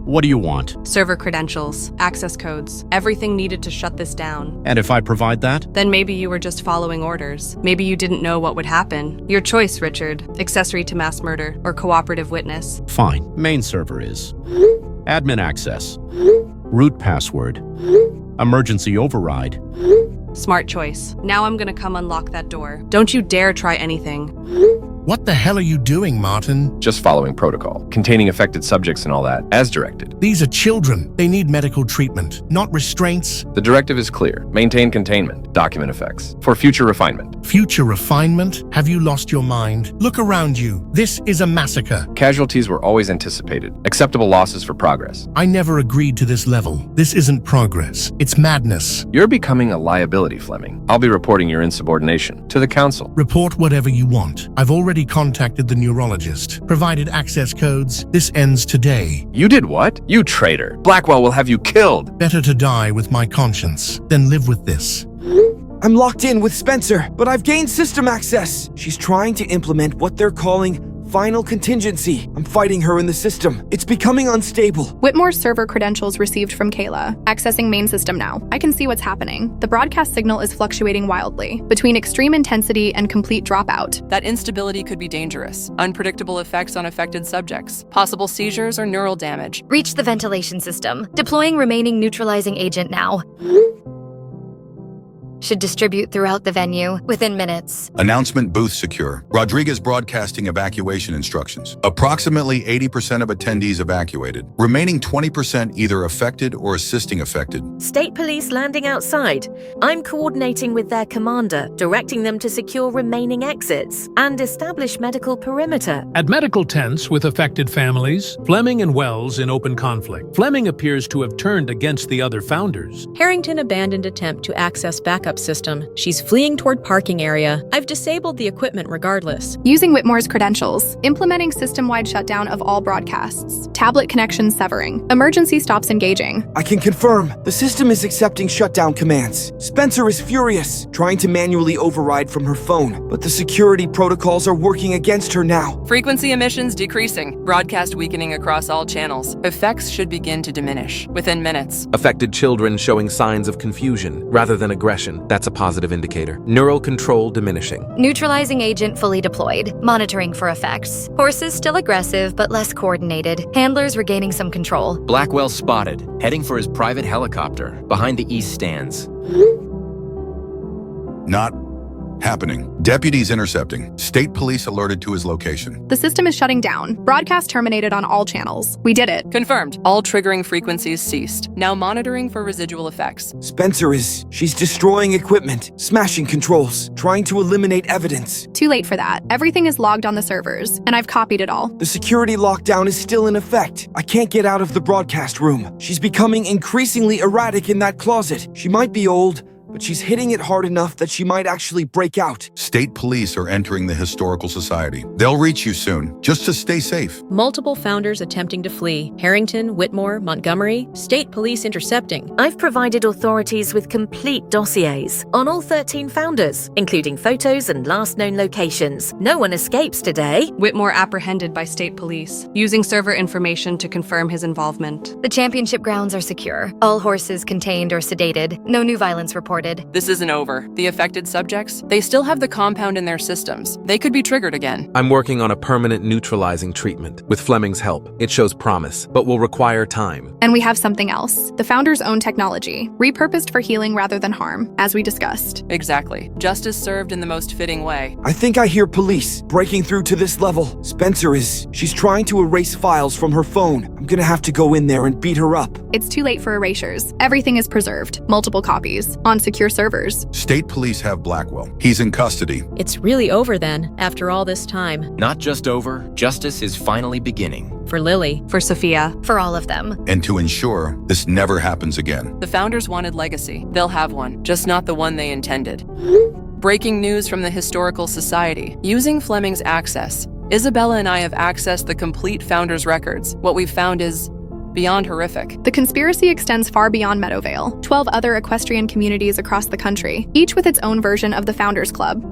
What do you want? Server credentials, access codes, everything needed to shut this down. And if I provide that? Then maybe you were just following orders. Maybe you didn't know what would happen. Your choice, Richard. Accessory to mass murder or cooperative witness. Fine. Main server is. Admin access. Root password. Emergency override. Smart choice. Now I'm gonna come unlock that door. Don't you dare try anything. What the hell are you doing, Martin? Just following protocol, containing affected subjects and all that, as directed. These are children. They need medical treatment, not restraints. The directive is clear. Maintain containment. Document effects. For future refinement. Future refinement? Have you lost your mind? Look around you. This is a massacre. Casualties were always anticipated. Acceptable losses for progress. I never agreed to this level. This isn't progress. It's madness. You're becoming a liability, Fleming. I'll be reporting your insubordination to the council. Report whatever you want. I've already contacted the neurologist, provided access codes. This ends today. You did what? You traitor. Blackwell will have you killed. Better to die with my conscience than live with this. I'm locked in with Spencer, but I've gained system access. She's trying to implement what they're calling final contingency. I'm fighting her in the system. It's becoming unstable. Whitmore's server credentials received from Kayla. Accessing main system now. I can see what's happening. The broadcast signal is fluctuating wildly, between extreme intensity and complete dropout. That instability could be dangerous. Unpredictable effects on affected subjects. Possible seizures or neural damage. Reach the ventilation system. Deploying remaining neutralizing agent now. Should distribute throughout the venue within minutes. Announcement booth secure. Rodriguez broadcasting evacuation instructions. Approximately 80% of attendees evacuated. Remaining 20% either affected or assisting affected. State police landing outside. I'm coordinating with their commander, directing them to secure remaining exits and establish medical perimeter. At medical tents with affected families, Fleming and Wells in open conflict. Fleming appears to have turned against the other founders. Harrington abandoned attempt to access backup system. She's fleeing toward parking area. I've disabled the equipment regardless. Using Whitmore's credentials. Implementing system-wide shutdown of all broadcasts. Tablet connections severing. Emergency stops engaging. I can confirm. The system is accepting shutdown commands. Spencer is furious, trying to manually override from her phone, but the security protocols are working against her now. Frequency emissions decreasing. Broadcast weakening across all channels. Effects should begin to diminish within minutes. Affected children showing signs of confusion rather than aggression. That's a positive indicator. Neural control diminishing. Neutralizing agent fully deployed. Monitoring for effects. Horses still aggressive, but less coordinated. Handlers regaining some control. Blackwell spotted, heading for his private helicopter behind the east stands. Not happening. Deputies intercepting. State police alerted to his location. The system is shutting down. Broadcast terminated on all channels. We did it. Confirmed. All triggering frequencies ceased. Now monitoring for residual effects. She's destroying equipment, smashing controls, trying to eliminate evidence. Too late for that. Everything is logged on the servers, and I've copied it all. The security lockdown is still in effect. I can't get out of the broadcast room. She's becoming increasingly erratic in that closet. She might be old, but she's hitting it hard enough that she might actually break out. State police are entering the Historical Society. They'll reach you soon, just to stay safe. Multiple founders attempting to flee. Harrington, Whitmore, Montgomery, state police intercepting. I've provided authorities with complete dossiers on all 13 founders, including photos and last known locations. No one escapes today. Whitmore apprehended by state police, using server information to confirm his involvement. The championship grounds are secure. All horses contained or sedated. No new violence reported. This isn't over. The affected subjects, they still have the compound in their systems. They could be triggered again. I'm working on a permanent neutralizing treatment. With Fleming's help, it shows promise, but will require time. And we have something else. The founder's own technology, repurposed for healing rather than harm, as we discussed. Exactly. Justice served in the most fitting way. I think I hear police breaking through to this level. She's trying to erase files from her phone. I'm gonna have to go in there and beat her up. It's too late for erasures. Everything is preserved. Multiple copies. On secure servers. State police have Blackwell. He's in custody. It's really over then, after all this time. Not just over, justice is finally beginning. For Lily. For Sophia. For all of them. And to ensure this never happens again. The founders wanted legacy. They'll have one, just not the one they intended. Breaking news from the Historical Society. Using Fleming's access, Isabella and I have accessed the complete founders' records. What we've found is beyond horrific. The conspiracy extends far beyond Meadowvale. 12 other equestrian communities across the country, each with its own version of the Founders Club.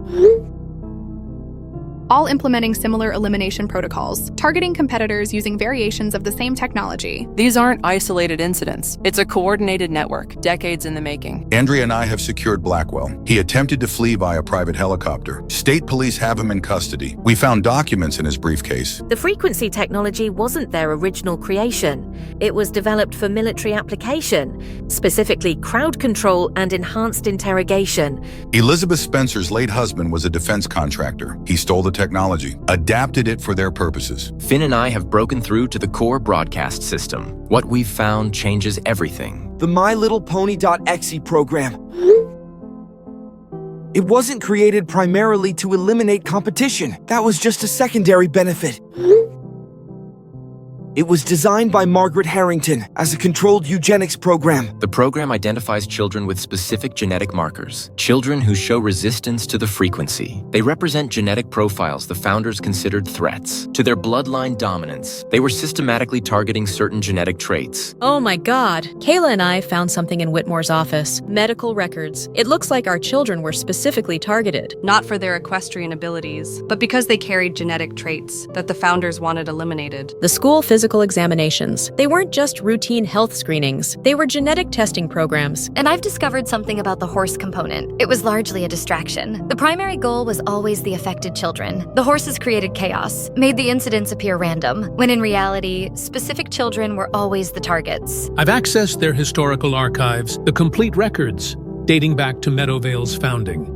all implementing similar elimination protocols, targeting competitors using variations of the same technology. These aren't isolated incidents. It's a coordinated network, decades in the making. Andrea and I have secured Blackwell. He attempted to flee via private helicopter. State police have him in custody. We found documents in his briefcase. The frequency technology wasn't their original creation. It was developed for military application, specifically crowd control and enhanced interrogation. Elizabeth Spencer's late husband was a defense contractor. He stole the technology, adapted it for their purposes. Finn and I have broken through to the core broadcast system. What we've found changes everything. The My Little Pony.exe program. It wasn't created primarily to eliminate competition. That was just a secondary benefit. It was designed by Margaret Harrington as a controlled eugenics program. The program identifies children with specific genetic markers, children who show resistance to the frequency. They represent genetic profiles the founders considered threats to their bloodline dominance. They were systematically targeting certain genetic traits. Oh my God. Kayla and I found something in Whitmore's office. Medical records. It looks like our children were specifically targeted. Not for their equestrian abilities, but because they carried genetic traits that the founders wanted eliminated. The school physical examinations. They weren't just routine health screenings. They were genetic testing programs. And I've discovered something about the horse component. It was largely a distraction. The primary goal was always the affected children. The horses created chaos, made the incidents appear random, when in reality, specific children were always the targets. I've accessed their historical archives, the complete records, dating back to Meadowvale's founding.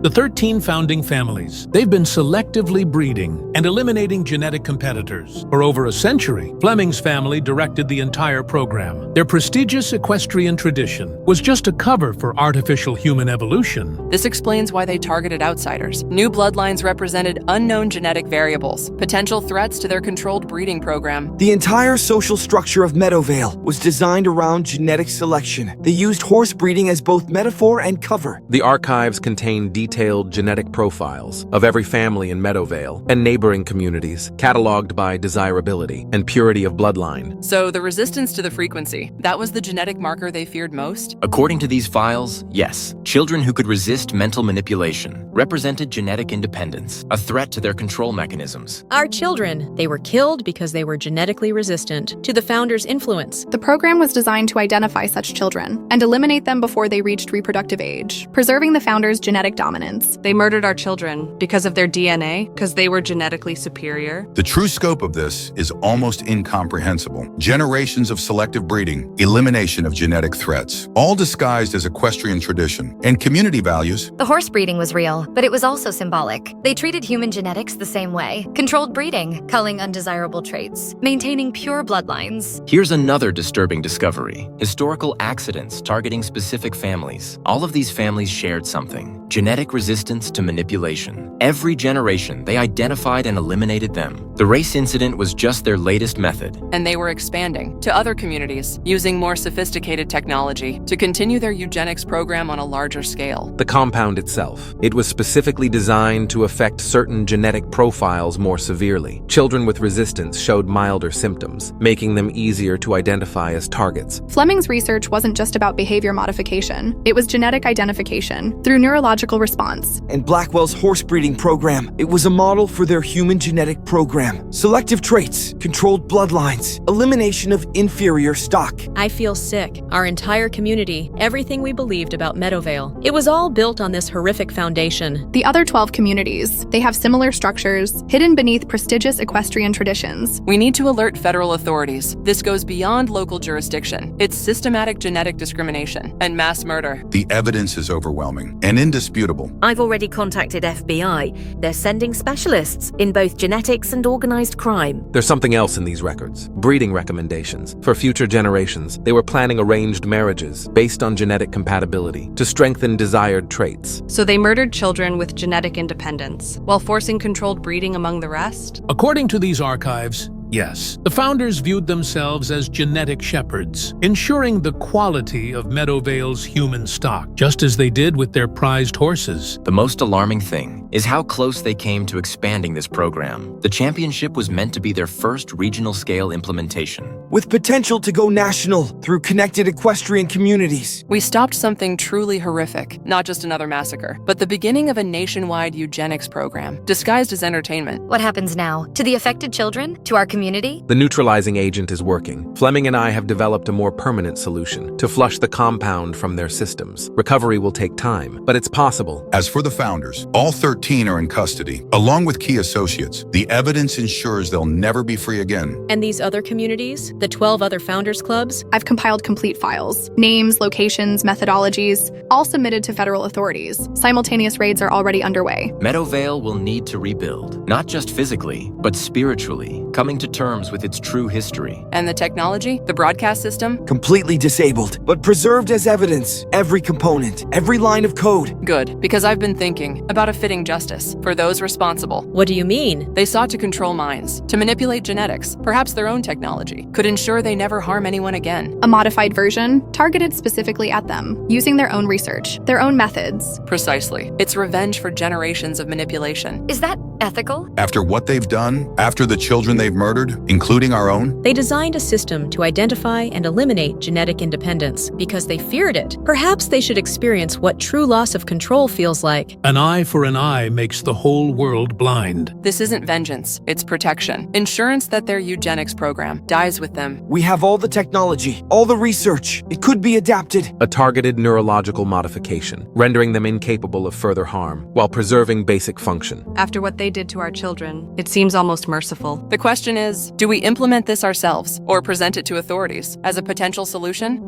The 13 founding families, they've been selectively breeding and eliminating genetic competitors. For over a century, Fleming's family directed the entire program. Their prestigious equestrian tradition was just a cover for artificial human evolution. This explains why they targeted outsiders. New bloodlines represented unknown genetic variables, potential threats to their controlled breeding program. The entire social structure of Meadowvale was designed around genetic selection. They used horse breeding as both metaphor and cover. The archives contain detailed genetic profiles of every family in Meadowvale and neighboring communities, cataloged by desirability and purity of bloodline. So the resistance to the frequency, that was the genetic marker they feared most? According to these files, yes. Children who could resist mental manipulation represented genetic independence, a threat to their control mechanisms. Our children, they were killed because they were genetically resistant to the founders' influence. The program was designed to identify such children and eliminate them before they reached reproductive age, preserving the founders' genetic dominance. They murdered our children because of their DNA, because they were genetically superior. The true scope of this is almost incomprehensible. Generations of selective breeding, elimination of genetic threats, all disguised as equestrian tradition and community values. The horse breeding was real, but it was also symbolic. They treated human genetics the same way. Controlled breeding, culling undesirable traits, maintaining pure bloodlines. Here's another disturbing discovery. Historical accidents targeting specific families. All of these families shared something. Genetic resistance to manipulation. Every generation, they identified and eliminated them. The race incident was just their latest method. And they were expanding to other communities, using more sophisticated technology to continue their eugenics program on a larger scale. The compound itself, it was specifically designed to affect certain genetic profiles more severely. Children with resistance showed milder symptoms, making them easier to identify as targets. Fleming's research wasn't just about behavior modification. It was genetic identification through neurological response. And Blackwell's horse breeding program, it was a model for their human genetic program. Selective traits, controlled bloodlines, elimination of inferior stock. I feel sick. Our entire community, everything we believed about Meadowvale, it was all built on this horrific foundation. The other 12 communities, they have similar structures, hidden beneath prestigious equestrian traditions. We need to alert federal authorities. This goes beyond local jurisdiction. It's systematic genetic discrimination and mass murder. The evidence is overwhelming and indisputable. I've already contacted FBI. They're sending specialists in both genetics and organized crime. There's something else in these records. Breeding recommendations. For future generations, they were planning arranged marriages based on genetic compatibility to strengthen desired traits. So they murdered children with genetic independence, while forcing controlled breeding among the rest? According to these archives, Yes, the founders viewed themselves as genetic shepherds, ensuring the quality of Meadowvale's human stock, just as they did with their prized horses. The most alarming thing is how close they came to expanding this program. The championship was meant to be their first regional-scale implementation, with potential to go national through connected equestrian communities. We stopped something truly horrific, not just another massacre, but the beginning of a nationwide eugenics program, disguised as entertainment. What happens now? To the affected children? To our community? The neutralizing agent is working. Fleming and I have developed a more permanent solution to flush the compound from their systems. Recovery will take time, but it's possible. As for the founders, all 13 are in custody, along with key associates. The evidence ensures they'll never be free again. And these other communities? The 12 other founders clubs? I've compiled complete files. Names, locations, methodologies, all submitted to federal authorities. Simultaneous raids are already underway. Meadowvale will need to rebuild, not just physically, but spiritually, coming to terms with its true history. And the technology? The broadcast system? Completely disabled, but preserved as evidence. Every component, every line of code. Good, because I've been thinking about a fitting justice for those responsible. What do you mean? They sought to control minds, to manipulate genetics, perhaps their own technology, could ensure they never harm anyone again. A modified version, targeted specifically at them, using their own research, their own methods. Precisely. It's revenge for generations of manipulation. Is that ethical? After what they've done, after the children they've murdered, including our own? They designed a system to identify and eliminate genetic independence because they feared it. Perhaps they should experience what true loss of control feels like. An eye for an eye makes the whole world blind. This isn't vengeance, it's protection. Insurance that their eugenics program dies with them. We have all the technology, all the research. It could be adapted. A targeted neurological modification, rendering them incapable of further harm, while preserving basic function. After what they did to our children, it seems almost merciful. The question is, do we implement this ourselves or present it to authorities as a potential solution?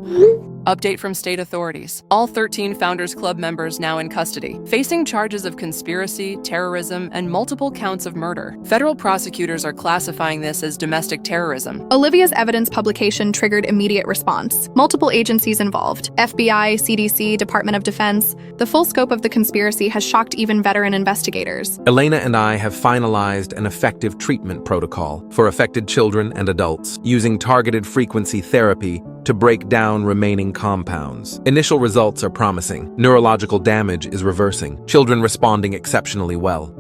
Update from state authorities. All 13 Founders Club members now in custody, facing charges of conspiracy, terrorism, and multiple counts of murder. Federal prosecutors are classifying this as domestic terrorism. Olivia's evidence publication triggered immediate response. Multiple agencies involved: FBI, CDC, Department of Defense. The full scope of the conspiracy has shocked even veteran investigators. Elena and I have finalized an effective treatment protocol for affected children and adults, using targeted frequency therapy to break down remaining compounds. Initial results are promising. Neurological damage is reversing. Children responding exceptionally well.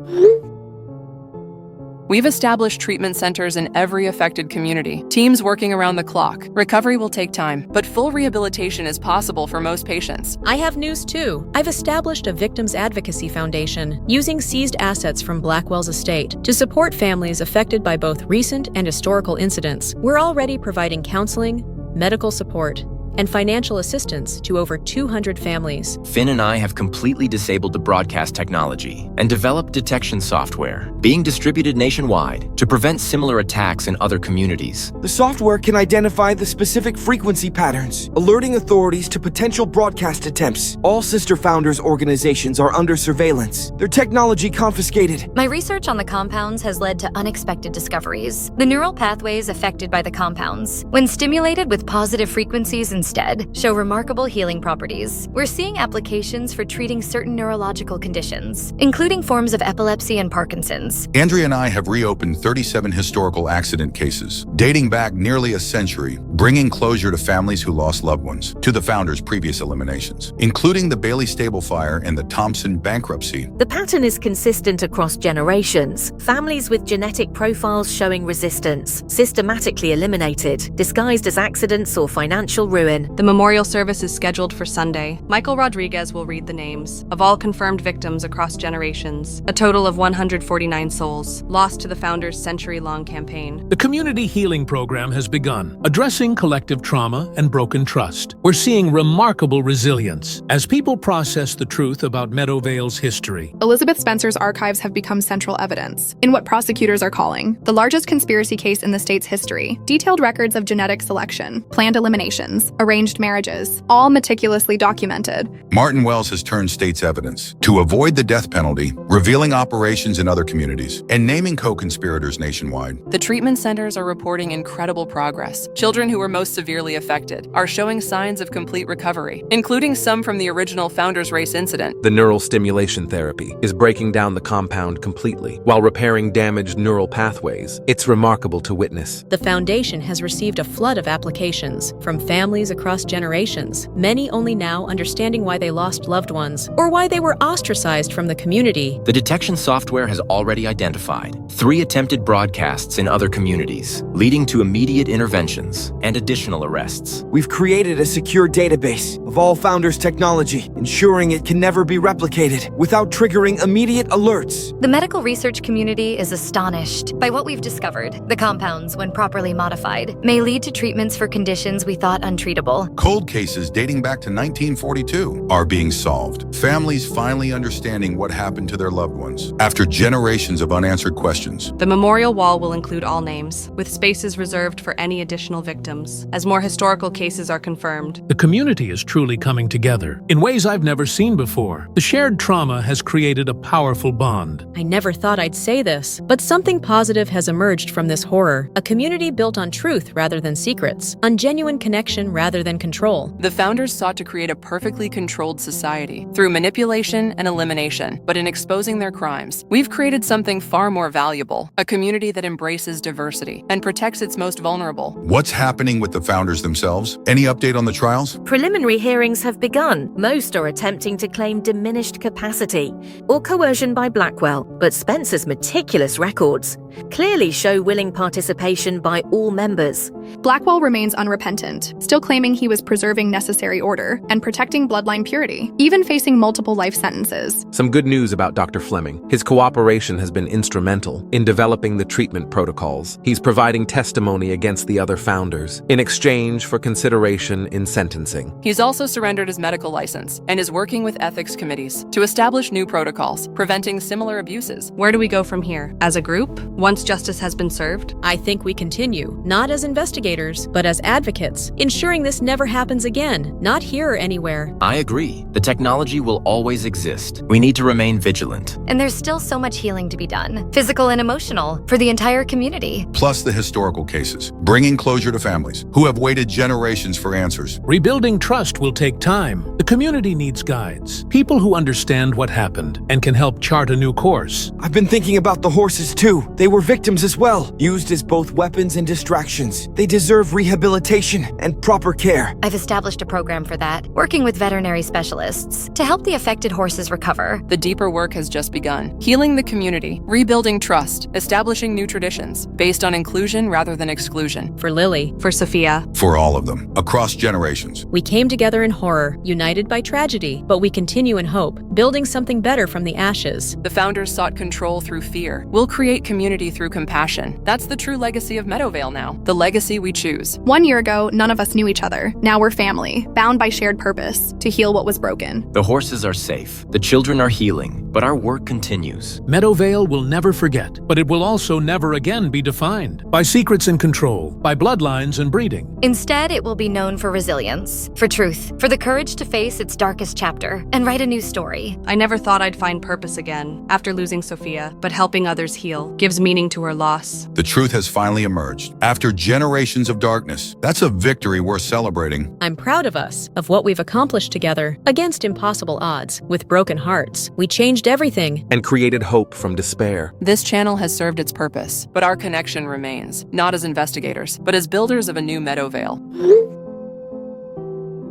We've established treatment centers in every affected community, teams working around the clock. Recovery will take time, but full rehabilitation is possible for most patients. I have news too. I've established a Victims Advocacy Foundation using seized assets from Blackwell's estate to support families affected by both recent and historical incidents. We're already providing counseling, medical support, and financial assistance to over 200 families. Finn and I have completely disabled the broadcast technology and developed detection software, being distributed nationwide to prevent similar attacks in other communities. The software can identify the specific frequency patterns, alerting authorities to potential broadcast attempts. All sister founders organizations are under surveillance, their technology confiscated. My research on the compounds has led to unexpected discoveries. The neural pathways affected by the compounds, when stimulated with positive frequencies instead, show remarkable healing properties. We're seeing applications for treating certain neurological conditions, including forms of epilepsy and Parkinson's. Andrea and I have reopened 37 historical accident cases, dating back nearly a century, bringing closure to families who lost loved ones, to the founders' previous eliminations, including the Bailey Stable Fire and the Thompson bankruptcy. The pattern is consistent across generations. Families with genetic profiles showing resistance, systematically eliminated, disguised as accidents or financial ruin. The memorial service is scheduled for Sunday. Michael Rodriguez will read the names of all confirmed victims across generations, a total of 149 souls, lost to the founders' century-long campaign. The Community Healing Program has begun, addressing collective trauma and broken trust. We're seeing remarkable resilience as people process the truth about Meadowvale's history. Elizabeth Spencer's archives have become central evidence in what prosecutors are calling the largest conspiracy case in the state's history. Detailed records of genetic selection, planned eliminations, arranged marriages, all meticulously documented. Martin Wells has turned state's evidence to avoid the death penalty, revealing operations in other communities, and naming co-conspirators nationwide. The treatment centers are reporting incredible progress. Children who who were most severely affected are showing signs of complete recovery, including some from the original Founders Race incident. The neural stimulation therapy is breaking down the compound completely while repairing damaged neural pathways. It's remarkable to witness. The Foundation has received a flood of applications from families across generations, many only now understanding why they lost loved ones or why they were ostracized from the community. The detection software has already identified 3 attempted broadcasts in other communities, leading to immediate interventions and additional arrests. We've created a secure database of all Founders technology, ensuring it can never be replicated without triggering immediate alerts. The medical research community is astonished by what we've discovered. The compounds, when properly modified, may lead to treatments for conditions we thought untreatable. Cold cases dating back to 1942 are being solved. Families finally understanding what happened to their loved ones after generations of unanswered questions. The memorial wall will include all names, with spaces reserved for any additional victims, as more historical cases are confirmed. The community is truly coming together in ways I've never seen before. The shared trauma has created a powerful bond. I never thought I'd say this, but something positive has emerged from this horror. A community built on truth rather than secrets, on genuine connection rather than control. The Founders sought to create a perfectly controlled society through manipulation and elimination, but in exposing their crimes, we've created something far more valuable, a community that embraces diversity and protects its most vulnerable. What's happening with the Founders themselves? Any update on the trials? Preliminary hearings have begun. Most are attempting to claim diminished capacity or coercion by Blackwell, but Spencer's meticulous records clearly show willing participation by all members. Blackwell remains unrepentant, still claiming he was preserving necessary order and protecting bloodline purity, even facing multiple life sentences. Some good news about Dr. Fleming. His cooperation has been instrumental in developing the treatment protocols. He's providing testimony against the other Founders in exchange for consideration in sentencing. He's also surrendered his medical license and is working with ethics committees to establish new protocols, preventing similar abuses. Where do we go from here? As a group, once justice has been served? I think we continue, not as investigators, but as advocates, ensuring this never happens again, not here or anywhere. I agree. The technology will always exist. We need to remain vigilant. And there's still so much healing to be done, physical and emotional, for the entire community. Plus the historical cases, bringing closure to families who have waited generations for answers. Rebuilding trust will take time. The community needs guides, people who understand what happened and can help chart a new course. I've been thinking about the horses too. They were victims as well, used as both weapons and distractions. They deserve rehabilitation and proper care. I've established a program for that, working with veterinary specialists to help the affected horses recover. The deeper work has just begun. Healing the community, rebuilding trust, establishing new traditions, based on inclusion rather than exclusion. For Lily. For Sophia. For all of them, across generations. We came together in horror, united by tragedy, but we continue in hope, building something better from the ashes. The Founders sought control through fear. We'll create community through compassion. That's the true legacy of Meadowvale now. The legacy we choose. 1 year ago, none of us knew each other. Now we're family, bound by shared purpose to heal what was broken. The horses are safe. The children are healing, but our work continues. Meadowvale will never forget, but it will also never again be defined by secrets and control, by bloodlines and breeding. Instead, it will be known for resilience, for truth, for the courage to face its darkest chapter and write a new story. I never thought I'd find purpose again after losing Sophia, but helping others heal gives meaning to her loss. The truth has finally emerged. After generations of darkness, that's a victory worth celebrating. I'm proud of us, of what we've accomplished together, against impossible odds, with broken hearts. We changed everything. And created hope from despair. This channel has served its purpose, but our connection remains, not as investigators, but as builders of a new Meadowvale.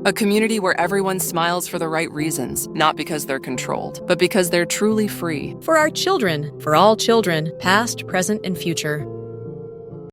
A community where everyone smiles for the right reasons, not because they're controlled, but because they're truly free. For our children, for all children, past, present, and future.